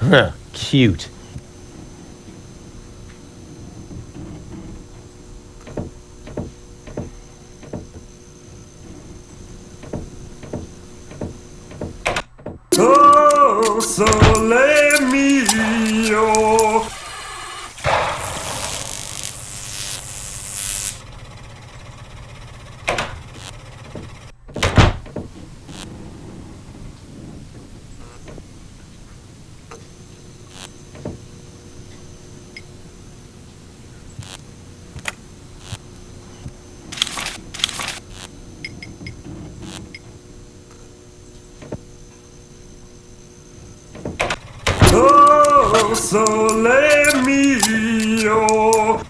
Huh, cute. Oh, sole mio. Oh, sole mio.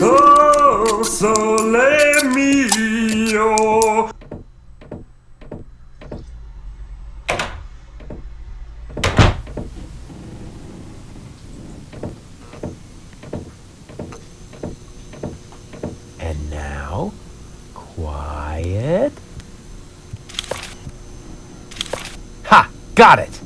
Oh, sole mio. And now, quiet. Ha! Got it!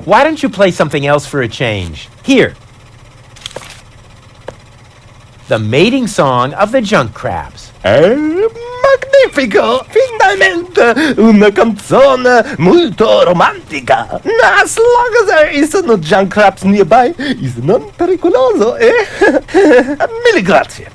Why don't you play something else for a change? Here. The mating song of the junk crabs. Magnifico! Finalmente una canzone molto romantica. As long as there is no junk crabs nearby, is non pericoloso, eh? Mille grazie.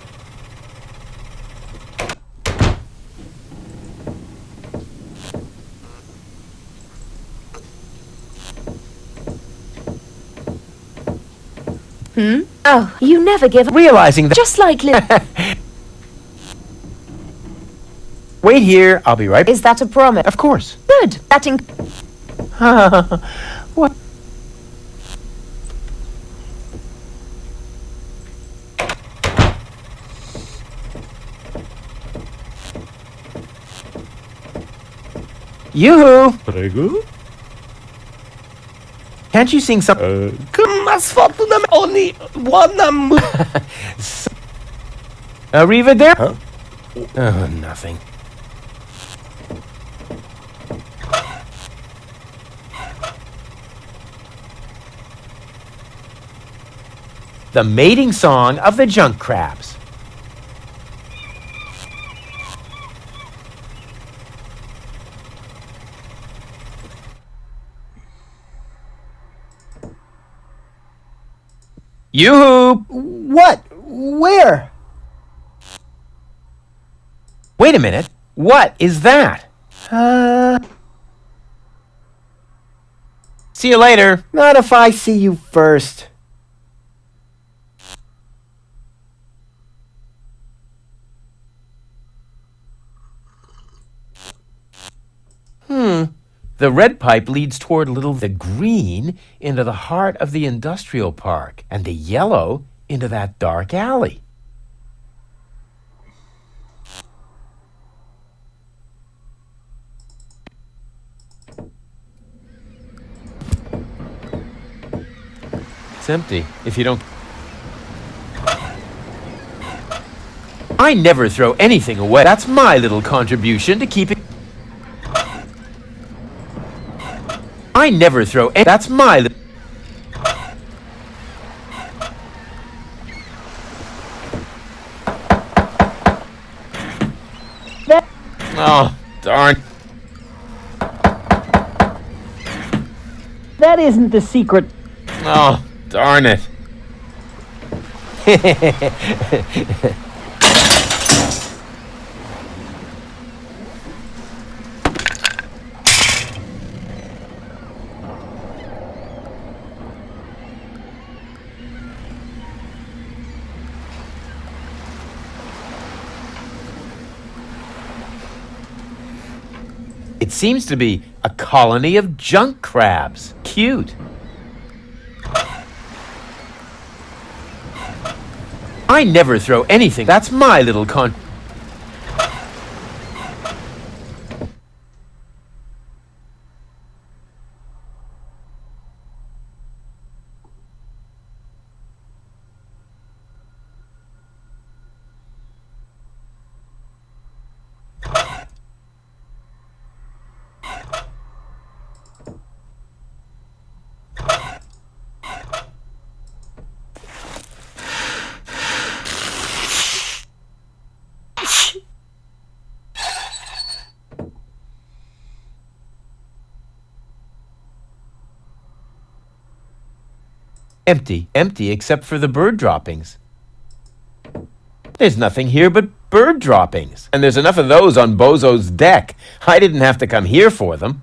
Oh, you never give up. Realizing that... Just like Wait here, I'll be right... Is that a promise? Of course. Good. That What? Yoo-hoo! Prego? Can't you sing some... Ma sfortuna only one... Arrivederci? Huh? Oh, nothing. The mating song of the junk crabs. Yoo-hoo! What? Where? Wait a minute. What is that? See you later. Not if I see you first. The red pipe leads toward the green into the heart of the industrial park, and the yellow into that dark alley. It's empty. If you don't... I never throw anything away. That's my little contribution to keep it... I never throw any... That's my... Oh, darn. That isn't the secret. Oh, darn it. It seems to be a colony of junk crabs. Cute. I never throw anything. That's my little con... Empty. Empty except for the bird droppings. There's nothing here but bird droppings. And there's enough of those on Bozo's deck. I didn't have to come here for them.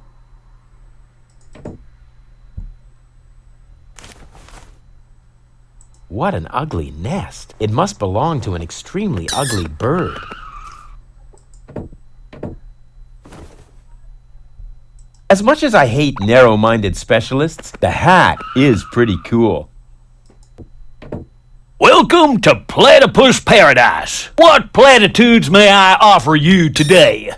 What an ugly nest. It must belong to an extremely ugly bird. As much as I hate narrow-minded specialists, the hat is pretty cool. Welcome to Platypus Paradise. What platitudes may I offer you today?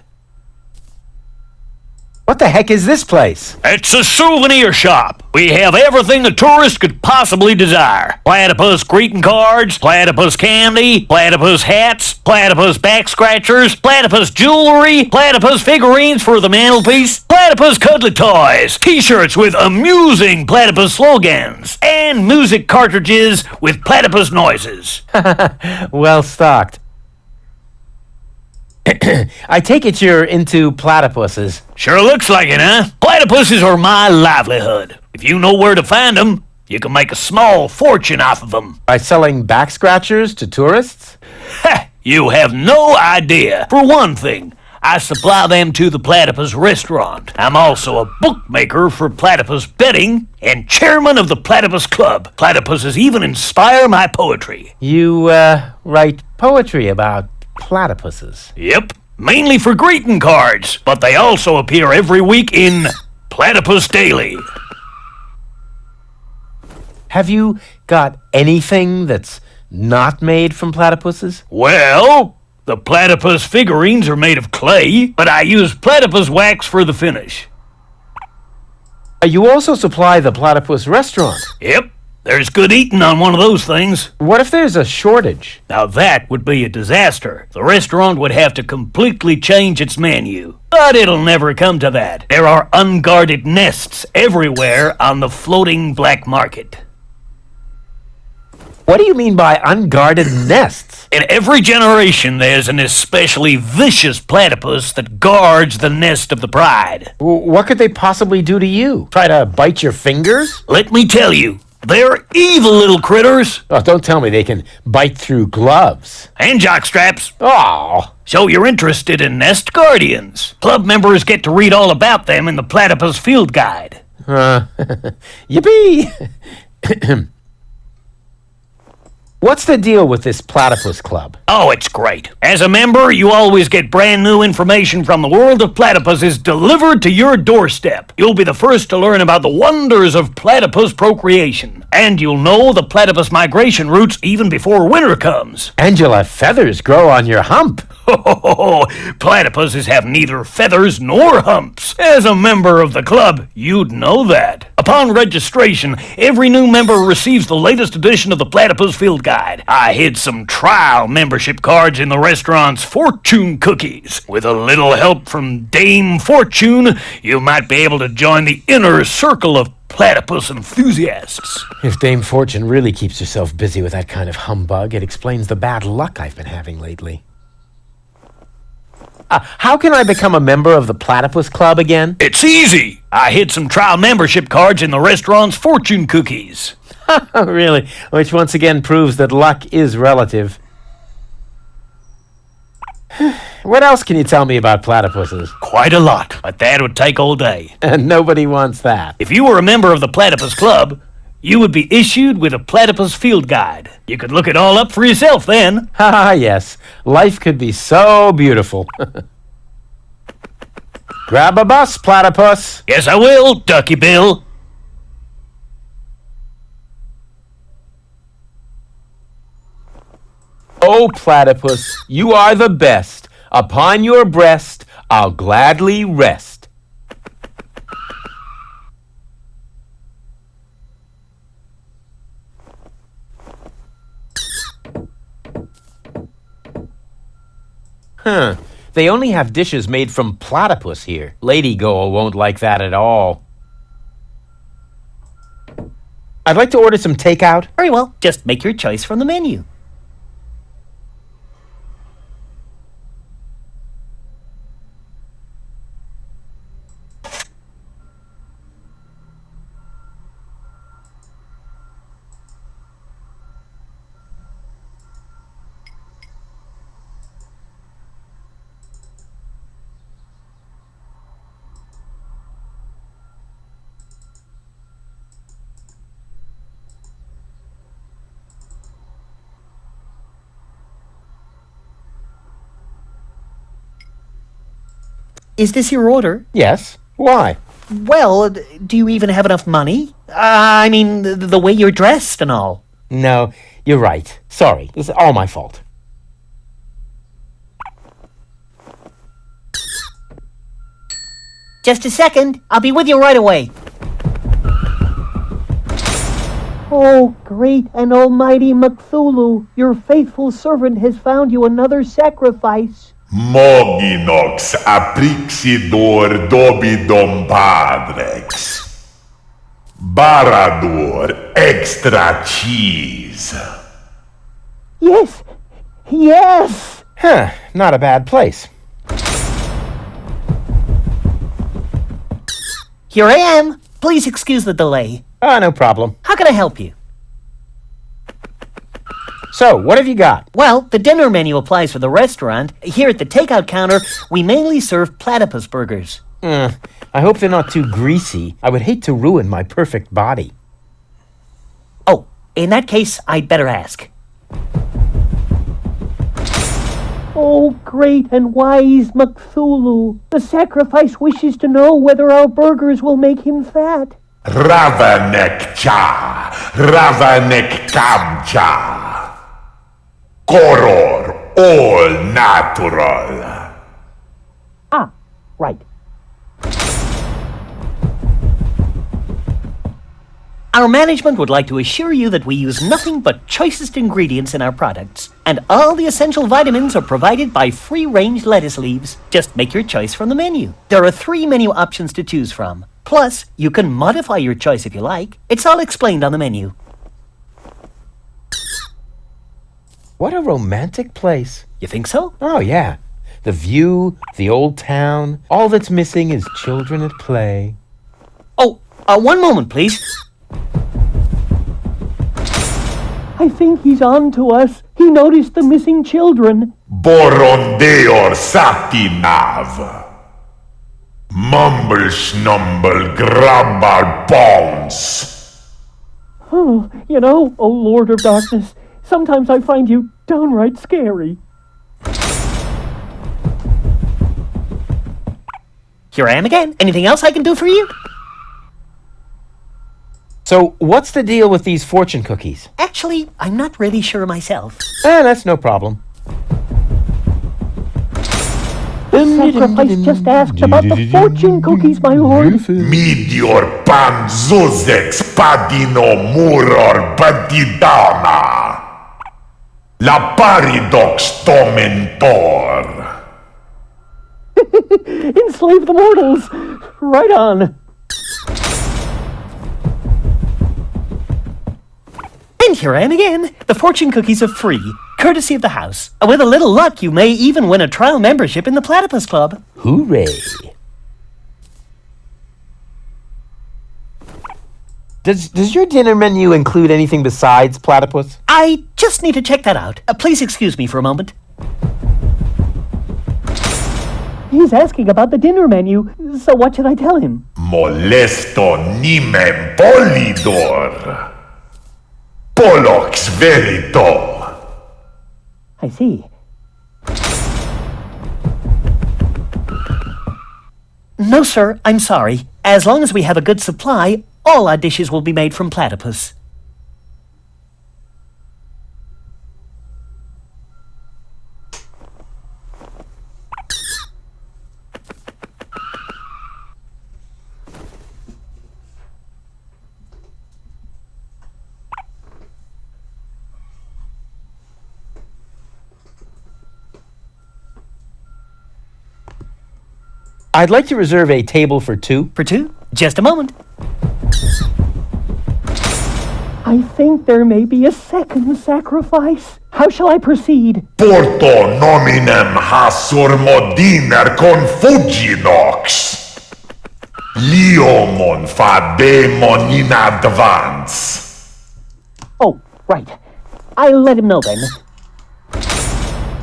What the heck is this place? It's a souvenir shop. We have everything a tourist could possibly desire. Platypus greeting cards, platypus candy, platypus hats, platypus back scratchers, platypus jewelry, platypus figurines for the mantelpiece, platypus cuddly toys, t-shirts with amusing platypus slogans, and music cartridges with platypus noises. Well stocked. I take it you're into platypuses. Sure looks like it, huh? Platypuses are my livelihood. If you know where to find them, you can make a small fortune off of them. By selling back scratchers to tourists? Ha! You have no idea. For one thing, I supply them to the Platypus restaurant. I'm also a bookmaker for platypus betting and chairman of the Platypus Club. Platypuses even inspire my poetry. You, write poetry about platypuses? Yep, mainly for greeting cards, but they also appear every week in Platypus Daily. Have you got anything that's not made from platypuses? Well, the platypus figurines are made of clay, but I use platypus wax for the finish. You also supply the platypus restaurant? Yep, there's good eating on one of those things. What if there's a shortage? Now that would be a disaster. The restaurant would have to completely change its menu. But it'll never come to that. There are unguarded nests everywhere on the floating black market. What do you mean by unguarded nests? In every generation, there's an especially vicious platypus that guards the nest of the pride. What could they possibly do to you? Try to bite your fingers? Let me tell you, they're evil little critters. Oh, don't tell me they can bite through gloves. And jockstraps. Oh. So you're interested in nest guardians. Club members get to read all about them in the Platypus Field Guide. Yippee! What's the deal with this platypus club? Oh, it's great. As a member, you always get brand new information from the world of platypuses delivered to your doorstep. You'll be the first to learn about the wonders of platypus procreation. And you'll know the platypus migration routes even before winter comes. And you'll have feathers grow on your hump. Platypuses have neither feathers nor humps. As a member of the club, you'd know that. Upon registration, every new member receives the latest edition of the Platypus Field Guide. I hid some trial membership cards in the restaurant's fortune cookies. With a little help from Dame Fortune, you might be able to join the inner circle of platypus enthusiasts. If Dame Fortune really keeps herself busy with that kind of humbug, it explains the bad luck I've been having lately. How can I become a member of the Platypus Club again? It's easy. I hid some trial membership cards in the restaurant's fortune cookies. Really? Which once again proves that luck is relative. What else can you tell me about platypuses? Quite a lot, but that would take all day. And nobody wants that. If you were a member of the Platypus Club, you would be issued with a Platypus Field Guide. You could look it all up for yourself then. Ah, yes. Life could be so beautiful. Grab a bus, platypus. Yes, I will, Ducky Bill. Oh, platypus, you are the best. Upon your breast, I'll gladly rest. Huh. They only have dishes made from platypus here. Lady Goal won't like that at all. I'd like to order some takeout. Very well. Just make your choice from the menu. Is this your order? Yes. Why? Well, do you even have enough money? I mean, the way you're dressed and all. No, you're right. Sorry. This is all my fault. Just a second. I'll be with you right away. Oh, great and almighty Cthulhu, your faithful servant has found you another sacrifice. Moginox aprixidor dobidom padrex. Barador extra cheese. Yes! Yes! Huh, not a bad place. Here I am. Please excuse the delay. No problem. How can I help you? So, what have you got? Well, the dinner menu applies for the restaurant. Here at the takeout counter, we mainly serve platypus burgers. I hope they're not too greasy. I would hate to ruin my perfect body. Oh, in that case, I'd better ask. Oh, great and wise Cthulhu, the sacrifice wishes to know whether our burgers will make him fat. Ravanek cha, Ravanek kamcha. Koror, all natural. Ah, right. Our management would like to assure you that we use nothing but choicest ingredients in our products, and all the essential vitamins are provided by free-range lettuce leaves. Just make your choice from the menu. There are 3 menu options to choose from. Plus, you can modify your choice if you like. It's all explained on the menu. What a romantic place. You think so? Oh, yeah. The view, the old town. All that's missing is children at play. Oh, one moment, please. I think he's on to us. He noticed the missing children. Borondeor satinav. Mumble snumble grabbar bones. Oh, you know, oh Lord of Darkness, sometimes I find you downright scary. Here I am again. Anything else I can do for you? So, what's the deal with these fortune cookies? Actually, I'm not really sure myself. That's no problem. The sacrifice just asked about the fortune cookies, my lord. Meteor pan zuzex padino muror badidana. La paridox tomentor. Enslave the mortals. Right on. And here I am again. The fortune cookies are free, courtesy of the house. With a little luck, you may even win a trial membership in the Platypus Club. Hooray! Does your dinner menu include anything besides platypus? I just need to check that out. Please excuse me for a moment. He's asking about the dinner menu, so what should I tell him? Molesto nimem polidor. Polox verito. I see. No, sir, I'm sorry. As long as we have a good supply, all our dishes will be made from platypus. I'd like to reserve a table for 2. For 2? Just a moment. I think there may be a second sacrifice. How shall I proceed? Porto nominem hasur modiner confuginox. Liomon fademon in advance. Oh, right. I'll let him know then.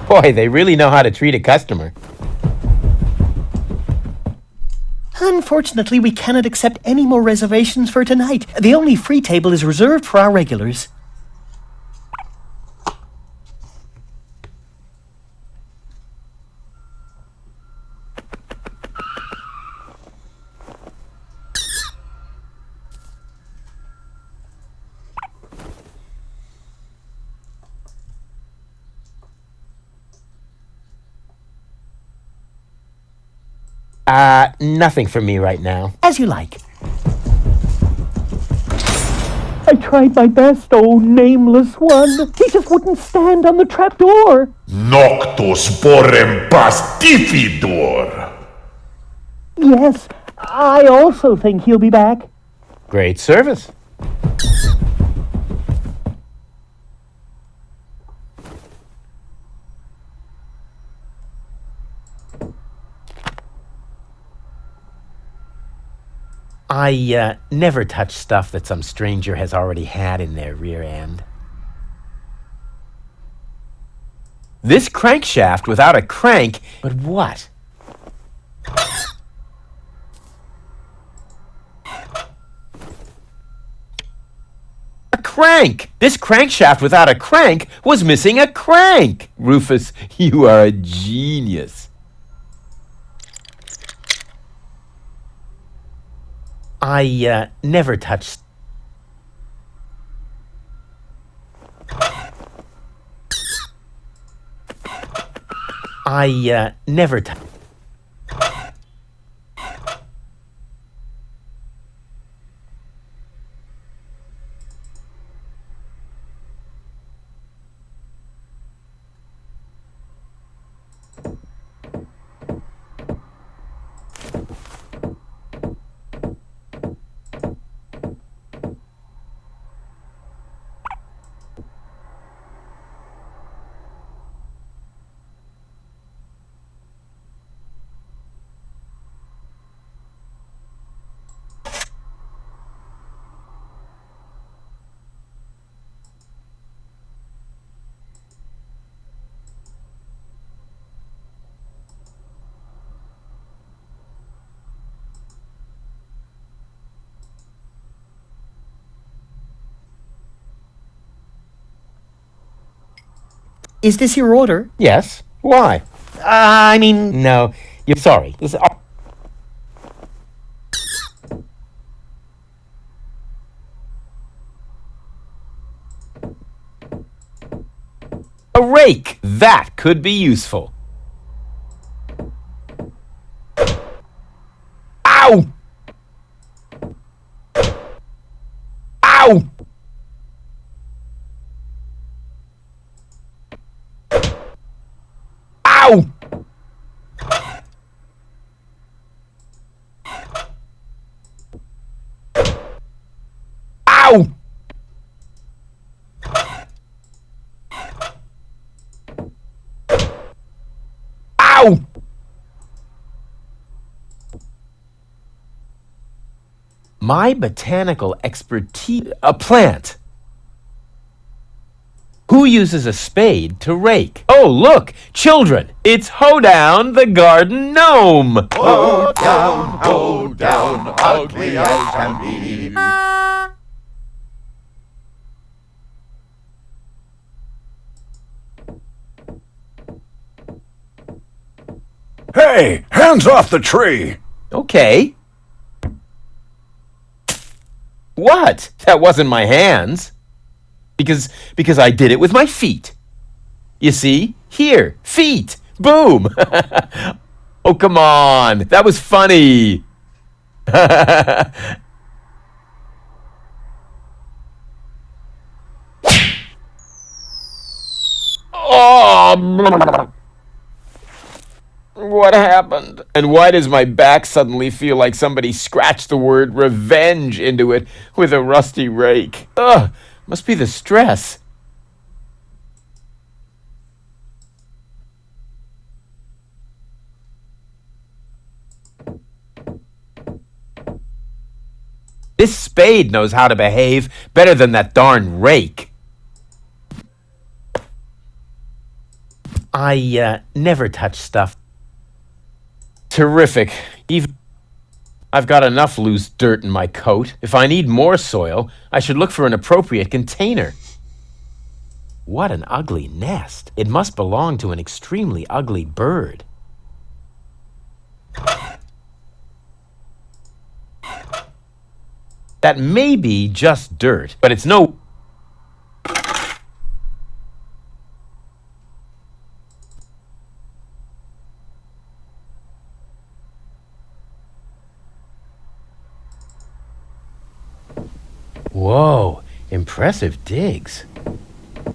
Boy, they really know how to treat a customer. Unfortunately, we cannot accept any more reservations for tonight. The only free table is reserved for our regulars. Nothing for me right now. As you like. I tried my best, oh nameless one. He just wouldn't stand on the trapdoor. Noctus porem pasticidor. Yes, I also think he'll be back. Great service. I never touch stuff that some stranger has already had in their rear end. This crankshaft without a crank, but what? A crank! This crankshaft without a crank was missing a crank! Rufus, you are a genius. I never touch. I never touch. Is this your order? Yes. Why? I mean... No. You're sorry. This is... A rake! That could be useful. Ow! Ow! Ow! Ow! Ow! My botanical expertise... A plant. Who uses a spade to rake? Oh, look! Children! It's Hoedown the Garden Gnome! Ho down, ugly as can be. Hey, hands off the tree! Okay. What? That wasn't my hands. Because I did it with my feet. You see? Here. Feet. Boom. Oh, come on. That was funny. Oh. What happened? And why does my back suddenly feel like somebody scratched the word revenge into it with a rusty rake? Ugh, must be the stress. This spade knows how to behave better than that darn rake. I never touch stuff. Terrific. I've got enough loose dirt in my coat. If I need more soil, I should look for an appropriate container. What an ugly nest. It must belong to an extremely ugly bird. That may be just dirt, but it's no... Whoa, impressive digs.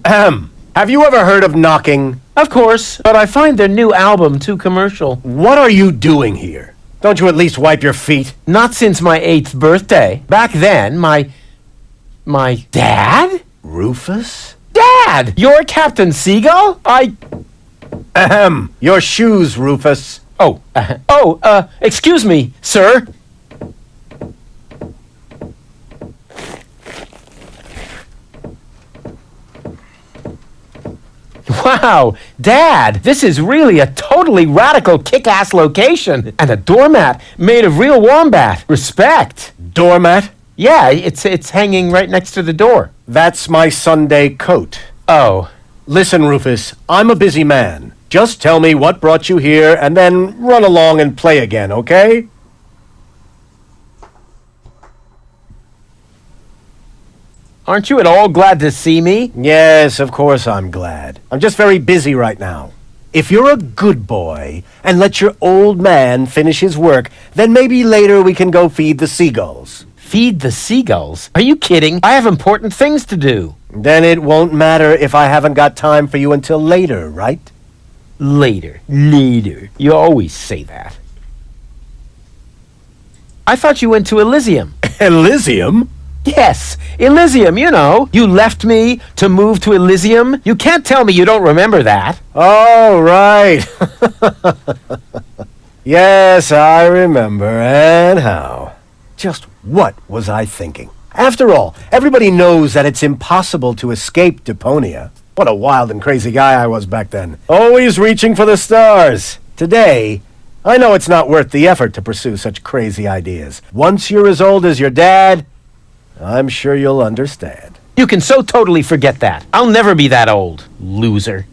Ahem. Have you ever heard of knocking? Of course, but I find their new album too commercial. What are you doing here? Don't you at least wipe your feet? Not since my 8th birthday. Back then, my dad? Rufus? Dad! You're Captain Seagull? Ahem. Your shoes, Rufus. Excuse me, sir. Wow, Dad, this is really a totally radical kick-ass location. And a doormat made of real wombat. Respect. Doormat? Yeah, it's hanging right next to the door. That's my Sunday coat. Oh. Listen, Rufus, I'm a busy man. Just tell me what brought you here and then run along and play again, okay? Aren't you at all glad to see me? Yes, of course I'm glad. I'm just very busy right now. If you're a good boy and let your old man finish his work, then maybe later we can go feed the seagulls. Feed the seagulls? Are you kidding? I have important things to do. Then it won't matter if I haven't got time for you until later, right? Later. You always say that. I thought you went to Elysium. Elysium? Yes, Elysium, you know. You left me to move to Elysium. You can't tell me you don't remember that. Oh, right. Yes, I remember. And how? Just what was I thinking? After all, everybody knows that it's impossible to escape Deponia. What a wild and crazy guy I was back then. Always reaching for the stars. Today, I know it's not worth the effort to pursue such crazy ideas. Once you're as old as your dad, I'm sure you'll understand. You can so totally forget that. I'll never be that old, loser.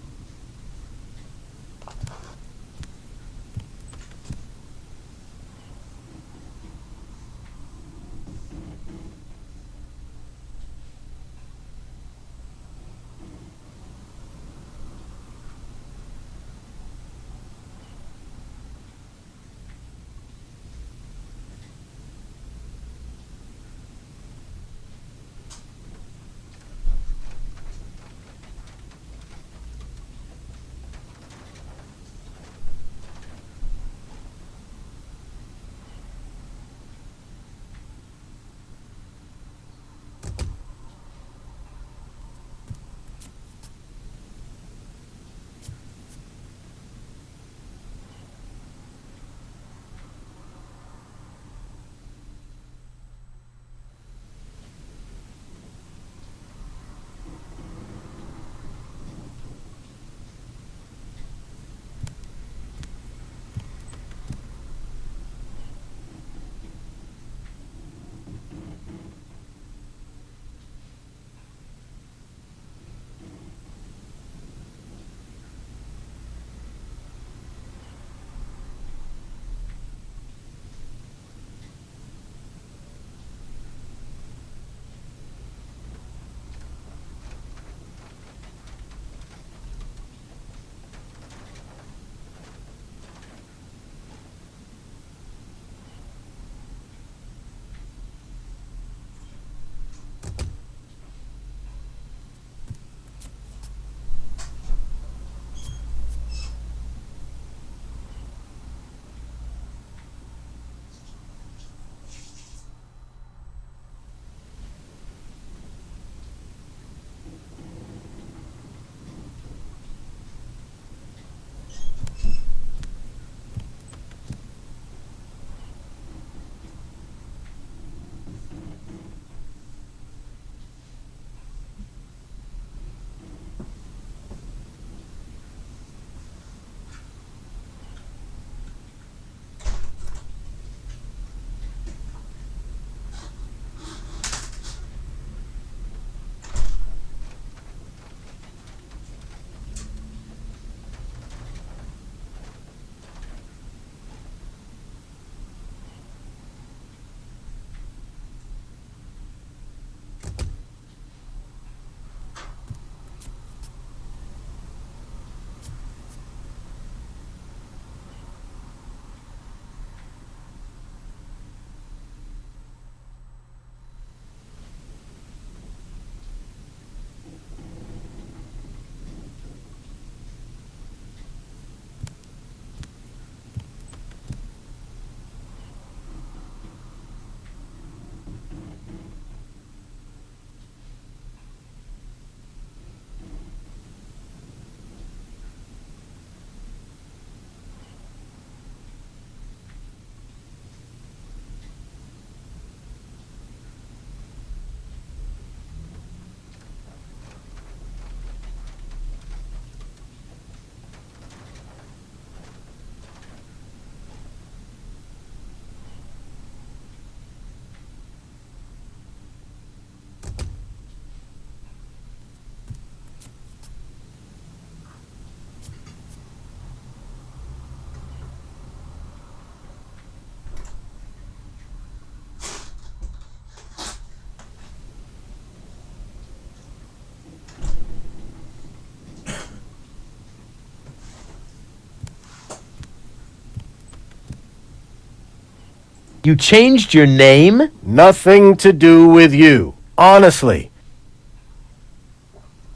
You changed your name? Nothing to do with you. Honestly.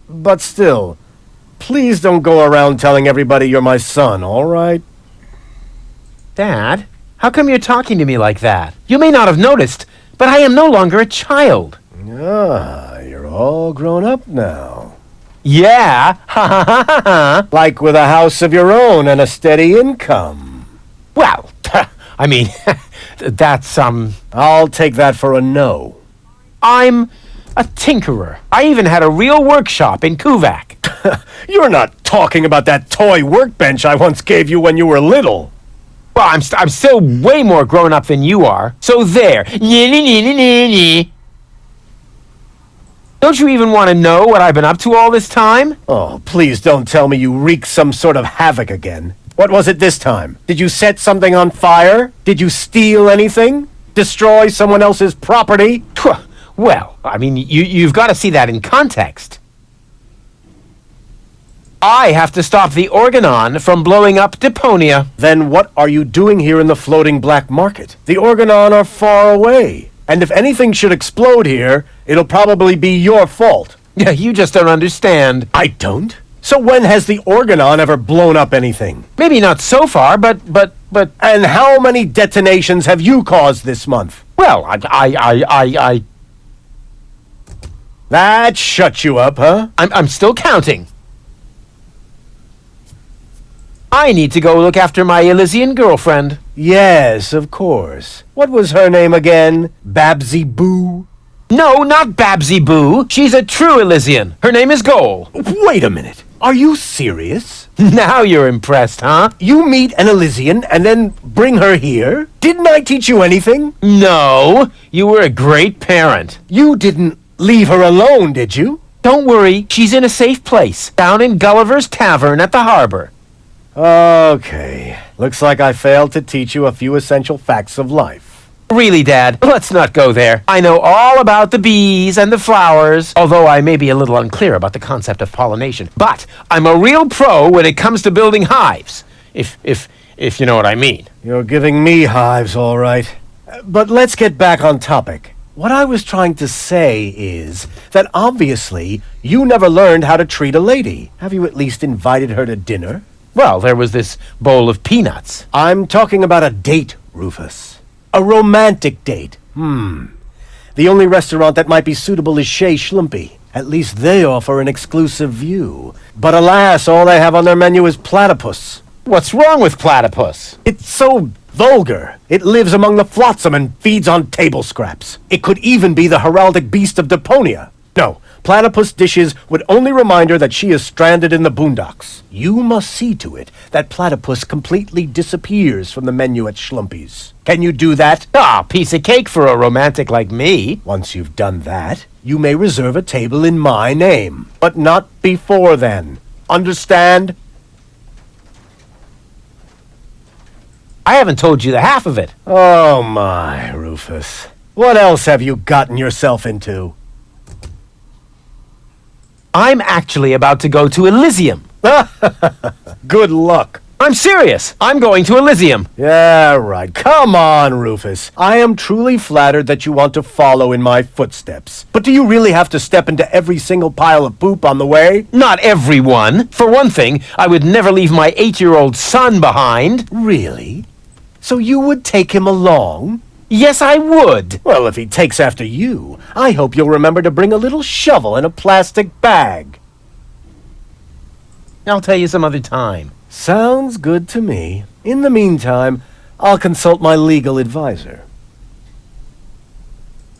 But still, please don't go around telling everybody you're my son, all right? Dad, how come you're talking to me like that? You may not have noticed, but I am no longer a child. Ah, you're all grown up now. Yeah, ha ha ha ha ha. Like with a house of your own and a steady income. Well, I mean, that's, I'll take that for a no. I'm a tinkerer. I even had a real workshop in Kuvak. You're not talking about that toy workbench I once gave you when you were little. Well, I'm still way more grown up than you are. So there. Don't you even want to know what I've been up to all this time? Oh, please don't tell me you wreaked some sort of havoc again. What was it this time? Did you set something on fire? Did you steal anything? Destroy someone else's property? Well, I mean, you've got to see that in context. I have to stop the Organon from blowing up Deponia. Then what are you doing here in the floating black market? The Organon are far away. And if anything should explode here, it'll probably be your fault. Yeah, you just don't understand. I don't? So when has the Organon ever blown up anything? Maybe not so far, but... And how many detonations have you caused this month? Well, That shut you up, huh? I'm still counting. I need to go look after my Elysian girlfriend. Yes, of course. What was her name again? Babsy Boo? No, not Babsy Boo. She's a true Elysian. Her name is Goal. Wait a minute. Are you serious? Now you're impressed, huh? You meet an Elysian and then bring her here? Didn't I teach you anything? No, you were a great parent. You didn't leave her alone, did you? Don't worry, she's in a safe place, down in Gulliver's Tavern at the harbor. Okay. Looks like I failed to teach you a few essential facts of life. Really, Dad, let's not go there. I know all about the bees and the flowers, although I may be a little unclear about the concept of pollination. But I'm a real pro when it comes to building hives, if you know what I mean. You're giving me hives, all right. But let's get back on topic. What I was trying to say is that obviously you never learned how to treat a lady. Have you at least invited her to dinner? Well, there was this bowl of peanuts. I'm talking about a date, Rufus. A romantic date. The only restaurant that might be suitable is Shea Schlumpy. At least they offer an exclusive view. But alas, all they have on their menu is platypus. What's wrong with platypus? It's so vulgar. It lives among the flotsam and feeds on table scraps. It could even be the heraldic beast of Deponia. No, platypus dishes would only remind her that she is stranded in the boondocks. You must see to it that platypus completely disappears from the menu at Schlumpy's. Can you do that? Ah, piece of cake for a romantic like me. Once you've done that, you may reserve a table in my name. But not before then. Understand? I haven't told you the half of it. Oh my, Rufus. What else have you gotten yourself into? I'm actually about to go to Elysium. Good luck. I'm serious. I'm going to Elysium. Yeah, right. Come on, Rufus. I am truly flattered that you want to follow in my footsteps. But do you really have to step into every single pile of poop on the way? Not everyone. For one thing, I would never leave my 8-year-old son behind. Really? So you would take him along? Yes, I would. Well, if he takes after you, I hope you'll remember to bring a little shovel and a plastic bag. I'll tell you some other time. Sounds good to me. In the meantime, I'll consult my legal advisor.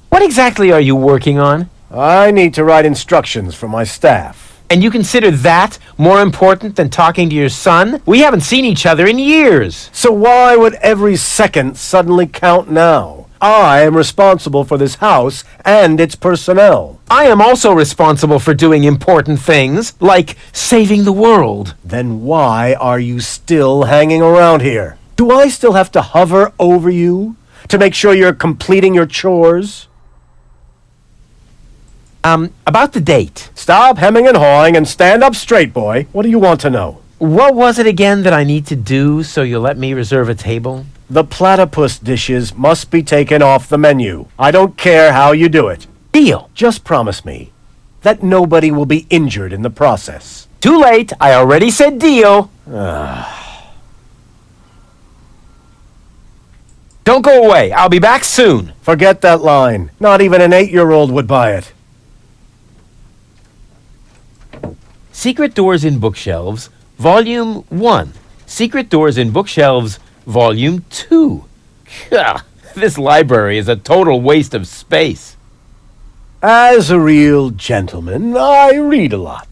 What exactly are you working on? I need to write instructions for my staff. And you consider that more important than talking to your son? We haven't seen each other in years. So why would every second suddenly count now? I am responsible for this house and its personnel. I am also responsible for doing important things, like saving the world. Then why are you still hanging around here? Do I still have to hover over you to make sure you're completing your chores? About the date. Stop hemming and hawing and stand up straight, boy. What do you want to know? What was it again that I need to do so you'll let me reserve a table? The platypus dishes must be taken off the menu. I don't care how you do it. Deal. Just promise me that nobody will be injured in the process. Too late. I already said deal. Don't go away. I'll be back soon. Forget that line. Not even an 8-year-old would buy it. Secret Doors in Bookshelves, Volume 1. Secret Doors in Bookshelves, Volume 2. Gah, this library is a total waste of space. As a real gentleman, I read a lot.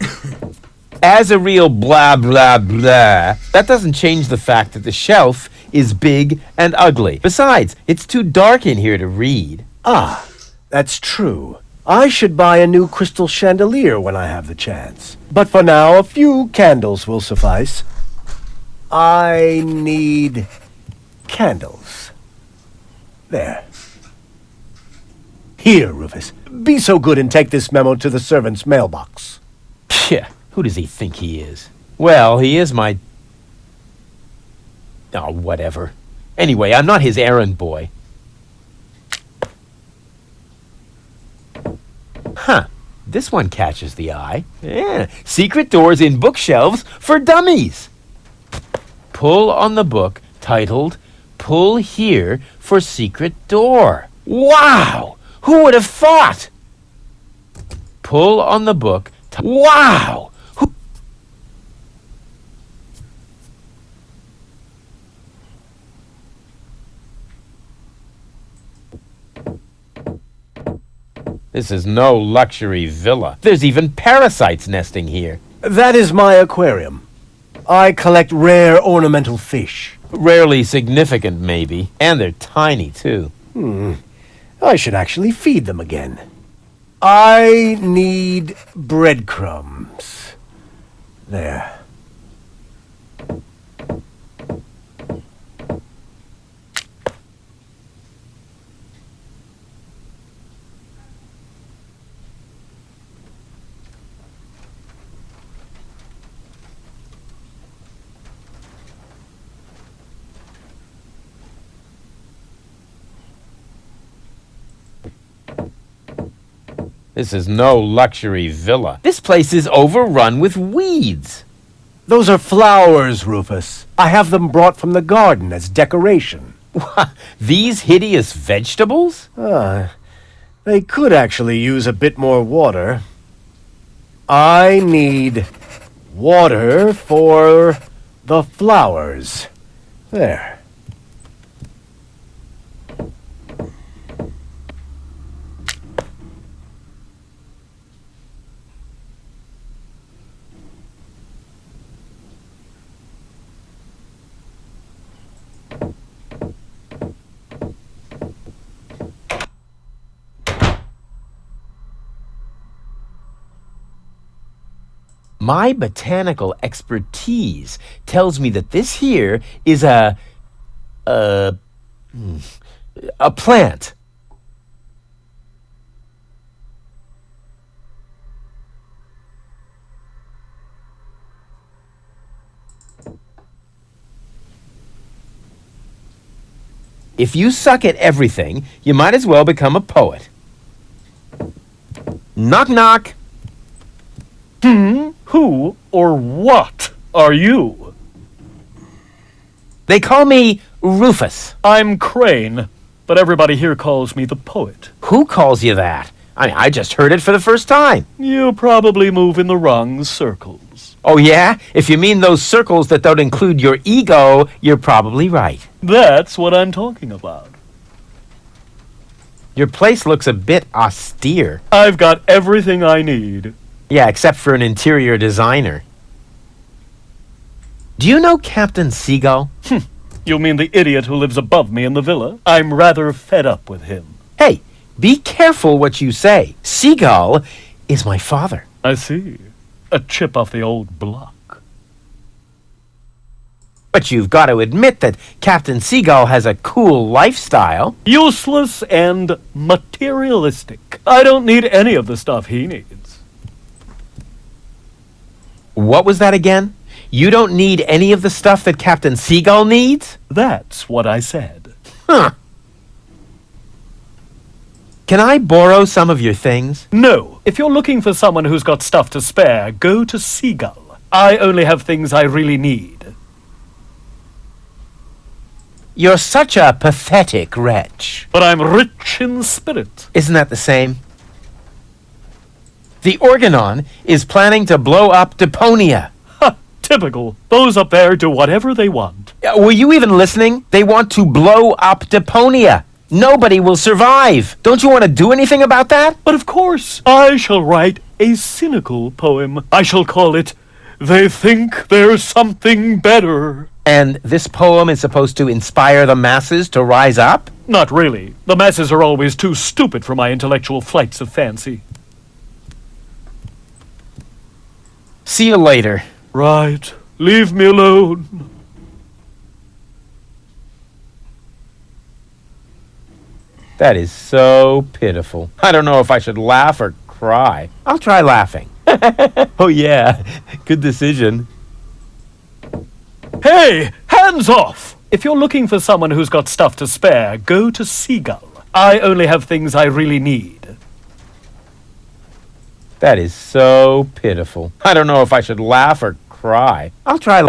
As a real blah, blah, blah, that doesn't change the fact that the shelf is big and ugly. Besides, it's too dark in here to read. Ah, that's true. I should buy a new crystal chandelier when I have the chance. But for now, a few candles will suffice. I need candles. There. Here, Rufus. Be so good and take this memo to the servant's mailbox. Phew, who does he think he is? Well, he is my... Oh, whatever. Anyway, I'm not his errand boy. Huh. This one catches the eye. Yeah. Secret Doors in Bookshelves for Dummies. Pull on the book titled Pull Here for Secret Door. Wow! Who would have thought? Pull on the book. Wow! This is no luxury villa. There's even parasites nesting here. That is my aquarium. I collect rare ornamental fish. Rarely significant, maybe. And they're tiny, too. I should actually feed them again. I need breadcrumbs. There. This is no luxury villa. This place is overrun with weeds. Those are flowers, Rufus. I have them brought from the garden as decoration. These hideous vegetables? They could actually use a bit more water. I need water for the flowers. There. My botanical expertise tells me that this here is a plant. If you suck at everything, you might as well become a poet. Knock, knock. Who or what are you? They call me Rufus. I'm Crane, but everybody here calls me the poet. Who calls you that? I just heard it for the first time. You probably move in the wrong circles. Oh, yeah? If you mean those circles that don't include your ego, you're probably right. That's what I'm talking about. Your place looks a bit austere. I've got everything I need. Yeah, except for an interior designer. Do you know Captain Seagull? You mean the idiot who lives above me in the villa? I'm rather fed up with him. Hey, be careful what you say. Seagull is my father. I see. A chip off the old block. But you've got to admit that Captain Seagull has a cool lifestyle. Useless and materialistic. I don't need any of the stuff he needs. What was that again? You don't need any of the stuff that Captain Seagull needs? That's what I said. Huh. Can I borrow some of your things? No. If you're looking for someone who's got stuff to spare, go to Seagull. I only have things I really need. You're such a pathetic wretch. But I'm rich in spirit. Isn't that the same? The Organon is planning to blow up Deponia. Ha! Typical. Those up there do whatever they want. Were you even listening? They want to blow up Deponia. Nobody will survive. Don't you want to do anything about that? But of course, I shall write a cynical poem. I shall call it, They Think There's Something Better. And this poem is supposed to inspire the masses to rise up? Not really. The masses are always too stupid for my intellectual flights of fancy. See you later. Right. Leave me alone. That is so pitiful. I don't know if I should laugh or cry. I'll try laughing. Oh yeah, good decision. Hey, hands off! If you're looking for someone who's got stuff to spare, go to Seagull. I only have things I really need. That is so pitiful. I don't know if I should laugh or cry. I'll try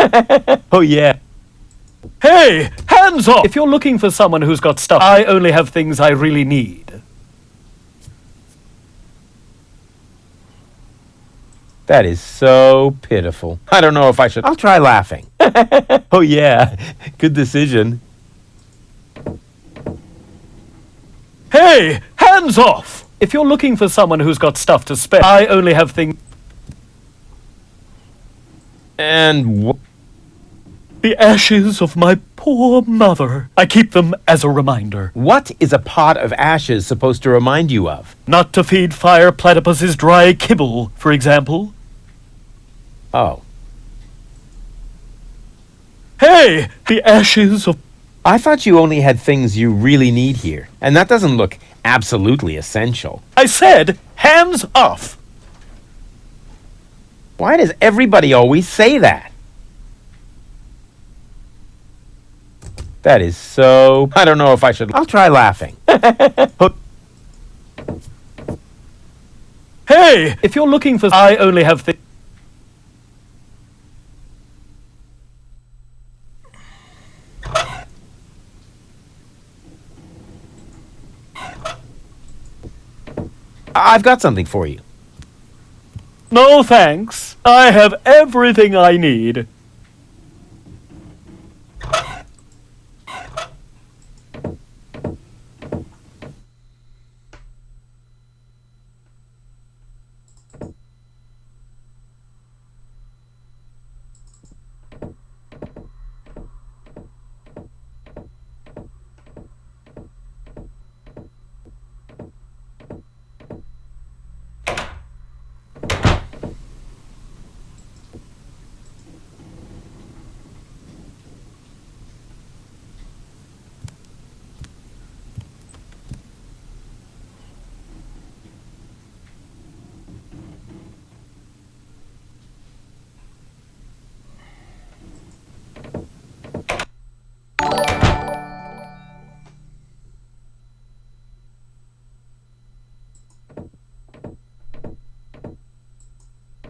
Oh yeah. Hey, hands off! If you're looking for someone who's got stuff, I only have things I really need. That is so pitiful. I don't know if I should... I'll try laughing. Oh yeah, good decision. Hey, hands off! If you're looking for someone who's got stuff to spare, I only have things... And the ashes of my poor mother. I keep them as a reminder. What is a pot of ashes supposed to remind you of? Not to feed fire platypuses dry kibble, for example. Oh. Hey! The ashes of... I thought you only had things you really need here. And that doesn't look absolutely essential. I said, hands off! Why does everybody always say that? That is so... I don't know if I should... I'll try laughing. Hey! If you're looking for... I only have things... I've got something for you. No thanks. I have everything I need.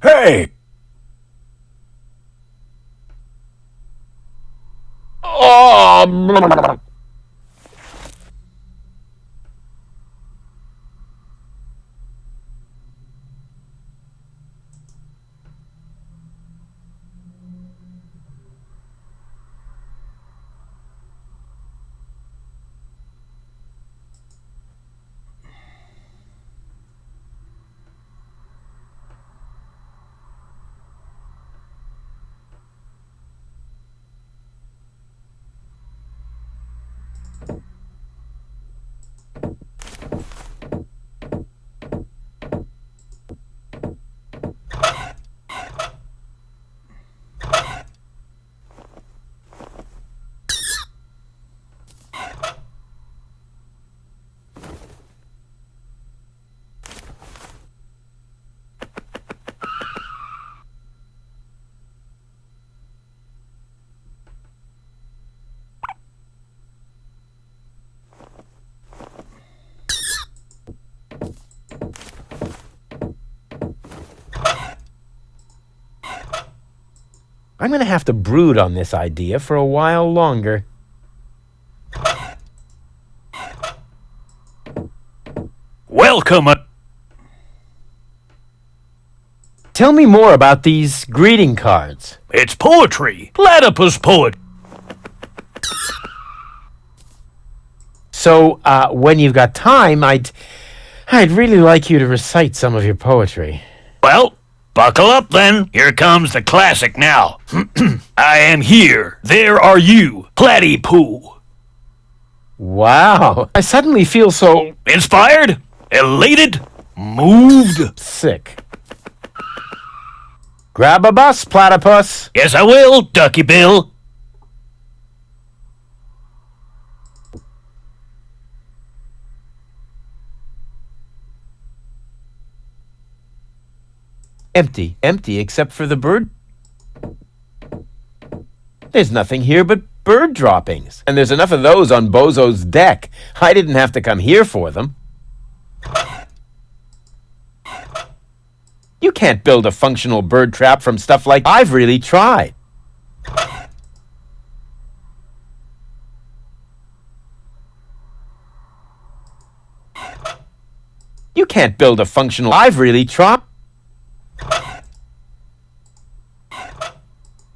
Hey! Oh! I'm going to have to brood on this idea for a while longer. Welcome. Tell me more about these greeting cards. It's poetry. Platypus poet. So, when you've got time, I'd really like you to recite some of your poetry. Well, buckle up then. Here comes the classic now. I am here. There are you. Platypoo. Wow. I suddenly feel so... Inspired? Elated? Moved? Sick. Grab a bus, platypus. Yes, I will, Ducky Bill. Empty. Empty except for the bird. There's nothing here but bird droppings. And there's enough of those on Bozo's deck. I didn't have to come here for them. You can't build a functional bird trap from stuff like... I've really tried. You can't build a functional... I've really tried.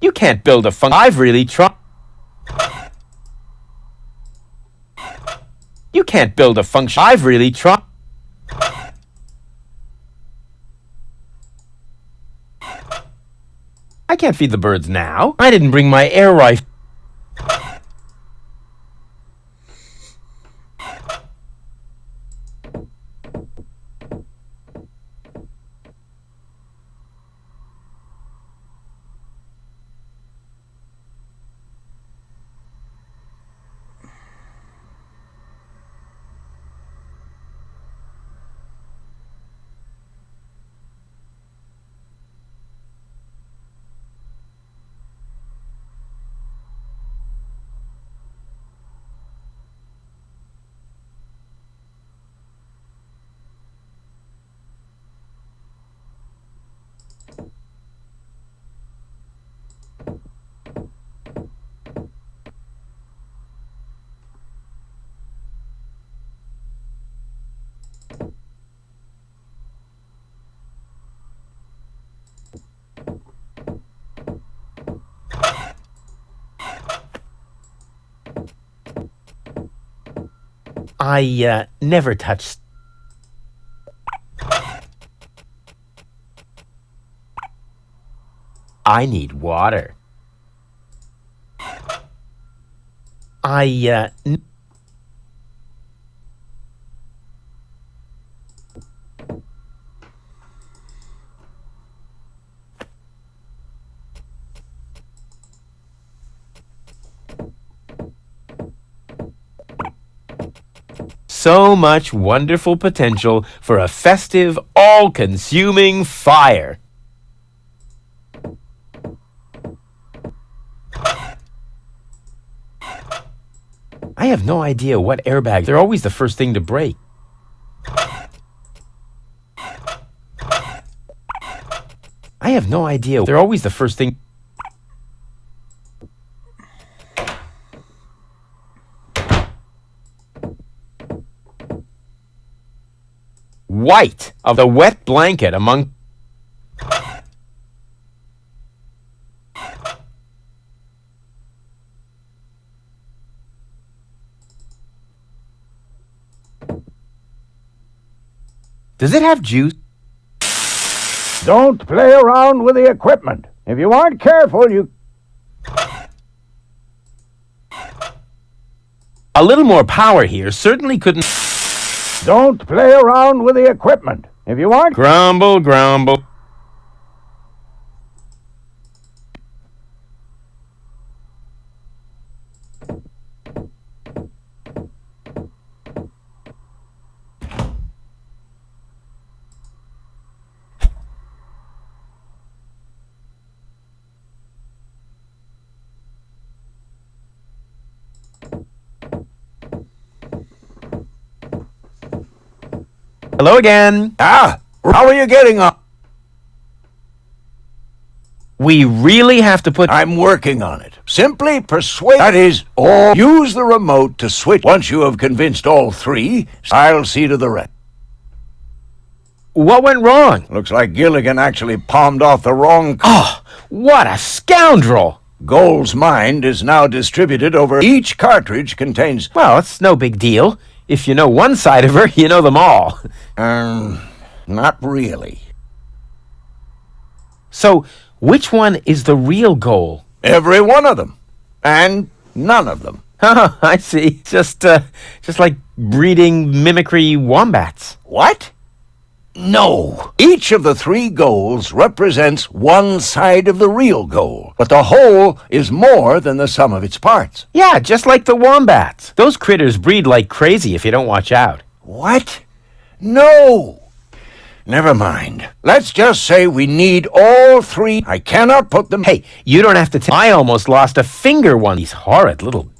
You can't build a I've really tried. You can't build a function. I've really tried. I can't feed the birds now. I didn't bring my air rifle. I never touched. I need water. So much wonderful potential for a festive, all-consuming fire. I have no idea what airbags. They're always the first thing to break. I have no idea. They're always the first thing. White of the wet blanket among... Does it have juice? Don't play around with the equipment. If you aren't careful, you... A little more power here certainly couldn't... Don't play around with the equipment. If you aren't... Grumble, grumble. Hello again. Ah, how are you getting on? We really have to put... I'm working on it. Simply persuade... That is, or use the remote to switch. Once you have convinced all three, I'll see to the rest. What went wrong? Looks like Gilligan actually palmed off the wrong... Oh, what a scoundrel! Gold's mind is now distributed over... Each cartridge contains... Well, it's no big deal. If you know one side of her, you know them all. Not really. So, which one is the real goal? Every one of them. And none of them. Oh, I see. Just like breeding mimicry wombats. What? No. Each of the three goals represents one side of the real goal, but the whole is more than the sum of its parts. Yeah, just like the wombats. Those critters breed like crazy if you don't watch out. What? No. Never mind. Let's just say we need all three. I cannot put them... Hey, you don't have to I almost lost a finger one. These horrid little...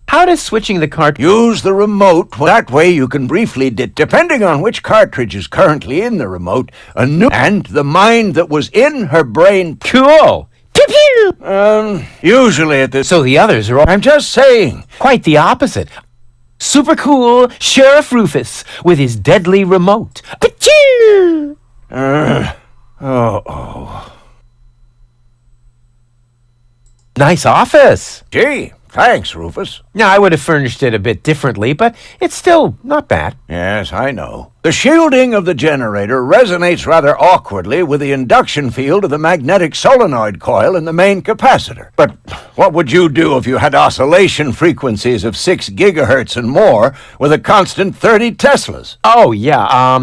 How does switching the cartridge... Use the remote. That way you can briefly... Depending on which cartridge is currently in the remote, a new... And the mind that was in her brain... Cool! Pew-pew! Usually at this... So the others are all... I'm just saying. Quite the opposite. Super cool Sheriff Rufus with his deadly remote. Pew! Nice office. Gee, thanks, Rufus. Now, I would have furnished it a bit differently, but it's still not bad. Yes, I know. The shielding of the generator resonates rather awkwardly with the induction field of the magnetic solenoid coil in the main capacitor. But what would you do if you had oscillation frequencies of 6 gigahertz and more with a constant 30 Teslas? Oh, yeah.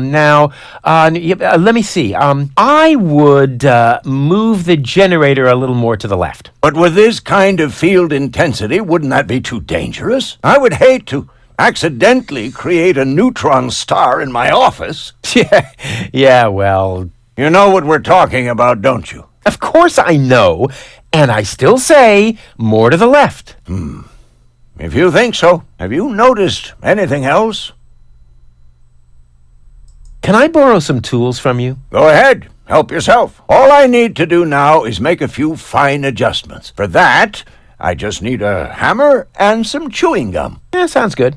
Let me see. I would move the generator a little more to the left. But with this kind of field intensity, wouldn't that be too dangerous? I would hate to accidentally create a neutron star in my office. Yeah, well... You know what we're talking about, don't you? Of course I know, and I still say more to the left. If you think so, have you noticed anything else? Can I borrow some tools from you? Go ahead. Help yourself. All I need to do now is make a few fine adjustments. For that, I just need a hammer and some chewing gum. Yeah, sounds good.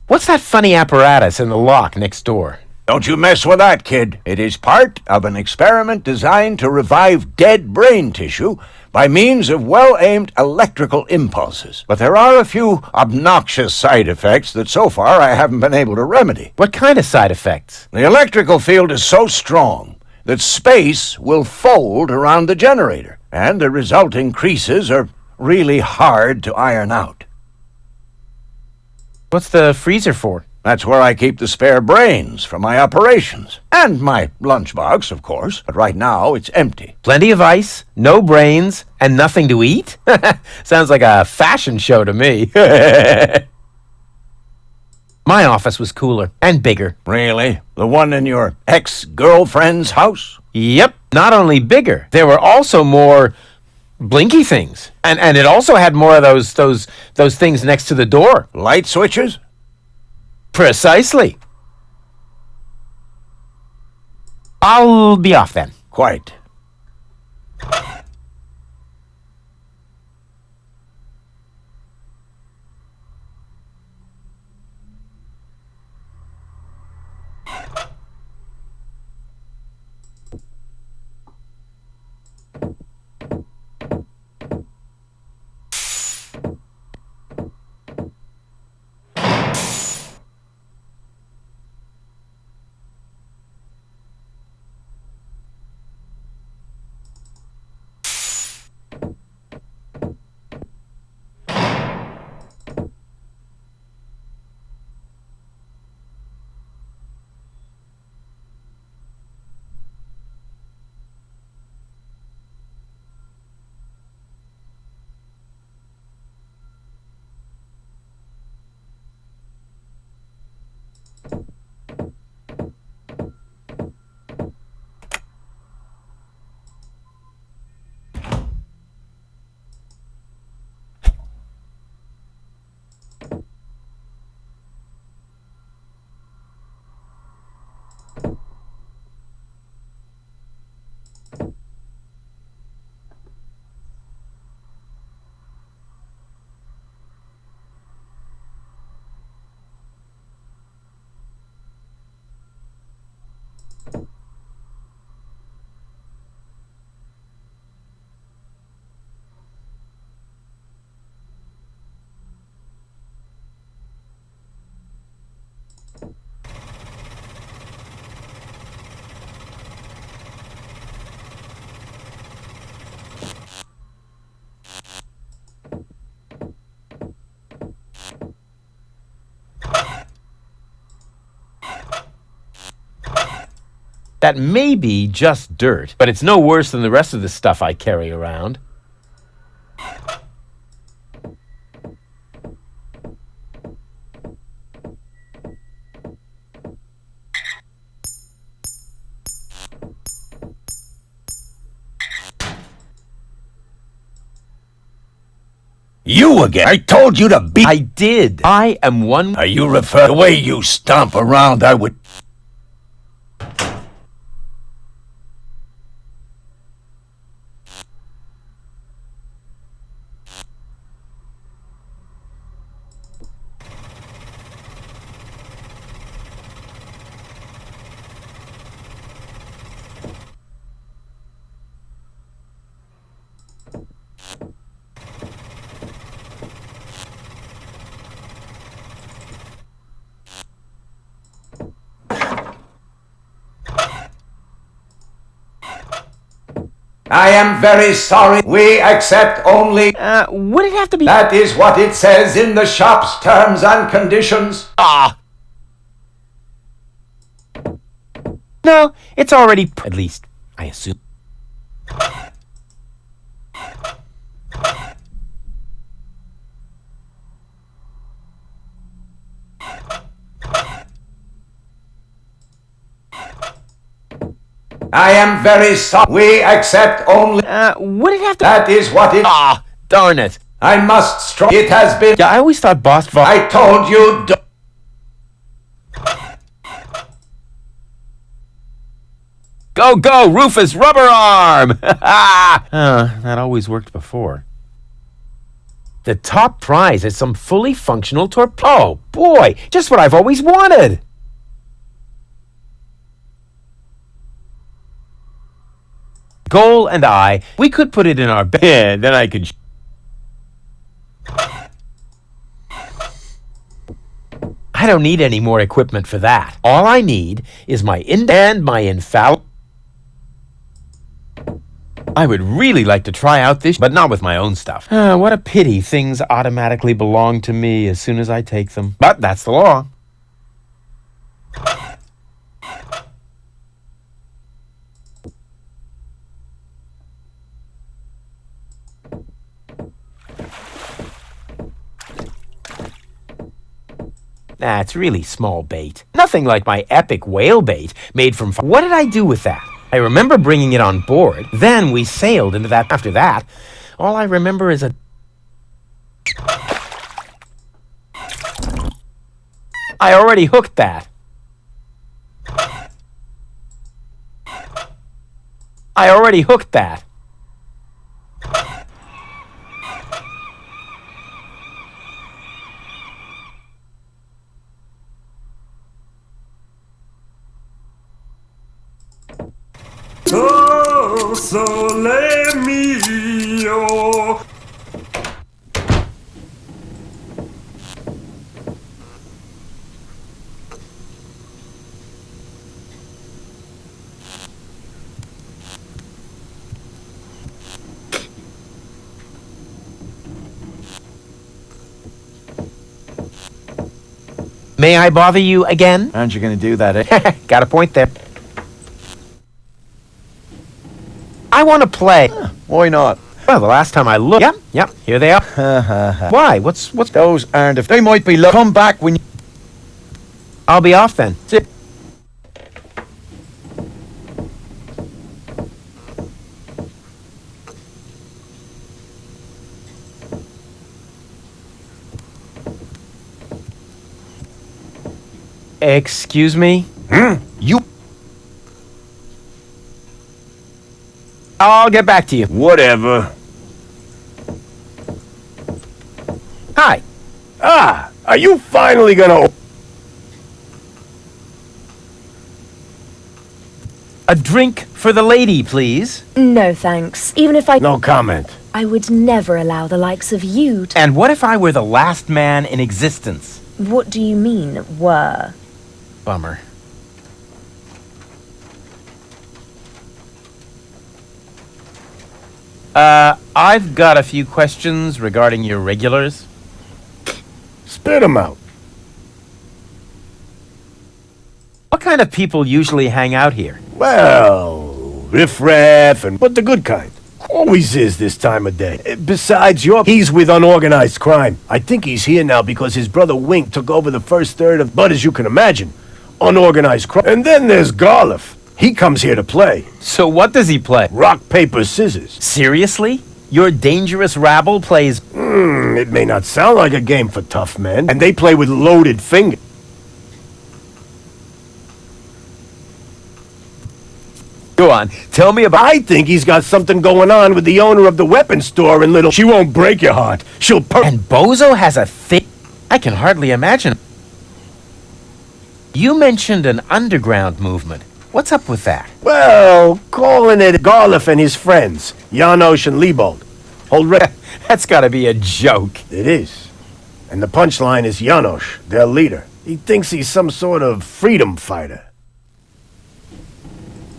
What's that funny apparatus in the lock next door? Don't you mess with that, kid. It is part of an experiment designed to revive dead brain tissue by means of well-aimed electrical impulses. But there are a few obnoxious side effects that so far I haven't been able to remedy. What kind of side effects? The electrical field is so strong that space will fold around the generator, and the resulting creases are really hard to iron out. What's the freezer for? That's where I keep the spare brains for my operations. And my lunchbox, of course. But right now, it's empty. Plenty of ice, no brains, and nothing to eat? Sounds like a fashion show to me. My office was cooler and bigger. Really? The one in your ex-girlfriend's house? Yep. Not only bigger, there were also more blinky things. And it also had more of those things next to the door. Light switches? Precisely. I'll be off then. Quite. That may be just dirt, but it's no worse than the rest of the stuff I carry around. You again? I told you to be. I did. I am one. Are you referring the way you stomp around? I would. I am very sorry. We accept only... would it have to be... That is what it says in the shop's terms and conditions. No, it's already... At least, I assume. I am very sorry. We accept only... would it have to... That is what it... Darn it. I must strong... It has been... Yeah, I always thought Boss... I told you... Go, go, Rufus Rubber Arm! That always worked before. The top prize is some fully functional torpedo. Oh, boy, just what I've always wanted. Goal and I, we could put it in our bed, then I could... I don't need any more equipment for that. All I need is my and my infallible... I would really like to try out this, but not with my own stuff. What a pity things automatically belong to me as soon as I take them. But that's the law. Nah, it's really small bait. Nothing like my epic whale bait made from... What did I do with that? I remember bringing it on board. Then we sailed into that. After that, all I remember is a... I already hooked that. I already hooked that. Oh, sole mio. May I bother you again? Aren't you going to do that, eh? Got a point there. I want to play. Why not? Well, the last time I looked... Yep, here they are. Why? What's... Those aren't... If they might be... Come back when you... I'll be off then. Zip. Excuse me? You... I'll get back to you. Whatever. Hi. Are you finally gonna... A drink for the lady, please. No, thanks. Even if I... No comment. I would never allow the likes of you to... And what if I were the last man in existence? What do you mean, were? Bummer. I've got a few questions regarding your regulars. Spit 'em out. What kind of people usually hang out here? Well, riff-raff, but the good kind. Always is this time of day. Besides, he's with unorganized crime. I think he's here now because his brother Wink took over the first third of, but as you can imagine, unorganized crime. And then there's Garliff. He comes here to play. So what does he play? Rock, paper, scissors. Seriously? Your dangerous rabble plays... It may not sound like a game for tough men, and they play with loaded fingers. Go on, tell me about... I think he's got something going on with the owner of the weapons store in Little... She won't break your heart. She'll And Bozo has a thing? I can hardly imagine. You mentioned an underground movement. What's up with that? Well, calling it Garliff and his friends, Janosch and Liebold. That's gotta be a joke. It is. And the punchline is Janosch, their leader. He thinks he's some sort of freedom fighter.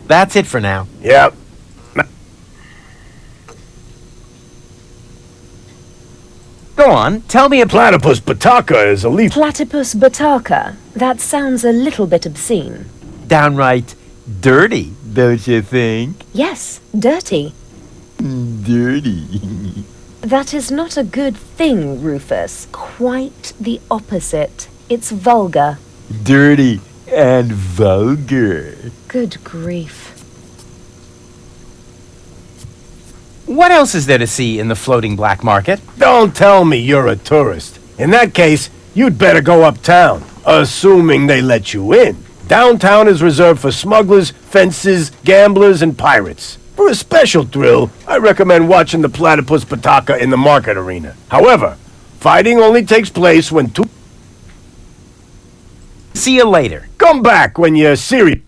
That's it for now. Yep. Go on, tell me a... Platypus Bataka is a leaf... Platypus Bataka? That sounds a little bit obscene. Downright dirty, don't you think? Yes, dirty. Dirty. That is not a good thing, Rufus. Quite the opposite. It's vulgar. Dirty and vulgar. Good grief. What else is there to see in the floating black market? Don't tell me you're a tourist. In that case, you'd better go uptown, assuming they let you in. Downtown is reserved for smugglers, fences, gamblers, and pirates. For a special thrill, I recommend watching the Platypus Bataka in the market arena. However, fighting only takes place when two... See you later. Come back when you're serious.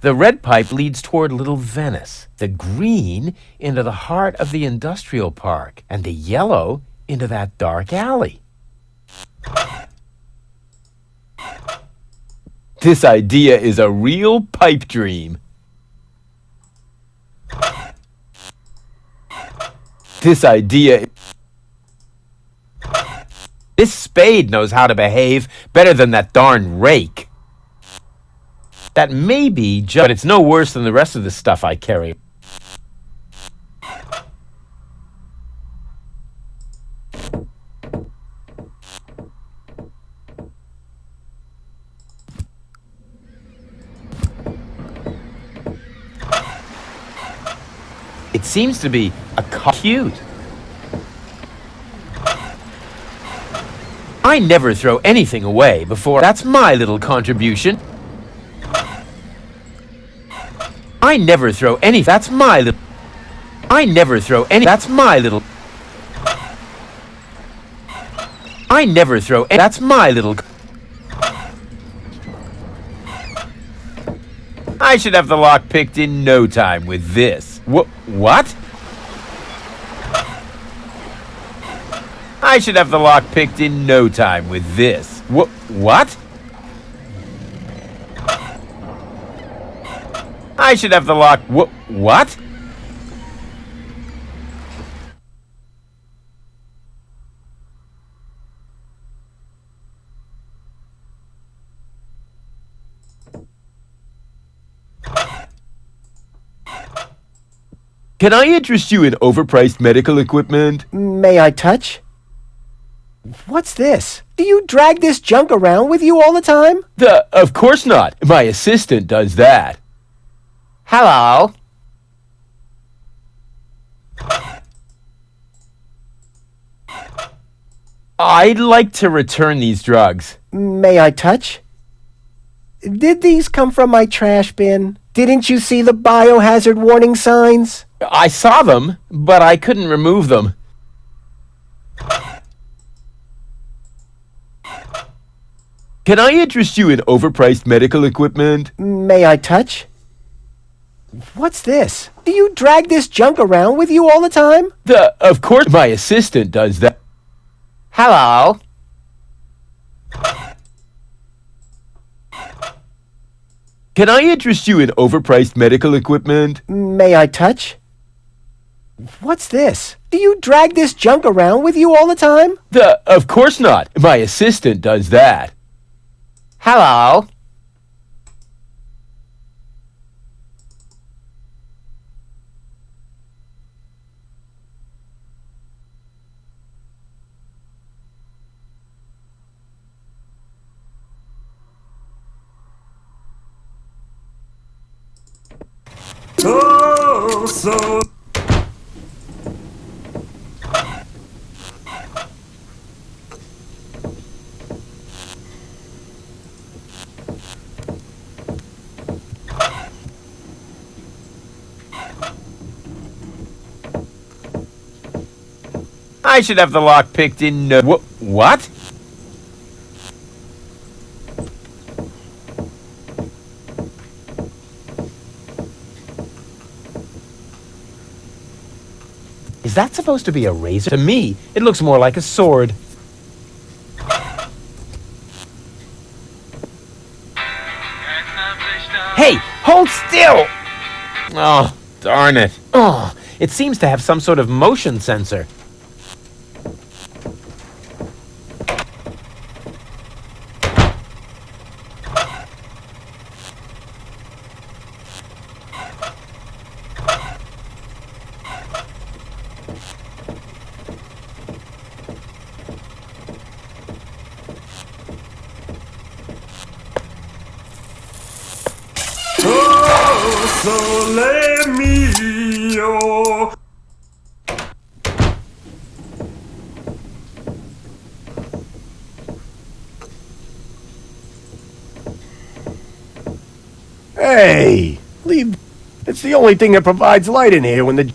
The red pipe leads toward Little Venice, the green into the heart of the industrial park, and the yellow into that dark alley. This idea is a real pipe dream. This spade knows how to behave better than that darn rake. That may be just, but it's no worse than the rest of the stuff I carry. It seems to be a cute. I never throw anything away before. That's my little contribution. I never throw any. That's my little. I never throw any. That's my little. I never throw any. That's my little. I should have the lock picked in no time with this. What? I should have the lock picked in no time with this. What? I should have the lock. What? Can I interest you in overpriced medical equipment? May I touch? What's this? Do you drag this junk around with you all the time? Of course not. My assistant does that. Hello. I'd like to return these drugs. May I touch? Did these come from my trash bin? Didn't you see the biohazard warning signs? I saw them, but I couldn't remove them. Can I interest you in overpriced medical equipment? May I touch? What's this? Do you drag this junk around with you all the time? Of course my assistant does that. Hello. Can I interest you in overpriced medical equipment? May I touch? What's this? Do you drag this junk around with you all the time? Of course not. My assistant does that. Hello. Oh, so. I should have the lock picked in. What? Is that supposed to be a razor? To me, it looks more like a sword. Hey, hold still! Oh, darn it. Oh, it seems to have some sort of motion sensor. Oh, sole mio. Hey, leave. It's the only thing that provides light in here when the...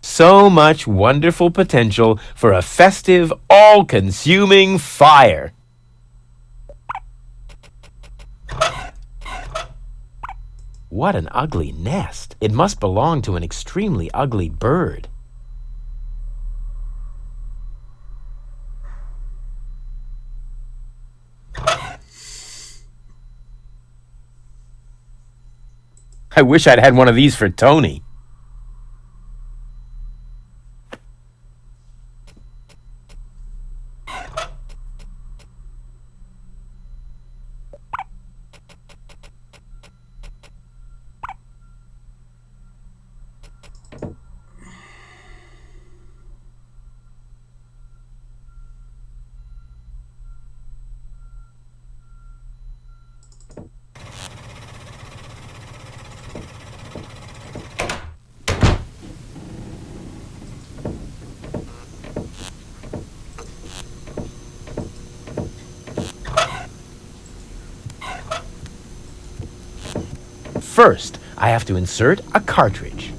So much wonderful potential for a festive, all-consuming fire. What an ugly nest. It must belong to an extremely ugly bird. I wish I'd had one of these for Tony. First, I have to insert a cartridge.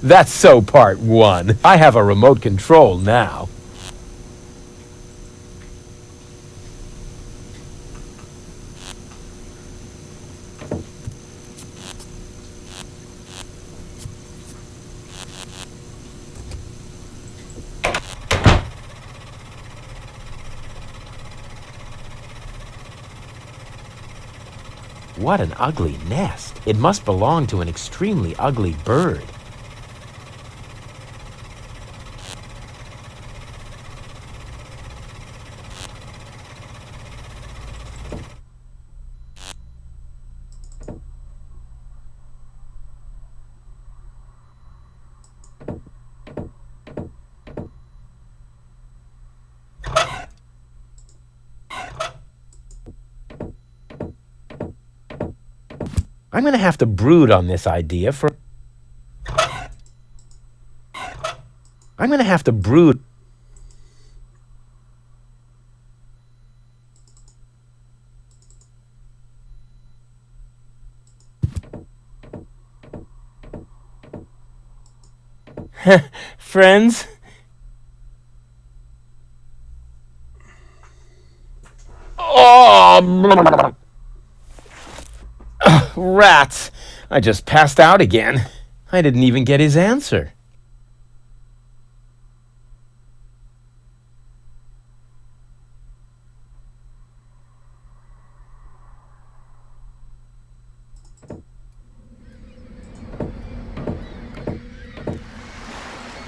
That's so part one. I have a remote control now. What an ugly nest. It must belong to an extremely ugly bird. I'm gonna have to brood on this idea for... I'm gonna have to brood... Friends? Oh, rats! I just passed out again. I didn't even get his answer.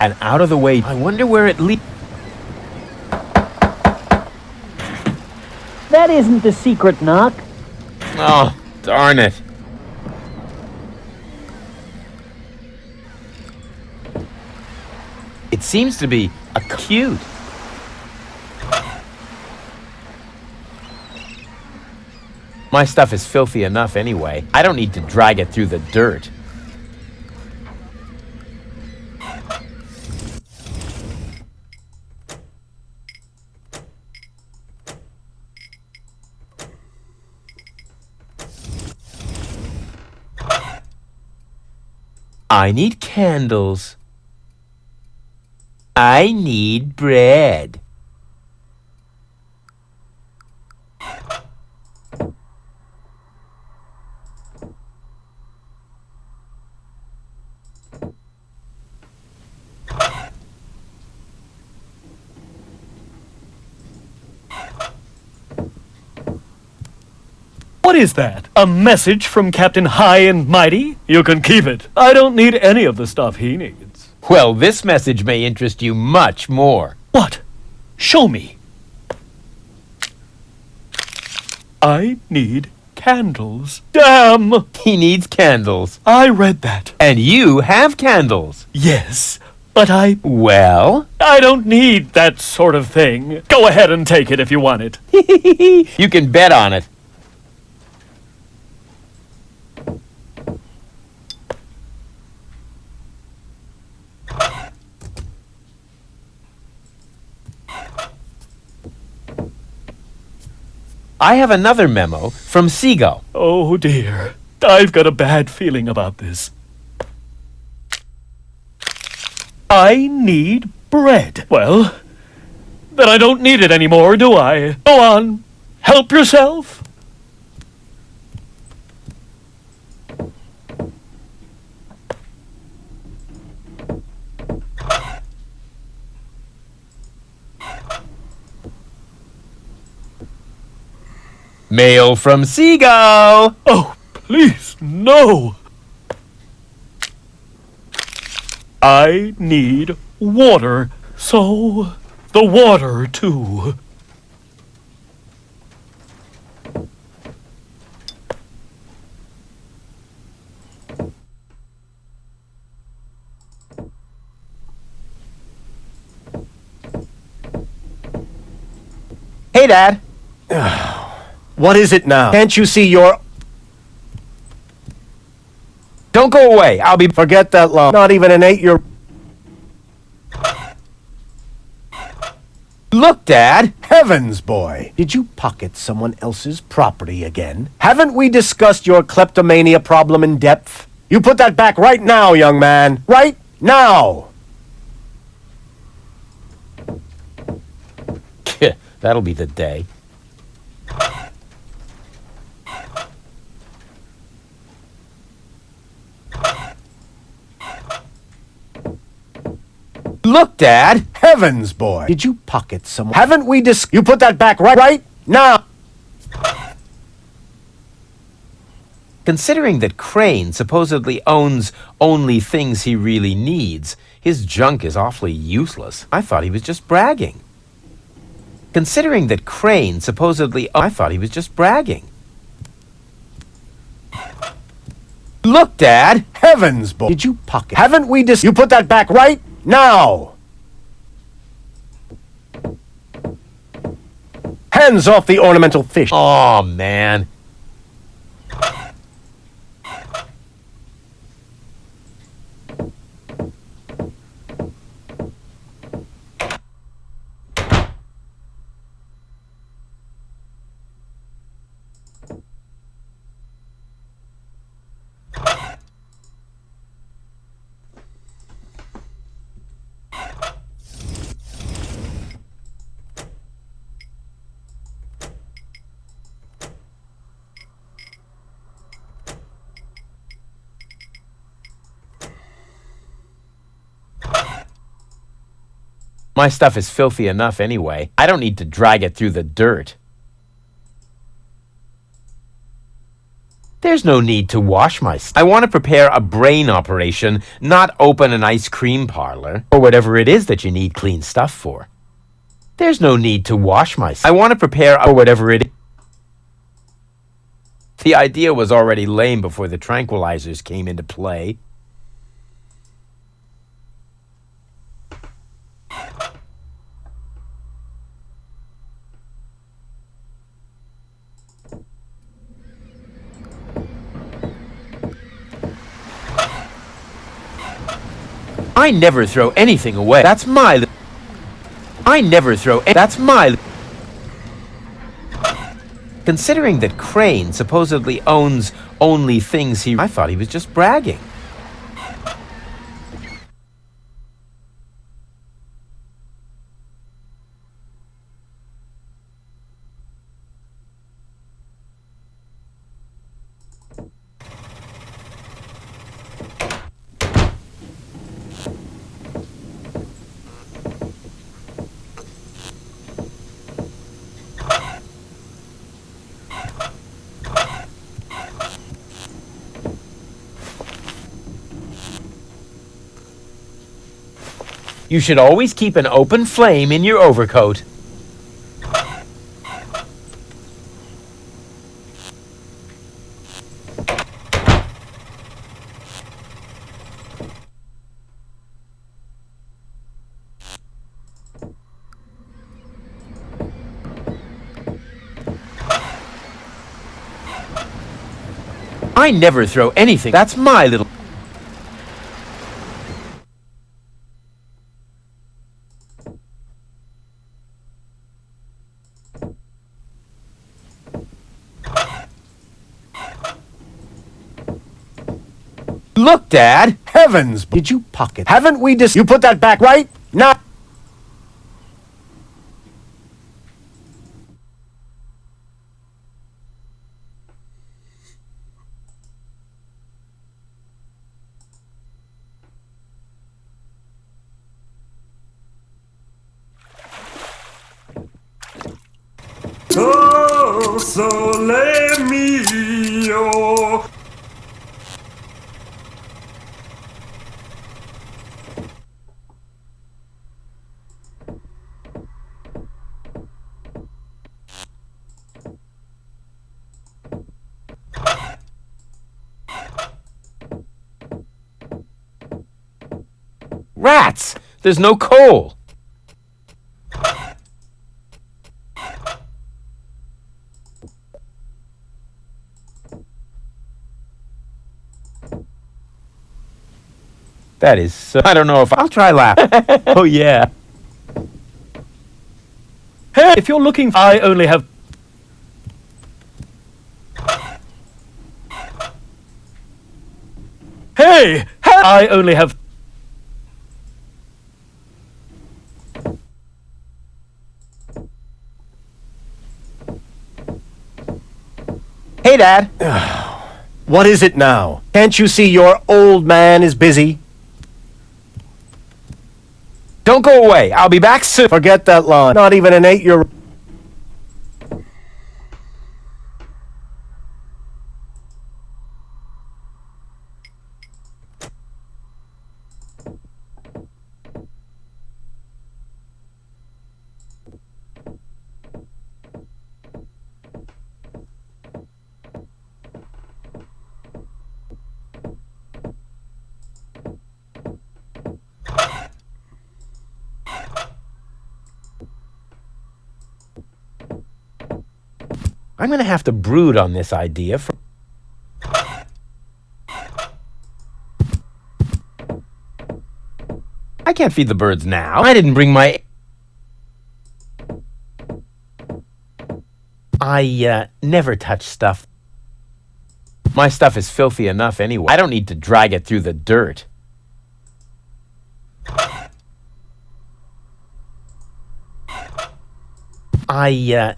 And out of the way, I wonder where it leads. That isn't the secret knock. Oh, darn it. It seems to be a cute. My stuff is filthy enough anyway. I don't need to drag it through the dirt. I need candles. I need bread. What is that? A message from Captain High and Mighty? You can keep it. I don't need any of the stuff he needs. Well, this message may interest you much more. What? Show me. I need candles. Damn! He needs candles. I read that. And you have candles. Yes, but Well? I don't need that sort of thing. Go ahead and take it if you want it. You can bet on it. I have another memo from Seagull. Oh dear. I've got a bad feeling about this. I need bread. Well, then I don't need it anymore, do I? Go on. Help yourself. Mail from Seagull. Oh, please, no. I need water, so the water too. Hey, Dad. What is it now? Can't you see your... Don't go away. I'll be... Forget that long. Not even an 8-year... Look, Dad. Heavens, boy. Did you pocket someone else's property again? Haven't we discussed your kleptomania problem in depth? You put that back right now, young man. Right now. That'll be the day. Look, Dad. Heavens, boy. Did you pocket someone? Haven't we You put that back right now. Considering that Crane supposedly owns only things he really needs, his junk is awfully useless. I thought he was just bragging. Considering that Crane supposedly... I thought he was just bragging. Look, Dad. Heavens, boy. Did you pocket? Haven't we You put that back right now. Hands off the ornamental fish. Oh, man. My stuff is filthy enough anyway. I don't need to drag it through the dirt. There's no need to wash my stuff. I want to prepare a brain operation, not open an ice cream parlor, or whatever it is that you need clean stuff for. There's no need to wash my stuff. I want to prepare or whatever it is. The idea was already lame before the tranquilizers came into play. I never throw anything away. That's my... I never throw... That's my... Considering that Crane supposedly owns only things I thought he was just bragging. You should always keep an open flame in your overcoat. I never throw anything. That's my little... Look, Dad! Heavens! Did you pocket? Haven't we You put that back, right? Not... Oh, sole mio. Rats! There's no coal. That is... I don't know if I'll try laughing. Oh, yeah. Hey, if you're looking... I only have... Hey! I only have... Hey, Dad. What is it now? Can't you see your old man is busy? Don't go away. I'll be back soon. Forget that line. Not even an 8-year-old. I'm going to have to brood on this idea for... I can't feed the birds now. I didn't bring my... I never touch stuff. My stuff is filthy enough anyway. I don't need to drag it through the dirt. I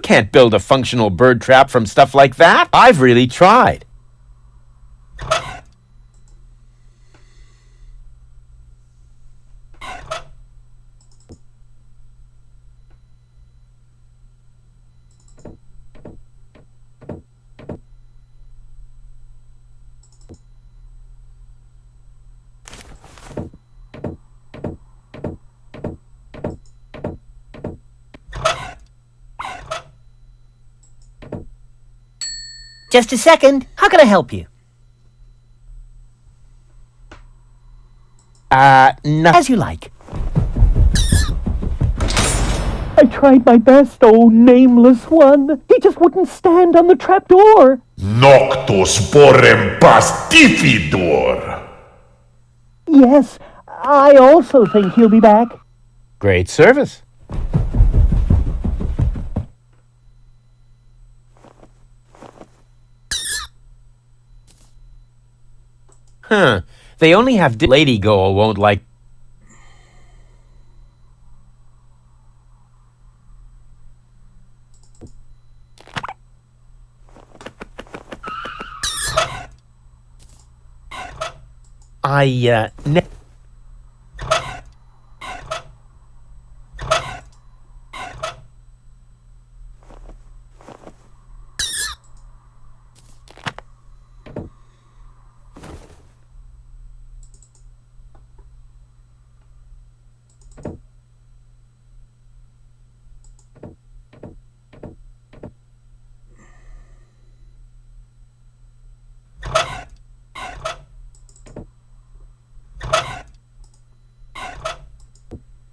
can't build a functional bird trap from stuff like that. I've really tried. Just a second. How can I help you? No. As you like. I tried my best, oh nameless one. He just wouldn't stand on the trapdoor. Noctus borem pasticidor. Yes, I also think he'll be back. Great service. Huh. They only have Lady Goal won't like...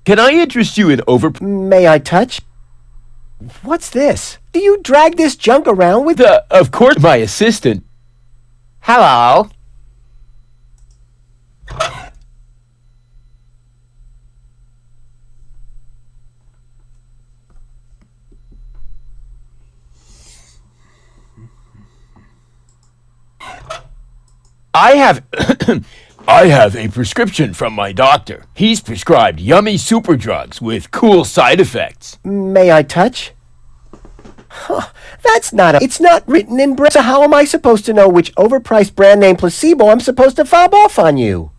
Can I interest you in May I touch? What's this? Do you drag this junk around with... Of course, my assistant. Hello. I have a prescription from my doctor. He's prescribed yummy super drugs with cool side effects. May I touch? Huh, that's not a... It's not written in braille. So how am I supposed to know which overpriced brand name placebo I'm supposed to fob off on you?